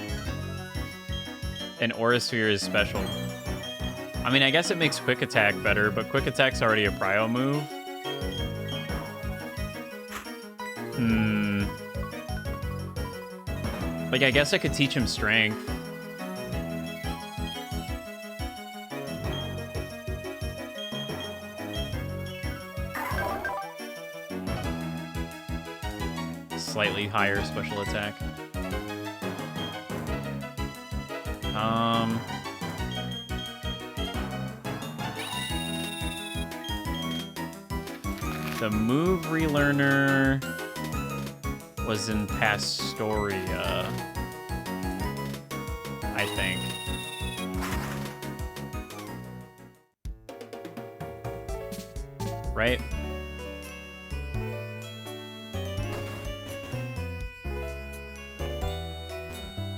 And Aura Sphere is special. I mean, I guess it makes Quick Attack better, but Quick Attack's already a prio move. Like, I guess I could teach him Strength. Slightly higher special attack. The move relearner was in Pastoria, I think. Right?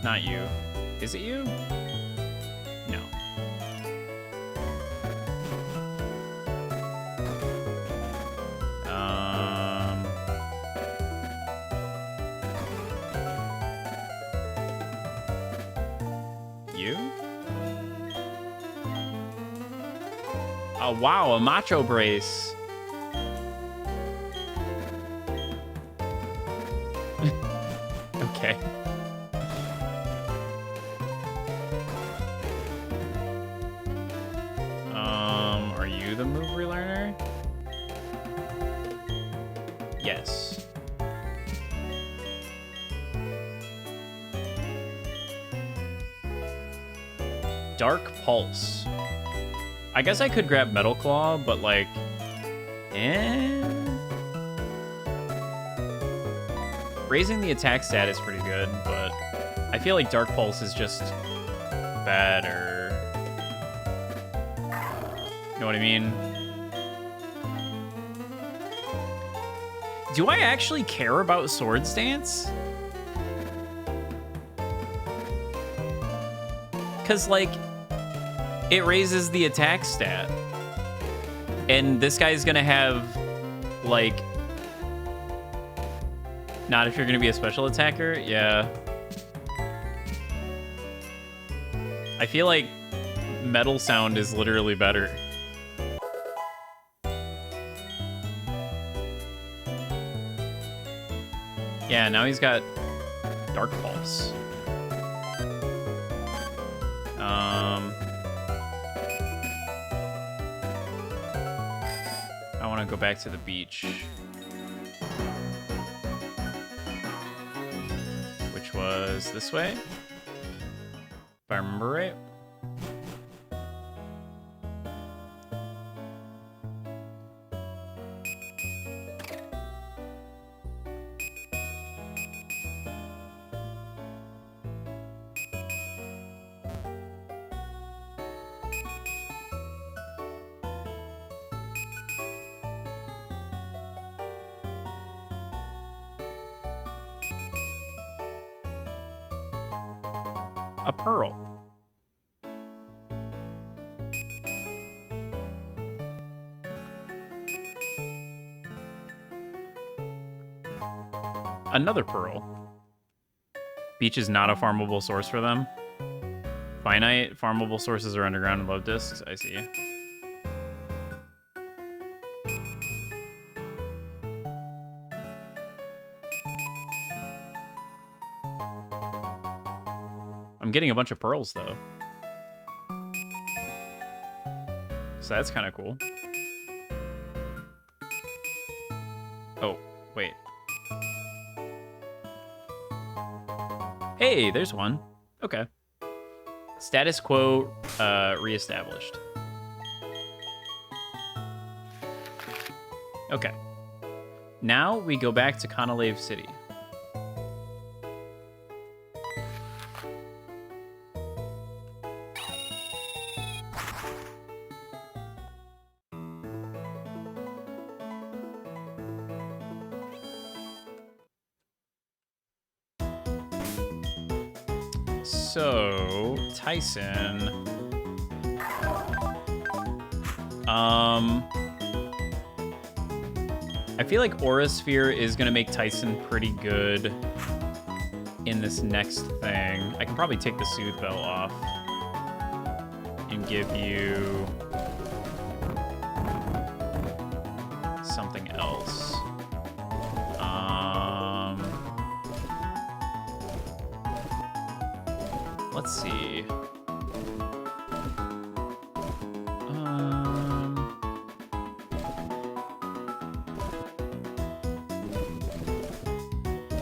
Not you. Is it you? No. You? Oh, wow, a macho brace. Okay. Are you the move relearner? Yes. Dark Pulse. I guess I could grab Metal Claw, but like, raising the attack stat is pretty good, but I feel like Dark Pulse is just better. You know what I mean? Do I actually care about Swords Dance? Because, like, it raises the attack stat. And this guy's gonna have, like... Not if you're gonna be a special attacker? Yeah. I feel like Metal Sound is literally better. Yeah, now he's got Dark Pulse. I want to go back to the beach. Which was this way? If I remember right. A pearl. Another pearl. Beach is not a farmable source for them. Finite farmable sources are underground and love discs. I see. I'm getting a bunch of pearls, though. So that's kind of cool. Oh, wait. Hey, there's one. Okay. Status quo reestablished. Okay. Now we go back to Conalave City. So, Tyson. I feel like Aura Sphere is gonna make Tyson pretty good in this next thing. I can probably take the Soothe Bell off and give you something else. Let's see.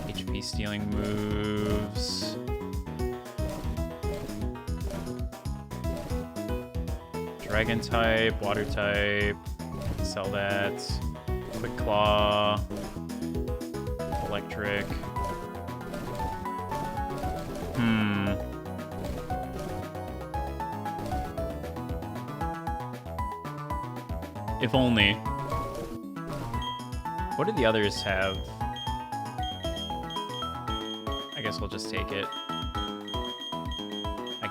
HP stealing moves. Dragon type, water type. Sell that. Quick Claw. Electric. If only. What do the others have? I guess we'll just take it.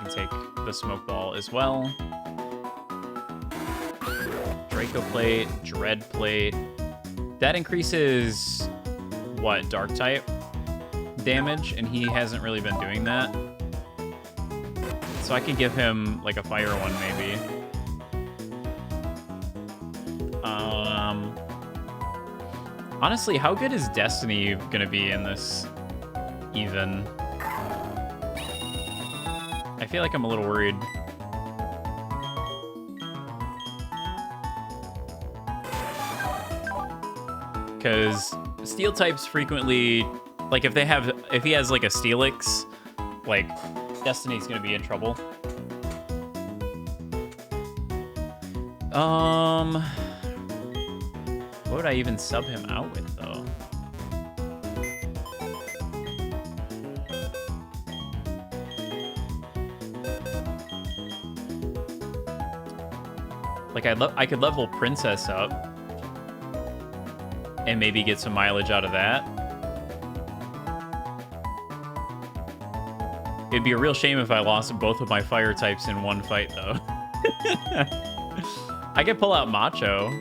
can take the smoke ball as well. Draco plate, dread plate. That increases what, dark type damage, and he hasn't really been doing that. So I could give him like a fire one maybe. Honestly, how good is Destiny gonna be in this even? I feel like I'm a little worried. Because steel types frequently, like if he has like a Steelix, like Destiny's gonna be in trouble. What would I even sub him out with though? Like I could level Princess up and maybe get some mileage out of that. It'd be a real shame if I lost both of my fire types in one fight though. I could pull out Macho.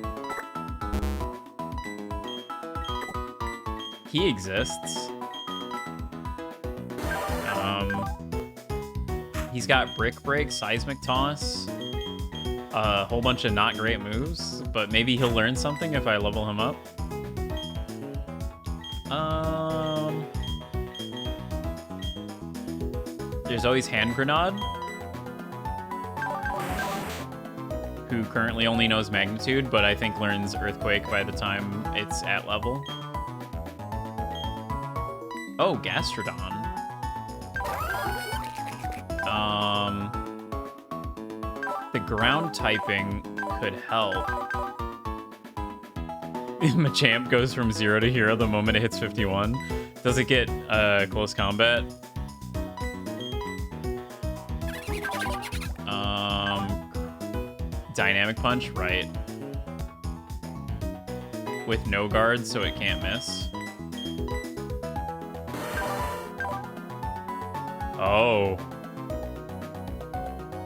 He exists. He's got Brick Break, Seismic Toss, a whole bunch of not great moves, but maybe he'll learn something if I level him up. There's always Hand Grenade, who currently only knows Magnitude, but I think learns Earthquake by the time it's at level. Oh, Gastrodon. The ground typing could help. Machamp goes from 0 to hero the moment it hits 51. Does it get close combat? Dynamic Punch, right. With no guard, so it can't miss. Oh.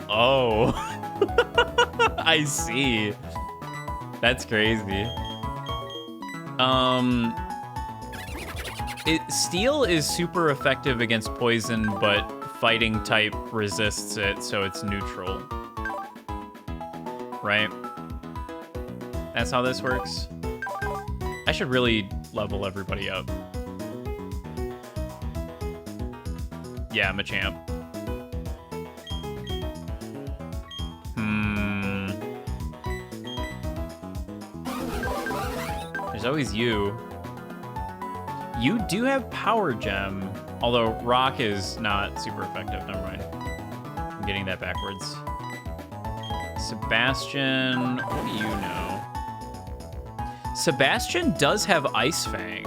Oh. I see. That's crazy. Steel is super effective against poison, but fighting type resists it, so it's neutral. Right? That's how this works. I should really level everybody up. Yeah, Machamp. There's always you. You do have Power Gem, although Rock is not super effective. Never mind. I'm getting that backwards. Sebastian, what do you know? Sebastian does have Ice Fang.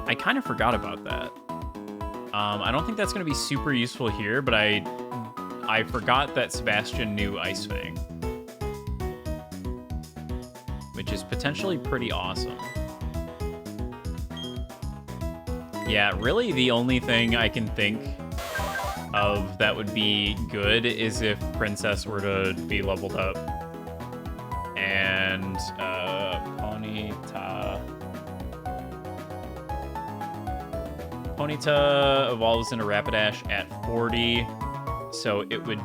I kind of forgot about that. I don't think that's going to be super useful here, but I forgot that Sebastian knew Ice Fang, which is potentially pretty awesome. Yeah, really the only thing I can think of that would be good is if Princess were to be leveled up. And Ponyta evolves into Rapidash at 40, so it would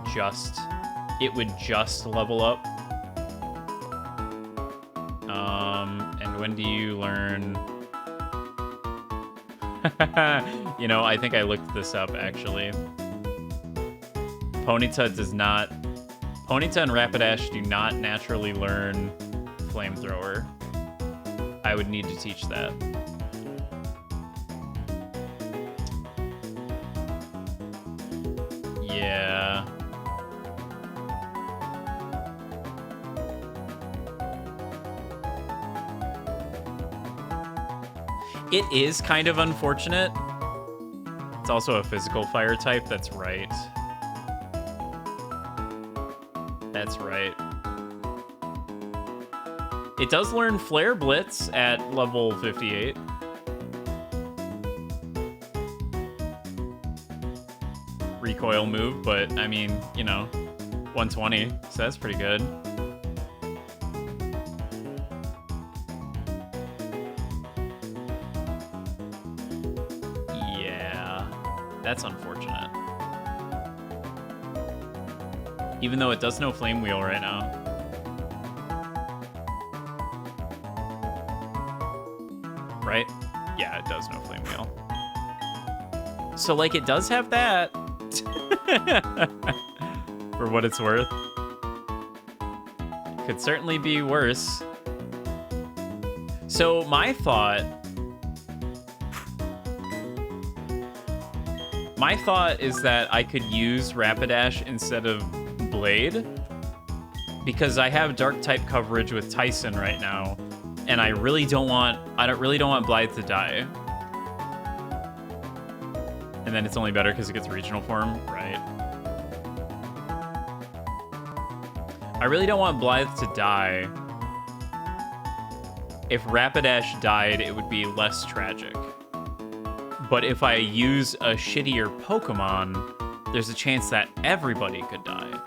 just level up. And when do you learn? You know, I think I looked this up actually. Ponyta and Rapidash do not naturally learn Flamethrower. I would need to teach that. Yeah. It is kind of unfortunate. It's also a physical fire type, that's right. That's right. It does learn Flare Blitz at level 58. recoil move, but I mean, you know, 120, so that's pretty good. Yeah, that's unfortunate. Even though it does no Flame Wheel right now. Right? Yeah, it does no Flame Wheel. So, like, it does have that. For what it's worth. Could certainly be worse. So, my thought is that I could use Rapidash instead of Blade, because I have Dark type coverage with Tyson right now, and I really don't want Blythe to die. And then it's only better because it gets regional form, right? I really don't want Blythe to die. If Rapidash died, it would be less tragic. But if I use a shittier Pokemon, there's a chance that everybody could die.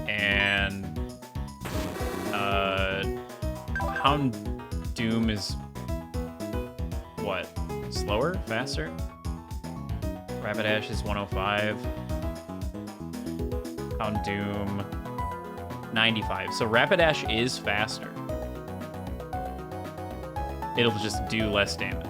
And Houndoom is what? Slower? Faster? Rapidash is 105. Houndoom 95. So Rapidash is faster. It'll just do less damage.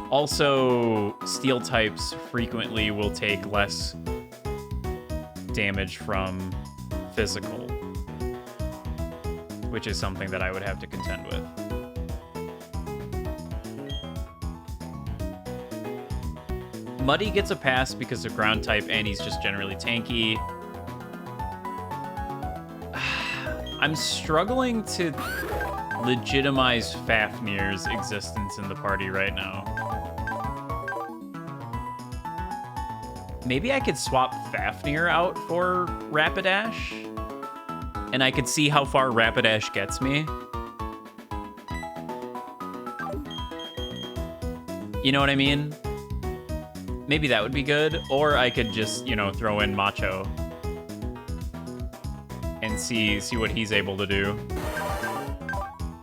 Also, steel types frequently will take less damage from physical, which is something that I would have to contend with. Muddy gets a pass because of ground type and he's just generally tanky. I'm struggling to legitimize Fafnir's existence in the party right now. Maybe I could swap Fafnir out for Rapidash, and I could see how far Rapidash gets me. You know what I mean? Maybe that would be good, or I could just, you know, throw in Macho and see what he's able to do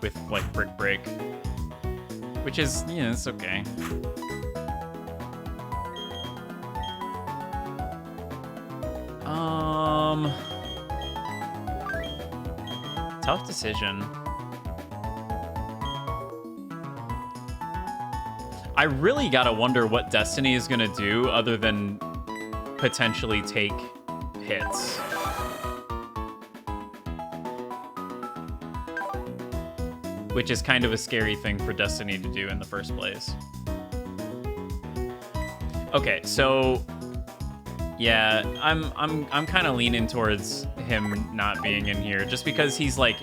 with, like, Brick Break, which is, you know, it's okay. Tough decision. I really gotta wonder what Destiny is gonna do other than potentially take hits. Which is kind of a scary thing for Destiny to do in the first place. Okay, so yeah, I'm kind of leaning towards him not being in here just because he's like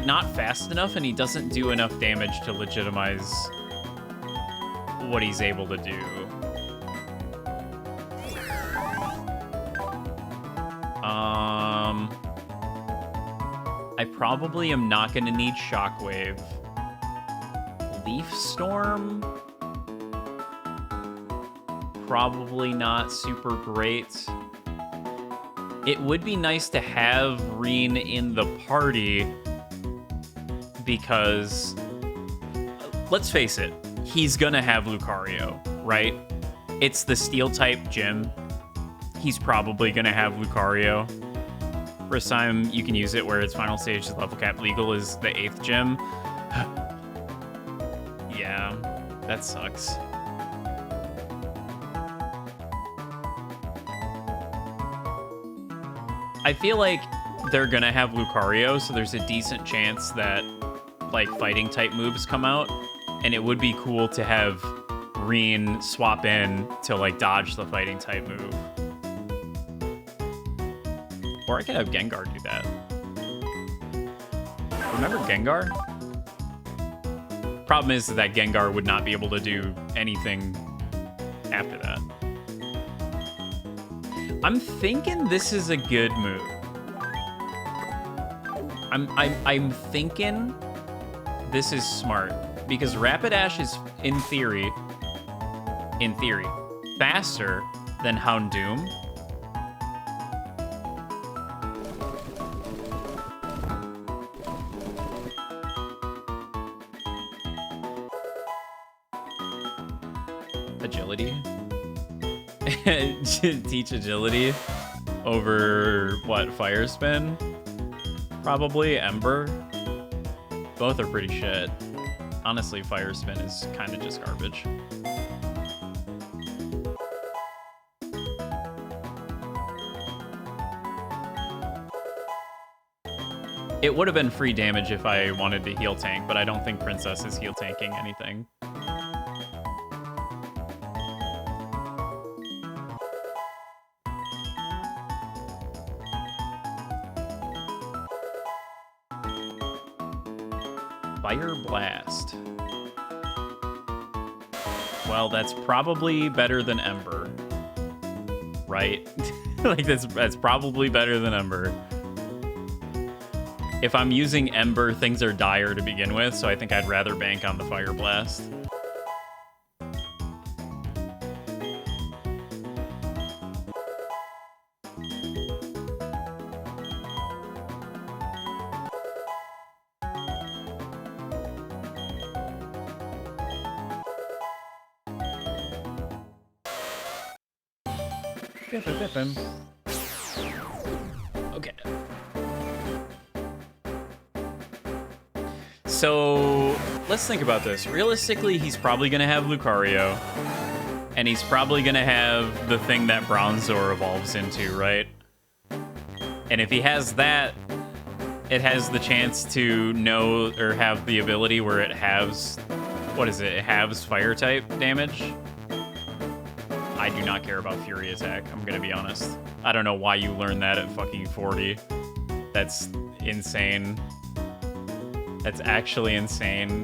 not fast enough and he doesn't do enough damage to legitimize what he's able to do. I probably am not going to need Shockwave. Leaf Storm? Probably not super great. It would be nice to have Reen in the party because, let's face it, he's gonna have Lucario, right? It's the Steel-type gym. He's probably gonna have Lucario. First time you can use it where its final stage level cap legal is the 8th gym. Yeah, that sucks. I feel like they're gonna have Lucario, so there's a decent chance that, like, fighting type moves come out, and it would be cool to have Reen swap in to, like, dodge the fighting type move. Or I could have Gengar do that. Remember Gengar? Problem is that Gengar would not be able to do anything after that. I'm thinking this is a good move. I'm thinking this is smart because Rapidash is in theory, faster than Houndoom. Agility. Teach agility over what? Fire Spin? Probably Ember. Both are pretty shit. Honestly, Fire Spin is kind of just garbage. It would have been free damage if I wanted to heal tank, but I don't think Princess is heal tanking anything. Fire Blast. Well, that's probably better than Ember. Right? Like, that's probably better than Ember. If I'm using Ember, things are dire to begin with, so I think I'd rather bank on the Fire Blast. Okay. So let's think about this. Realistically, he's probably going to have Lucario, and he's probably going to have the thing that Bronzor evolves into, right? And if he has that, it has the chance to know or have the ability where it halves, what is it? It halves fire type damage. I do not care about Fury Attack, I'm gonna be honest. I don't know why you learned that at fucking 40. That's insane. That's actually insane.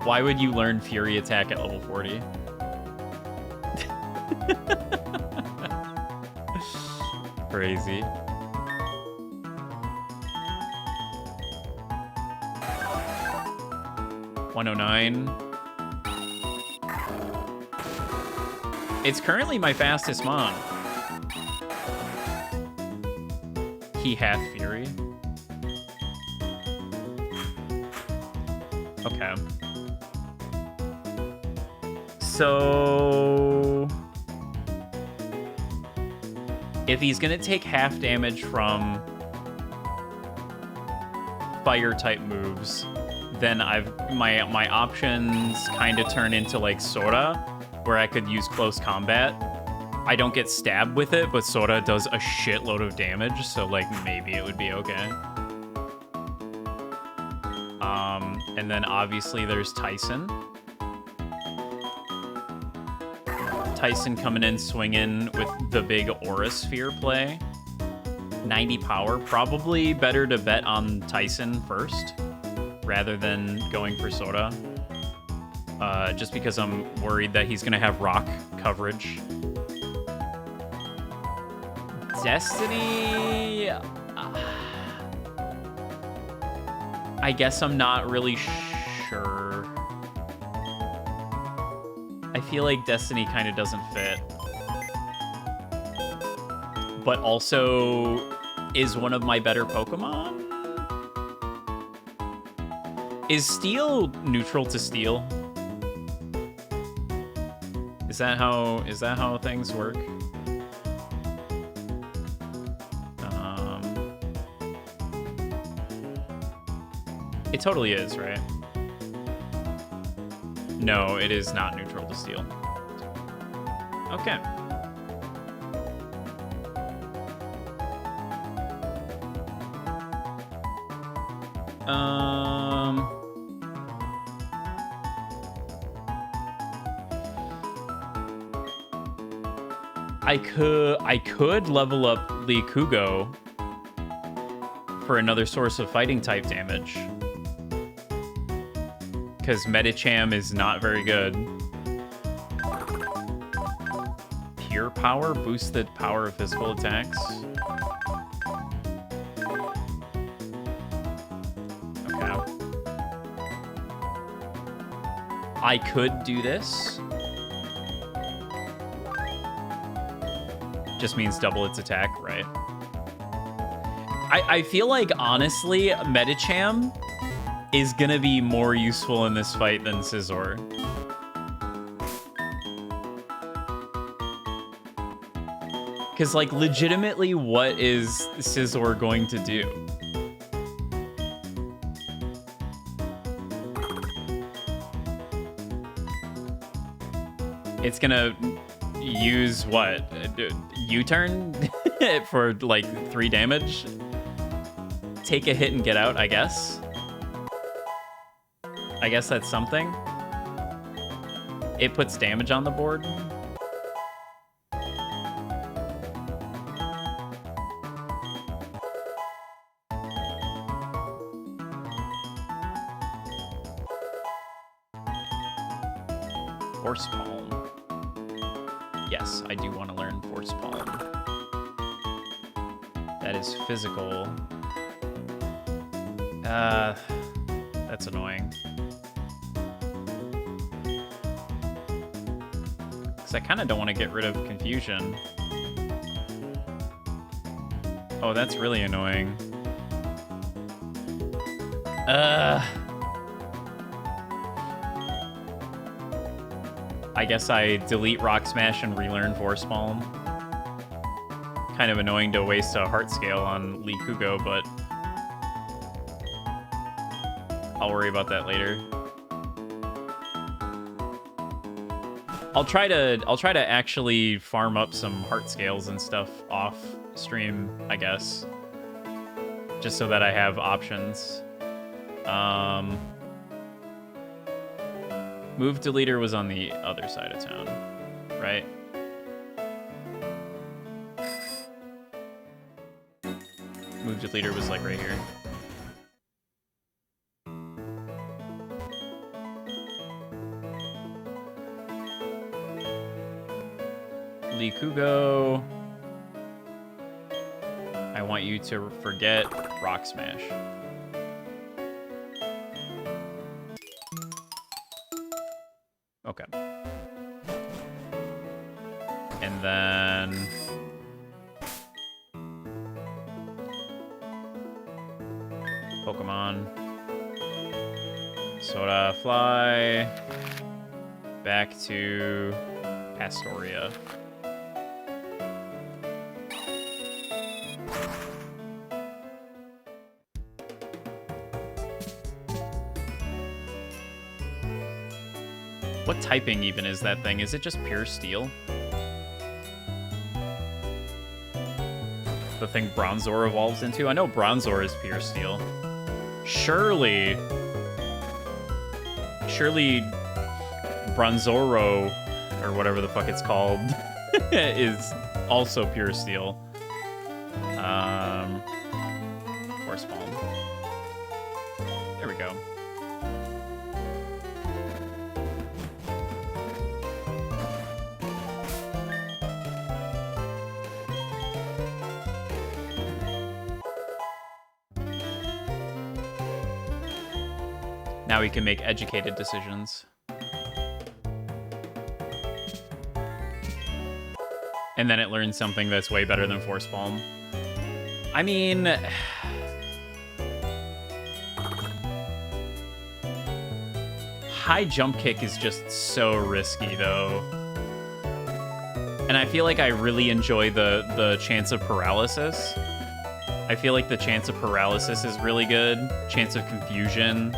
Why would you learn Fury Attack at level 40? Crazy. $109. It's currently my fastest mon. He hath Fury. Okay. So if he's gonna take half damage from fire type moves, then my options kind of turn into like Sora, where I could use close combat. I don't get stabbed with it, but Sora does a shitload of damage, so like maybe it would be okay. And then obviously there's Tyson. Tyson coming in swinging with the big Aura Sphere play. 90 power, probably better to bet on Tyson first rather than going for Sora. Just because I'm worried that he's gonna have rock coverage. Destiny... I guess I'm not really sure. I feel like Destiny kind of doesn't fit. But also is one of my better Pokemon? Is Steel neutral to Steel? Is that how things work? It totally is, right? No, it is not neutral to Steel. Okay. I could level up Lee Kugo for another source of fighting type damage. Because Medicham is not very good. Pure Power? Boost the power of physical attacks? Okay. I could do this. Just means double its attack, right? I feel like, honestly, Medicham is gonna be more useful in this fight than Scizor. Because, like, legitimately, what is Scizor going to do? It's gonna use, what? U-turn? For, like, 3 damage? Take a hit and get out, I guess? I guess that's something. It puts damage on the board. Force Palm. Yes, I do want to learn Force Palm. That is physical. That's annoying. Because I kind of don't want to get rid of Confusion. Oh, that's really annoying. I guess I delete Rock Smash and relearn Force Palm. Kind of annoying to waste a Heart Scale on Lee Kugo, but I'll worry about that later. I'll try to actually farm up some Heart Scales and stuff off stream, I guess. Just so that I have options. Move Deleter was on the other side of town, right? Move Deleter was like right here. Lee Kugo. I want you to forget Rock Smash. Okay. And then Pokemon. Soda Fly. Back to Pastoria. What typing even is that thing? Is it just pure steel? The thing Bronzor evolves into? I know Bronzor is pure steel. Surely Bronzoro, or whatever the fuck it's called, is also pure steel. Force Palm. There we go. Now we can make educated decisions. And then it learns something that's way better than Force Palm. I mean, high jump kick is just so risky, though. And I feel like I really enjoy the chance of paralysis. I feel like the chance of paralysis is really good. Chance of confusion.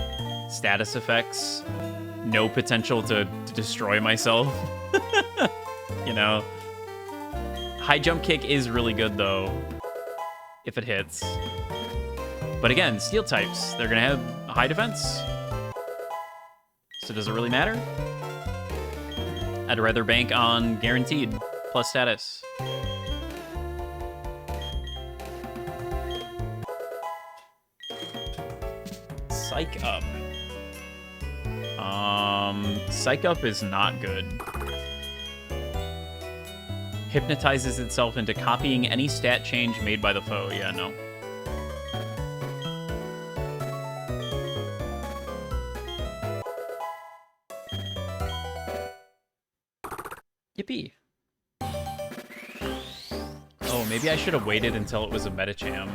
Status effects, no potential to destroy myself. You know, high jump kick is really good though, if it hits. But again, steel types, they're gonna have high defense. So does it really matter? I'd rather bank on guaranteed plus status. Psych Up. Psych Up is not good. Hypnotizes itself into copying any stat change made by the foe. Yeah, no. Yippee. Oh, maybe I should have waited until it was a Medicham.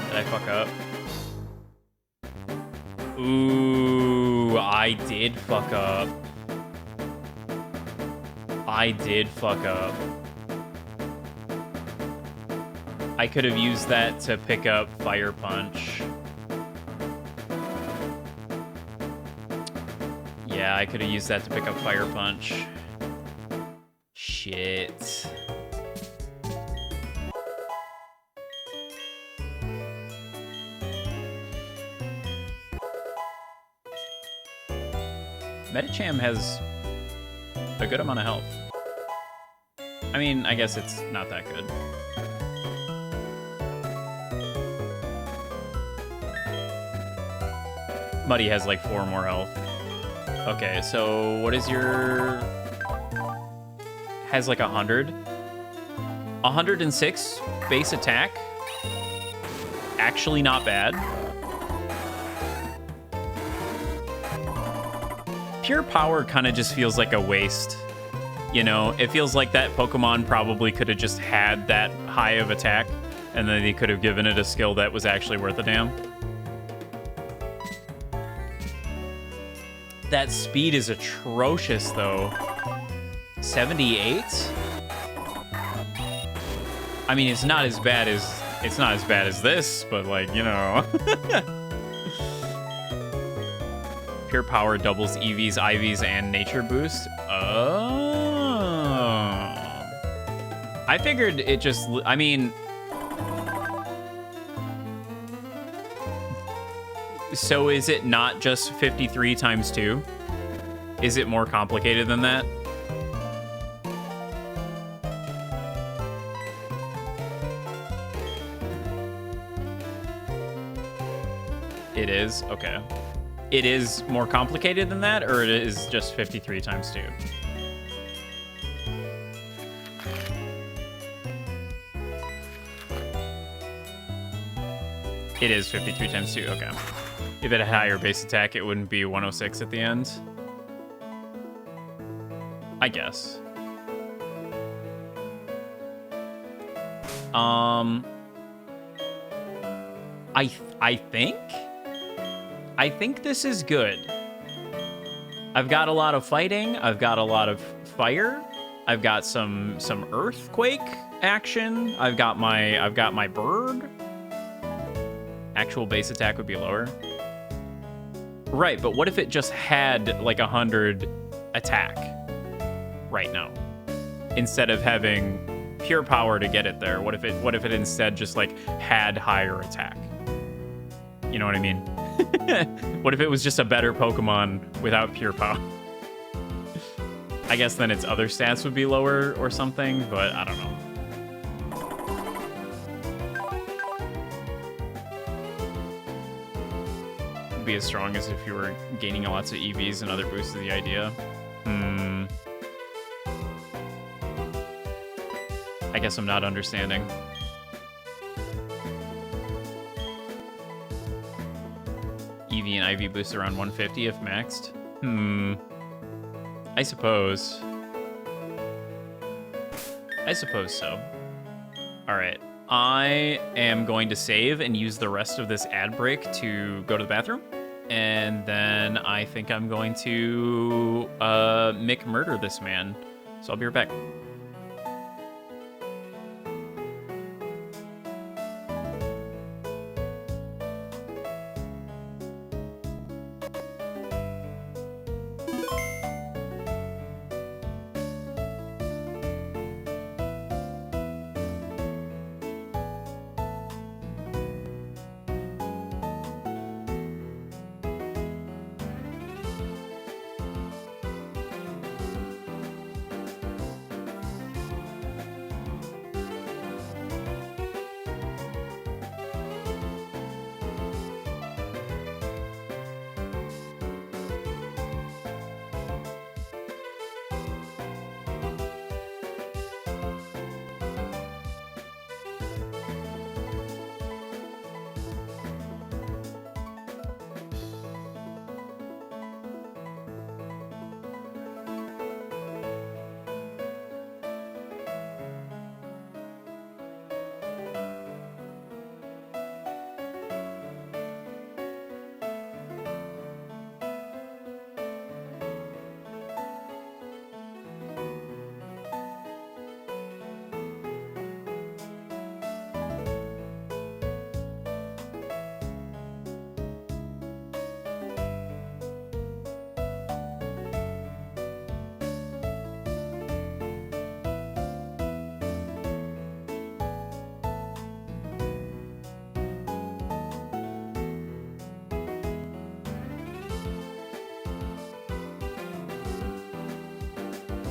Did I fuck up? Ooh, I did fuck up. I did fuck up. I could have used that to pick up Fire Punch. Yeah, I could have used that to pick up Fire Punch. Shit. Medicham has a good amount of health. I mean, I guess it's not that good. Muddy has like 4 more health. Okay, so what is your... Has like 100. 106 base attack. Actually not bad. Pure Power kind of just feels like a waste. You know, it feels like that Pokemon probably could have just had that high of attack, and then they could have given it a skill that was actually worth a damn. That speed is atrocious, though. 78? I mean, it's not as bad as this, but like, you know. Pure Power doubles EVs, IVs, and Nature Boost. Oh. I figured it just, I mean... So is it not just 53 times 2? Is it more complicated than that? It is? Okay. It is more complicated than that, or it is just 53 times 2? It is 53 times 2, okay. If it had higher base attack, it wouldn't be 106 at the end. I guess. I think this is good. I've got a lot of fighting. I've got a lot of fire. I've got some earthquake action. I've got my bird. Actual base attack would be lower. Right, but what if it just had like 100 attack right now instead of having Pure Power to get it there? What if it instead just like had higher attack? You know what I mean? What if it was just a better Pokemon without Pure Power? I guess then its other stats would be lower or something, but I don't know. Be as strong as if you were gaining lots of EVs and other boosts to the idea. I guess I'm not understanding. EV and IV boosts around 150 if maxed. I suppose. I suppose so. All right. I am going to save and use the rest of this ad break to go to the bathroom. And then I think I'm going to McMurder this man. So I'll be right back.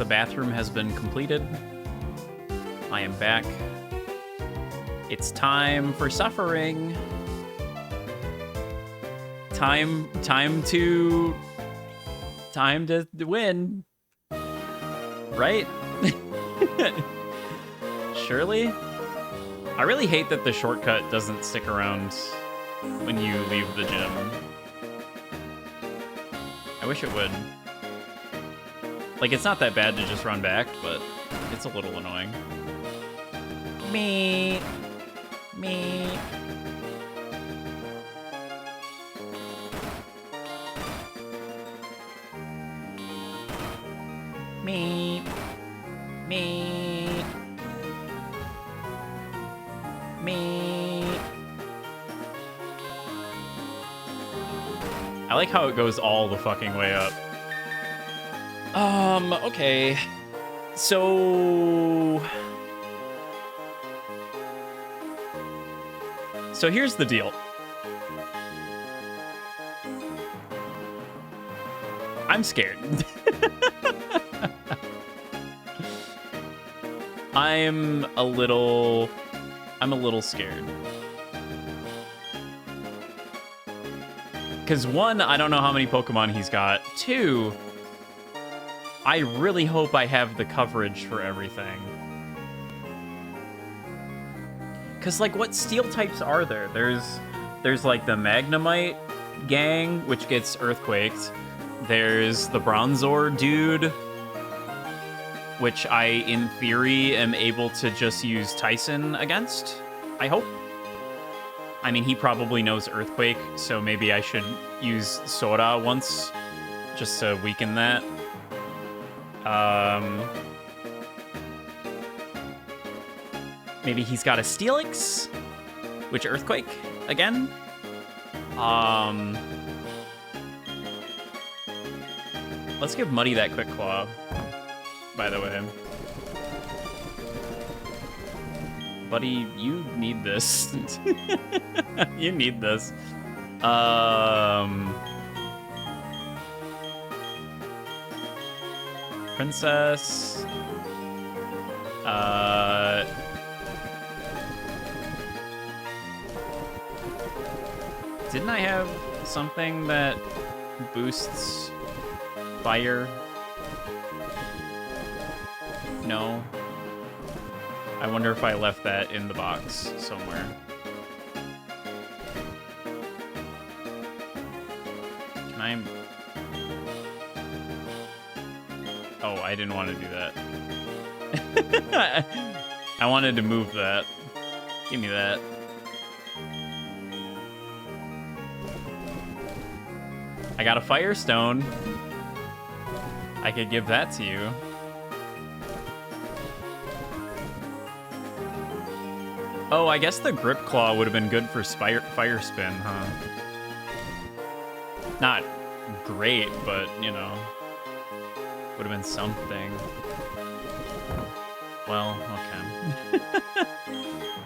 The bathroom has been completed. I am back. It's time for suffering. Time to win. Right? Surely? I really hate that the shortcut doesn't stick around when you leave the gym. I wish it would. Like, it's not that bad to just run back, but it's a little annoying. Me. Me. Me. Me. Me. I like how it goes all the fucking way up. Okay. So here's the deal. I'm scared. I'm a little scared. Because one, I don't know how many Pokemon he's got. Two, I really hope I have the coverage for everything. Because, like, what steel types are there? There's like, the Magnemite gang, which gets Earthquaked. There's the Bronzor dude, which I, in theory, am able to just use Tyson against, I hope. I mean, he probably knows Earthquake, so maybe I should use Sora once, just to weaken that. Maybe he's got a Steelix, which Earthquake again. Let's give Muddy that Quick Claw, by the way. Buddy, you need this. You need this. Princess. Didn't I have something that boosts fire? No. I wonder if I left that in the box somewhere. Can I... Oh, I didn't want to do that. I wanted to move that. Give me that. I got a Firestone. I could give that to you. Oh, I guess the Grip Claw would have been good for Fire Spin, huh? Not great, but, you know, would have been something. Well,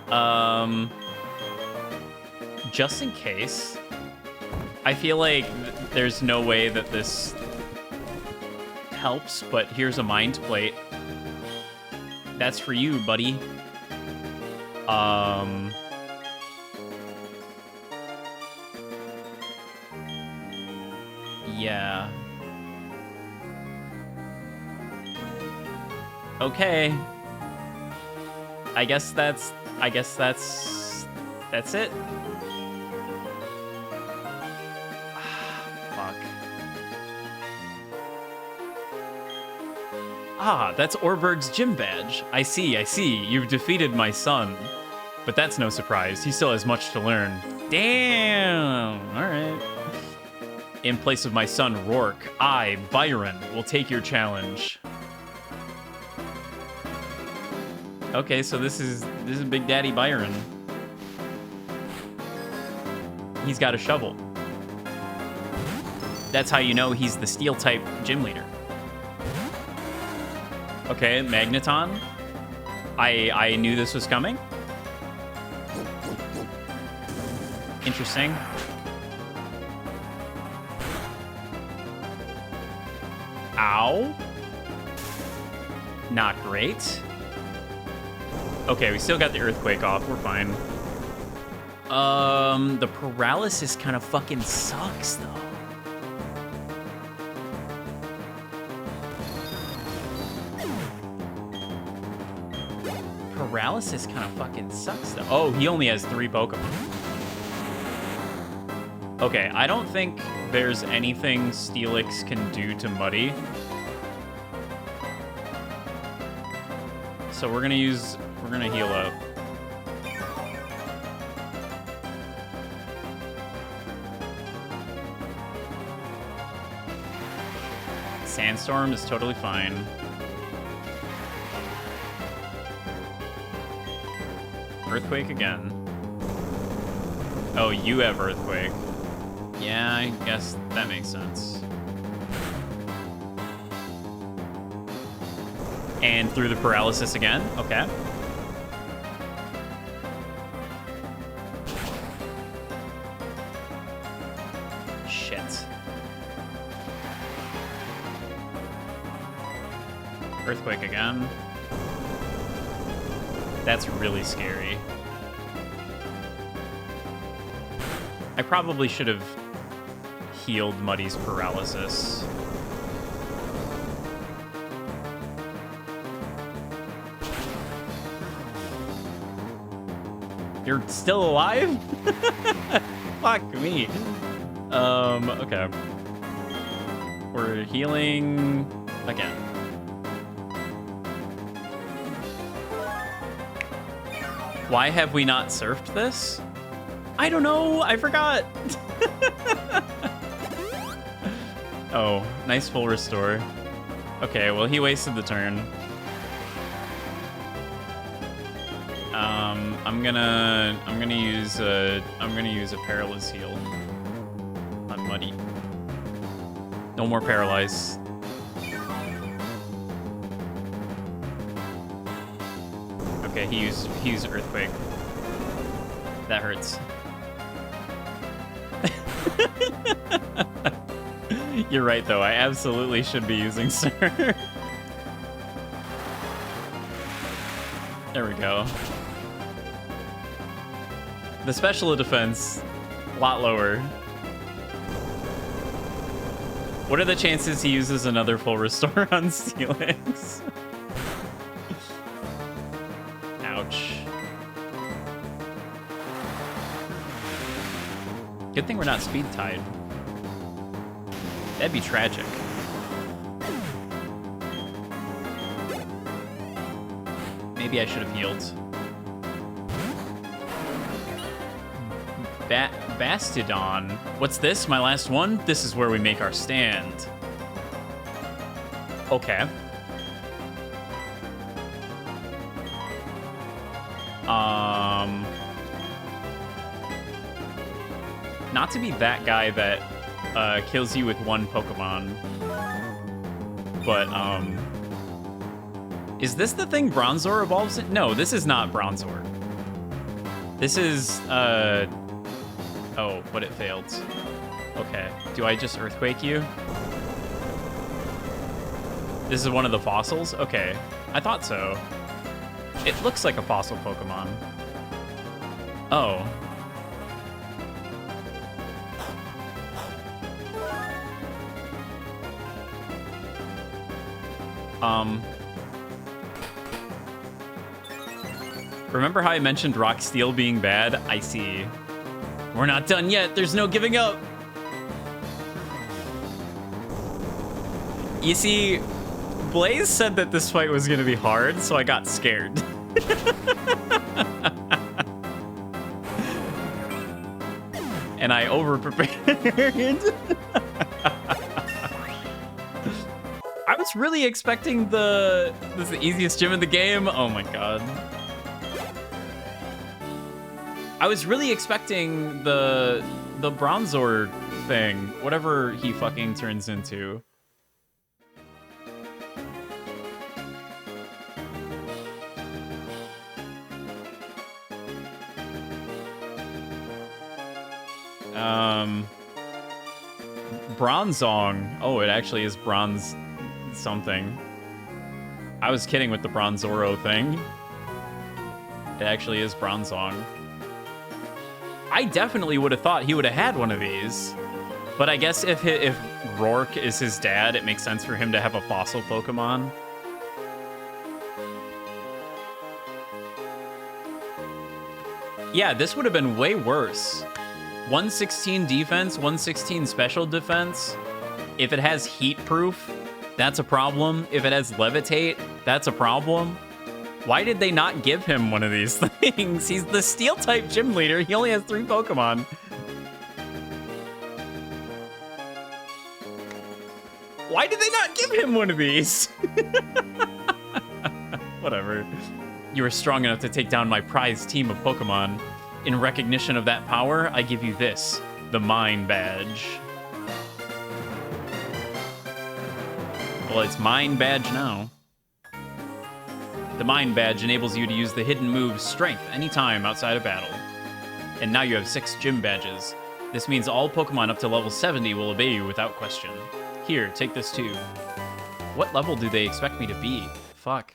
okay. Just in case, I feel like there's no way that this helps, but here's a Mind Plate. That's for you, buddy. Yeah. Okay. I guess that's it. Fuck. Ah, that's Orberg's gym badge. I see. You've defeated my son. But that's no surprise. He still has much to learn. Damn! Alright. In place of my son, Rourke, I, Byron, will take your challenge. Okay, so this is Big Daddy Byron. He's got a shovel. That's how you know he's the Steel-type gym leader. Okay, Magneton. I knew this was coming. Interesting. Ow. Not great. Okay, we still got the earthquake off. We're fine. The paralysis kind of fucking sucks, though. Paralysis kind of fucking sucks, though. Oh, he only has 3 Pokemon. Okay, I don't think there's anything Steelix can do to Muddy. So we're gonna heal up. Sandstorm is totally fine. Earthquake again. Oh, you have Earthquake. Yeah, I guess that makes sense. And through the paralysis again. Okay. Shit. Earthquake again. That's really scary. I probably should have healed Muddy's paralysis. You're still alive? Fuck me. Okay. We're healing again. Why have we not surfed this? I don't know. I forgot. Oh, nice full restore. Okay, well, he wasted the turn. I'm gonna use a paralyze heal on Muddy. No more paralyze. Okay, he used earthquake. That hurts. You're right, though. I absolutely should be using Sir. There we go. The special defense, a lot lower. What are the chances he uses another full restore on Steelix? Ouch. Good thing we're not speed tied. That'd be tragic. Maybe I should have healed. Bastidon. What's this? My last one? This is where we make our stand. Okay. Not to be that guy that kills you with one Pokemon. But, is this the thing Bronzor evolves in? No, this is not Bronzor. This is, oh, but it failed. Okay, do I just Earthquake you? This is one of the fossils? Okay, I thought so. It looks like a fossil Pokemon. Oh. Remember how I mentioned Rock Steel being bad? I see. We're not done yet. There's no giving up. You see, Blaze said that this fight was going to be hard, so I got scared. And I over-prepared. I was really expecting this is the easiest gym in the game. Oh my god. I was really expecting the Bronzor thing, whatever he fucking turns into. Bronzong. Oh, it actually is bronze something. I was kidding with the Bronzoro thing. It actually is Bronzong. I definitely would have thought he would have had one of these. But I guess if Rourke is his dad, it makes sense for him to have a fossil Pokemon. Yeah, this would have been way worse. 116 defense, 116 special defense. If it has heat proof, that's a problem. If it has levitate, that's a problem. Why did they not give him one of these things? He's the steel type gym leader. He only has 3 Pokemon. Why did they not give him one of these? Whatever. You are strong enough to take down my prized team of Pokemon. In recognition of that power, I give you this, the Mine Badge. Well, it's Mine Badge now. The Mine Badge enables you to use the hidden move Strength anytime outside of battle. And now you have 6 gym badges. This means all Pokemon up to level 70 will obey you without question. Here, take this too. What level do they expect me to be? Fuck.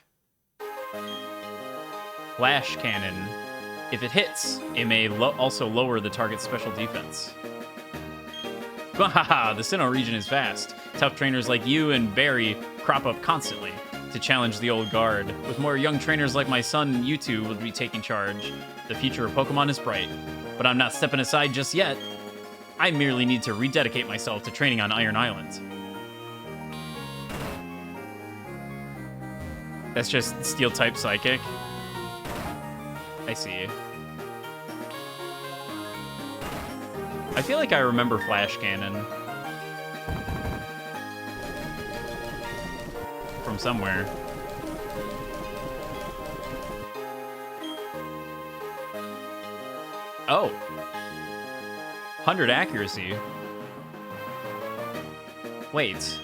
Flash Cannon. If it hits, it may also lower the target's special defense. Haha, the Sinnoh region is vast. Tough trainers like you and Barry crop up constantly to challenge the old guard. With more young trainers like my son, you two will be taking charge. The future of Pokemon is bright, but I'm not stepping aside just yet. I merely need to rededicate myself to training on Iron Island. That's just Steel-type Psychic. I see. I feel like I remember Flash Cannon. From somewhere. Oh. 100 accuracy. Wait.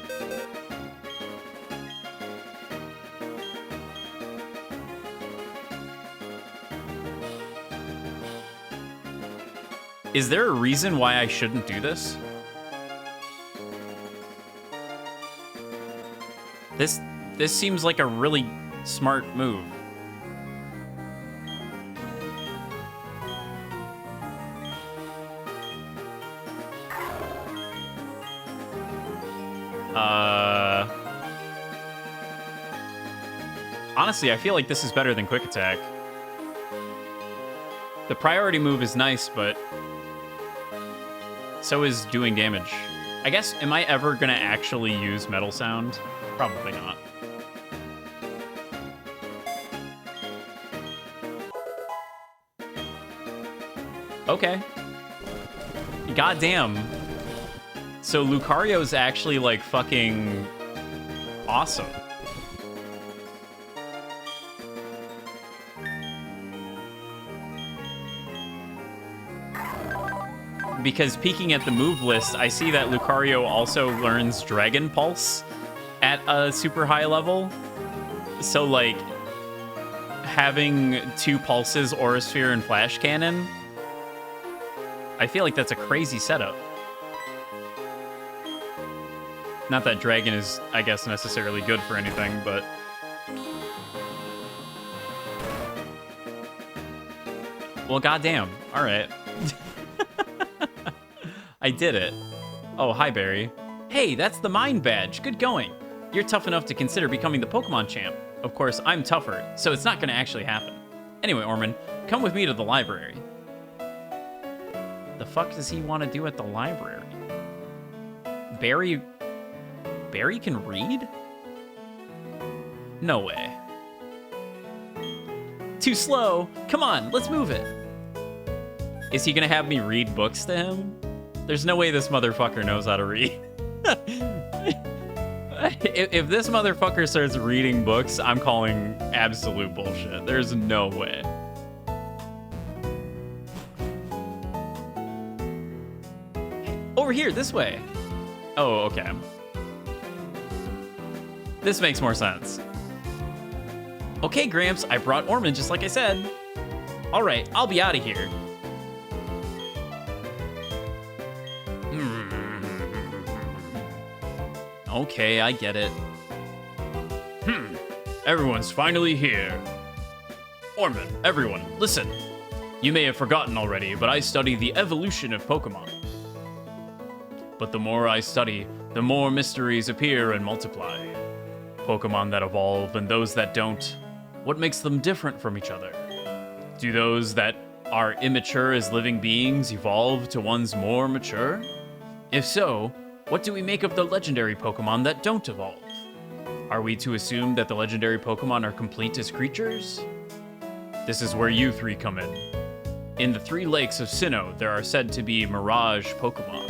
Is there a reason why I shouldn't do this? This seems like a really smart move. Honestly, I feel like this is better than Quick Attack. The priority move is nice, but so is doing damage. I guess, am I ever gonna actually use Metal Sound? Probably not. Okay. Goddamn. So Lucario's actually, like, fucking awesome. Because peeking at the move list, I see that Lucario also learns Dragon Pulse at a super high level. So, like, having 2 Pulses, Aura Sphere, and Flash Cannon, I feel like that's a crazy setup. Not that Dragon is, I guess, necessarily good for anything, but... Well, goddamn. All right. I did it. Oh, hi, Barry. Hey, that's the Mine Badge. Good going. You're tough enough to consider becoming the Pokemon champ. Of course, I'm tougher, so it's not going to actually happen. Anyway, Orman, come with me to the library. The fuck does he want to do at the library? Barry can read? No way. Too slow. Come on, let's move it. Is he gonna have me read books to him? There's no way this motherfucker knows how to read. If this motherfucker starts reading books, I'm calling absolute bullshit. There's no way. Over here, this way. Oh, okay. This makes more sense. Okay, Gramps, I brought Orman just like I said. All right, I'll be out of here. Okay, I get it. Everyone's finally here. Orman, everyone, listen. You may have forgotten already, but I study the evolution of Pokemon. But the more I study, the more mysteries appear and multiply. Pokemon that evolve and those that don't. What makes them different from each other? Do those that are immature as living beings evolve to ones more mature? If so, what do we make of the legendary Pokemon that don't evolve? Are we to assume that the legendary Pokemon are complete as creatures? This is where you three come in. In the 3 lakes of Sinnoh, there are said to be Mirage Pokemon.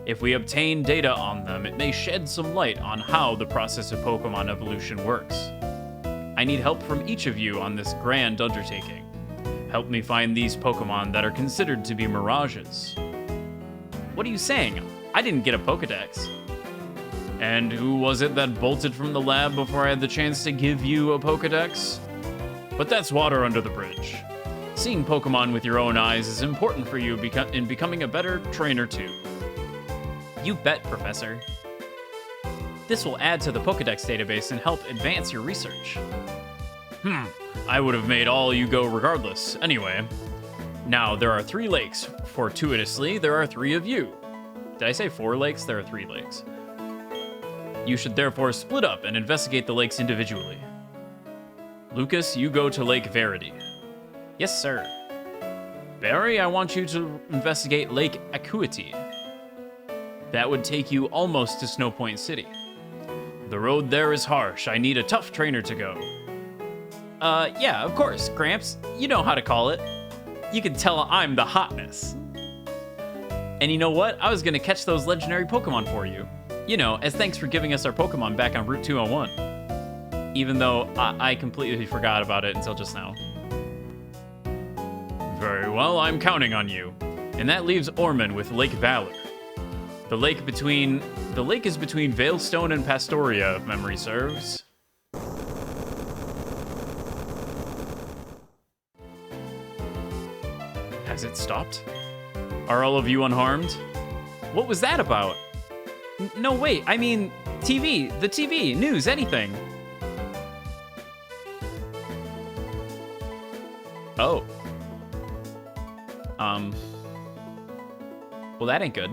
If we obtain data on them, it may shed some light on how the process of Pokemon evolution works. I need help from each of you on this grand undertaking. Help me find these Pokemon that are considered to be mirages. What are you saying? I didn't get a Pokedex. And who was it that bolted from the lab before I had the chance to give you a Pokedex? But that's water under the bridge. Seeing Pokemon with your own eyes is important for you in becoming a better trainer too. You bet, Professor. This will add to the Pokedex database and help advance your research. I would have made all you go regardless. Anyway, now there are 3 lakes. Fortuitously, there are 3 of you. Did I say 4 lakes? There are 3 lakes. You should therefore split up and investigate the lakes individually. Lucas, you go to Lake Verity. Yes, sir. Barry, I want you to investigate Lake Acuity. That would take you almost to Snow Point City. The road there is harsh. I need a tough trainer to go. Yeah, of course, Gramps. You know how to call it. You can tell I'm the hotness. And you know what? I was gonna catch those legendary Pokemon for you. You know, as thanks for giving us our Pokemon back on Route 201. Even though I completely forgot about it until just now. Very well, I'm counting on you. And that leaves Orman with Lake Valor. The lake is between Veilstone and Pastoria, if memory serves. Has it stopped? Are all of you unharmed? What was that about? No, wait, I mean, TV, the TV, news, anything. Oh. Well, that ain't good.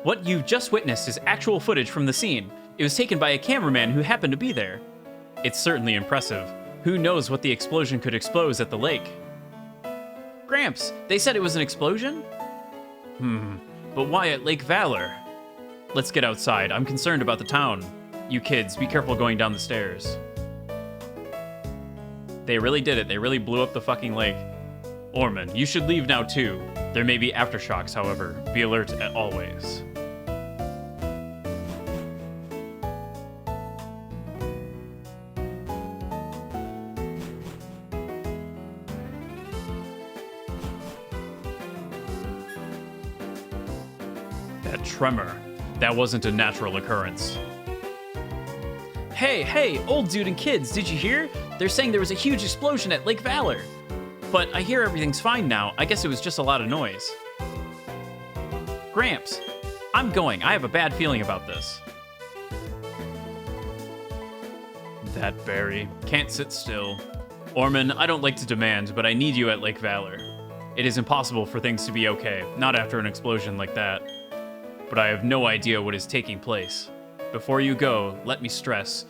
What you've just witnessed is actual footage from the scene. It was taken by a cameraman who happened to be there. It's certainly impressive. Who knows what the explosion could expose at the lake? Gramps, they said it was an explosion? But why at Lake Valor? Let's get outside. I'm concerned about the town. You kids, be careful going down the stairs. They really did it. They really blew up the fucking lake. Orman, you should leave now too. There may be aftershocks, however. Be alert always. That tremor. That wasn't a natural occurrence. Hey, old dude and kids, did you hear? They're saying there was a huge explosion at Lake Valor. But I hear everything's fine now. I guess it was just a lot of noise. Gramps, I'm going. I have a bad feeling about this. That Barry. Can't sit still. Orman, I don't like to demand, but I need you at Lake Valor. It is impossible for things to be okay, not after an explosion like that. But I have no idea what is taking place. Before you go, let me stress,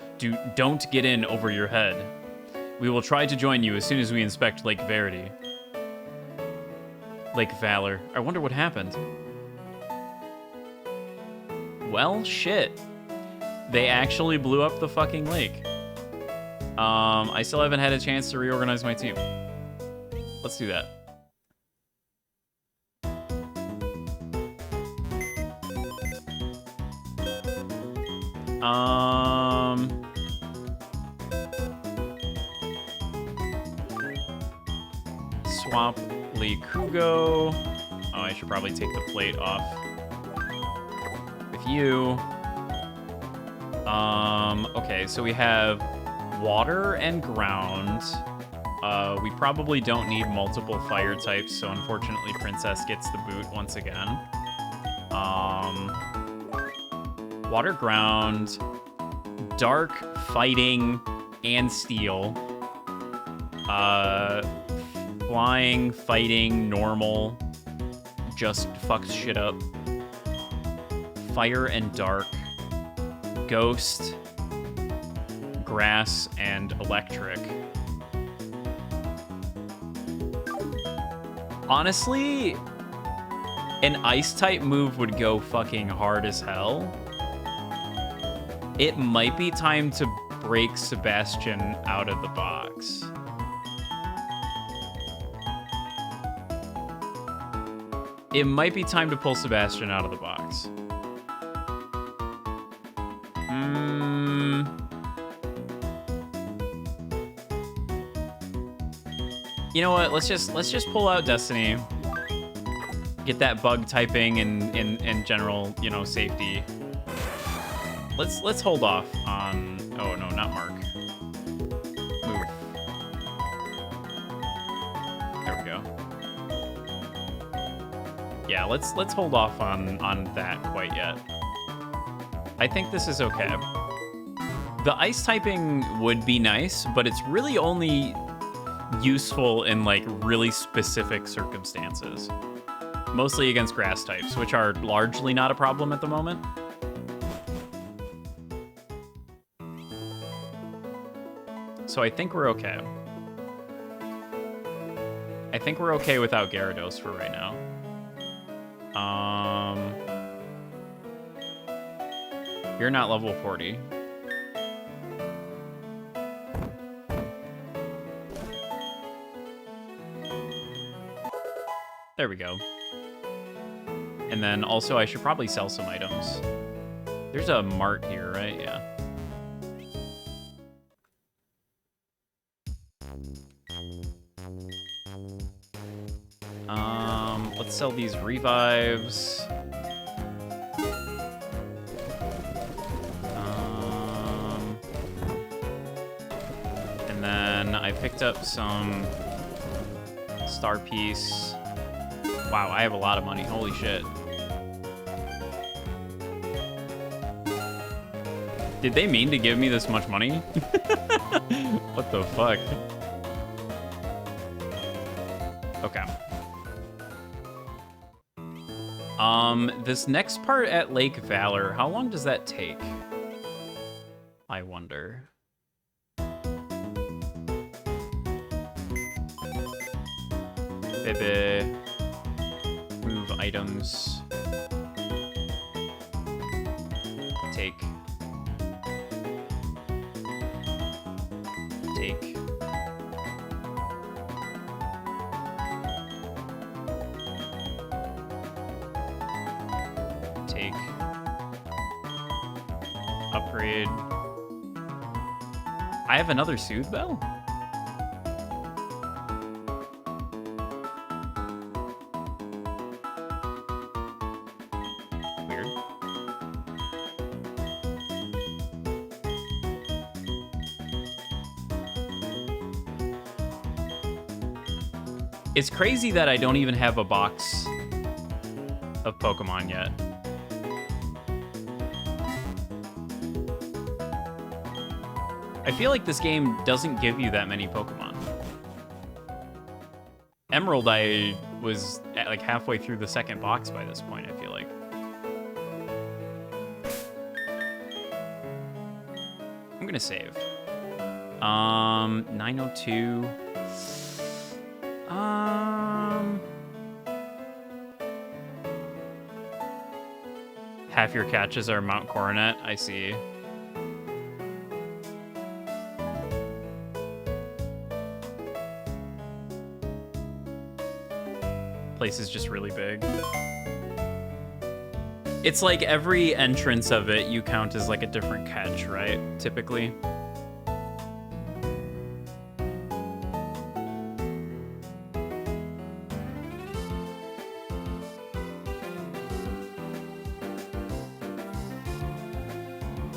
don't get in over your head. We will try to join you as soon as we inspect Lake Verity. Lake Valor. I wonder what happened. Well, shit. They actually blew up the fucking lake. I still haven't had a chance to reorganize my team. Let's do that. Swap Kugo. Oh, I should probably take the plate off with you. Okay, so we have water and ground. We probably don't need multiple fire types, so unfortunately Princess gets the boot once again. Water, ground, dark, fighting, and steel. Flying, fighting, normal. Just fucks shit up. Fire and dark. Ghost, grass, and electric. Honestly, an ice-type move would go fucking hard as hell. It might be time to break Sebastian out of the box. It might be time to pull Sebastian out of the box. You know what? Let's just pull out Destiny. Get that bug typing and general, you know, safety. Let's hold off on. Oh no, not Mark. Move. There we go. Yeah, let's hold off on that quite yet. I think this is okay. The ice typing would be nice, but it's really only useful in like really specific circumstances. Mostly against grass types, which are largely not a problem at the moment. So I think we're okay. I think we're okay without Gyarados for right now. You're not level 40. There we go. And then also I should probably sell some items. There's a mart here, right? Yeah. Let's sell these revives. And then I picked up some star piece. Wow, I have a lot of money. Holy shit. Did they mean to give me this much money? What the fuck? Okay. This next part at Lake Valor, how long does that take? I wonder. Bebe. Move items. Take. Take. Take. Upgrade. I have another Soothe Bell? Weird. It's crazy that I don't even have a box of Pokemon yet. I feel like this game doesn't give you that many Pokemon. Emerald, I was at like halfway through the second box by this point, I feel like. I'm gonna save. 902. Half your catches are Mount Coronet, I see. Place is just really big. It's like every entrance of it you count as like a different catch, right? Typically.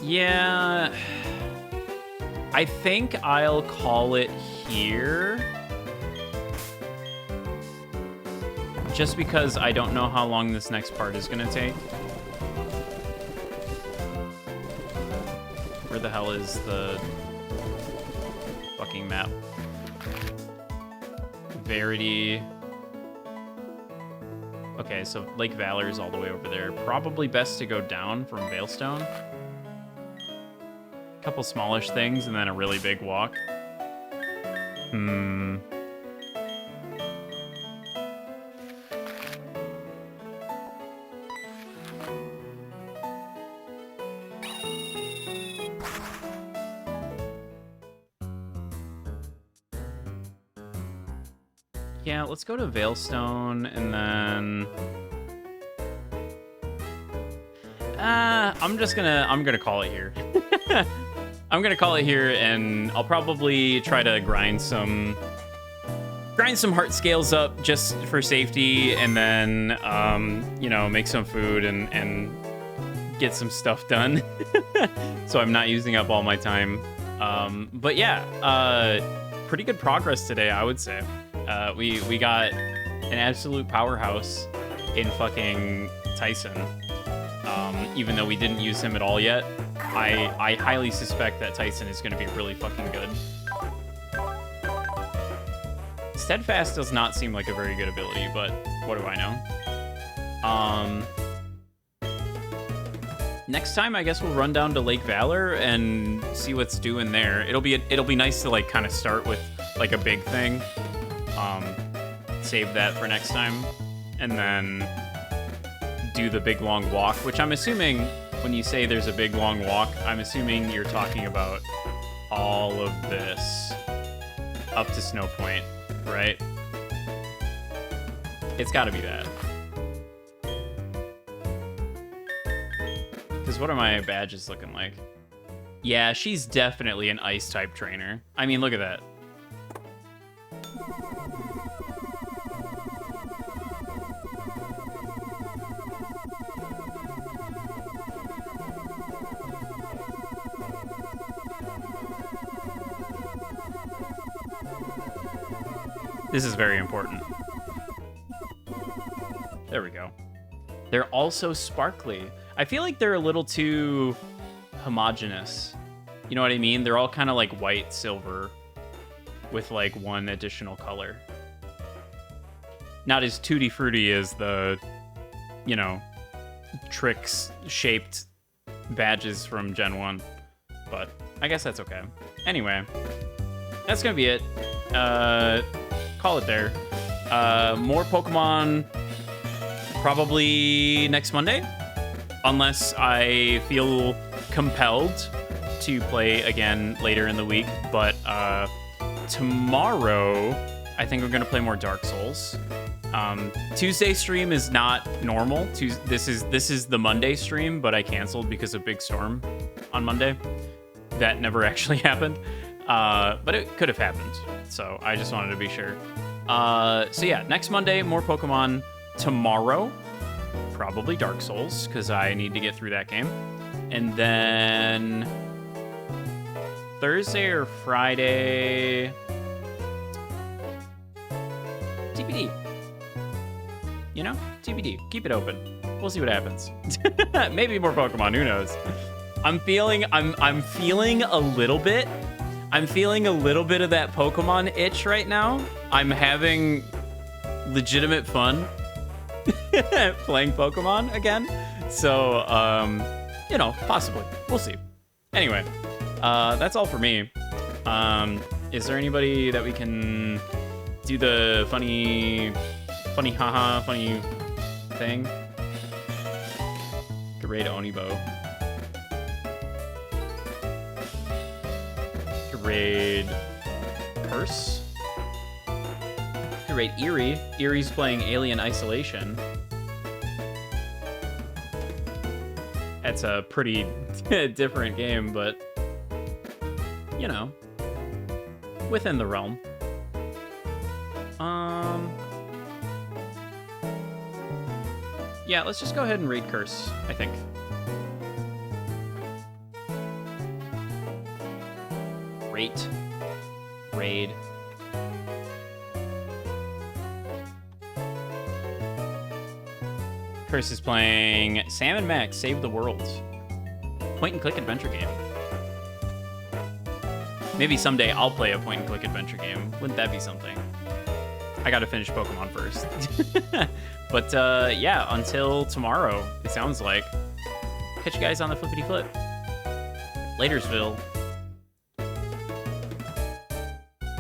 Yeah. I think I'll call it here. Just because I don't know how long this next part is gonna take. the hell is the fucking map? Verity. Okay, so Lake Valor is all the way over there. Probably best to go down from Veilstone. Couple smallish things and then a really big walk. Yeah, let's go to Veilstone and then I'm gonna call it here. I'm gonna call it here, and I'll probably try to grind some heart scales up just for safety, and then you know, make some food and get some stuff done, so I'm not using up all my time. But yeah, pretty good progress today, I would say. We got an absolute powerhouse in fucking Tyson. Even though we didn't use him at all yet, I highly suspect that Tyson is going to be really fucking good. Steadfast does not seem like a very good ability, but what do I know? Next time, I guess we'll run down to Lake Valor and see what's doing there. It'll be nice to like kind of start with like a big thing. Save that for next time, and then do the big long walk, which I'm assuming when you say there's a big long walk, I'm assuming you're talking about all of this up to Snow Point, right? It's got to be that. Because what are my badges looking like? Yeah, she's definitely an ice type trainer. I mean, look at that. This is very important. There we go. They're also sparkly. I feel like they're a little too homogeneous. You know what I mean? They're all kind of like white, silver, with like one additional color. Not as tutti fruity as the, you know, Trix-shaped badges from Gen 1. But I guess that's okay. Anyway, that's gonna be it. Call it there. More Pokemon probably next Monday, unless I feel compelled to play again later in the week. But tomorrow, I think we're gonna play more Dark Souls. Tuesday stream is not normal. This is the Monday stream, but I canceled because of big storm on Monday. That never actually happened, but it could have happened. So I just wanted to be sure. So yeah, next Monday, more Pokemon. Tomorrow, probably Dark Souls, because I need to get through that game. And then Thursday or Friday, TBD. You know, TBD. Keep it open. We'll see what happens. Maybe more Pokemon. Who knows? I'm feeling a little bit. I'm feeling a little bit of that Pokemon itch right now. I'm having legitimate fun playing Pokemon again. So, you know, possibly. We'll see. Anyway, that's all for me. Is there anybody that we can do the funny haha, funny thing? To raid Onibo. To raid Curse. To raid Eerie. Eerie's playing Alien Isolation. That's a pretty different game, but you know, within the realm. Yeah, let's just go ahead and raid Curse, I think. Rate. Raid. Curse is playing Sam and Max Save the World. Point and click adventure game. Maybe someday I'll play a point-and-click adventure game. Wouldn't that be something? I gotta finish Pokemon first. But yeah, until tomorrow, it sounds like. Catch you guys on the flippity flip. Latersville.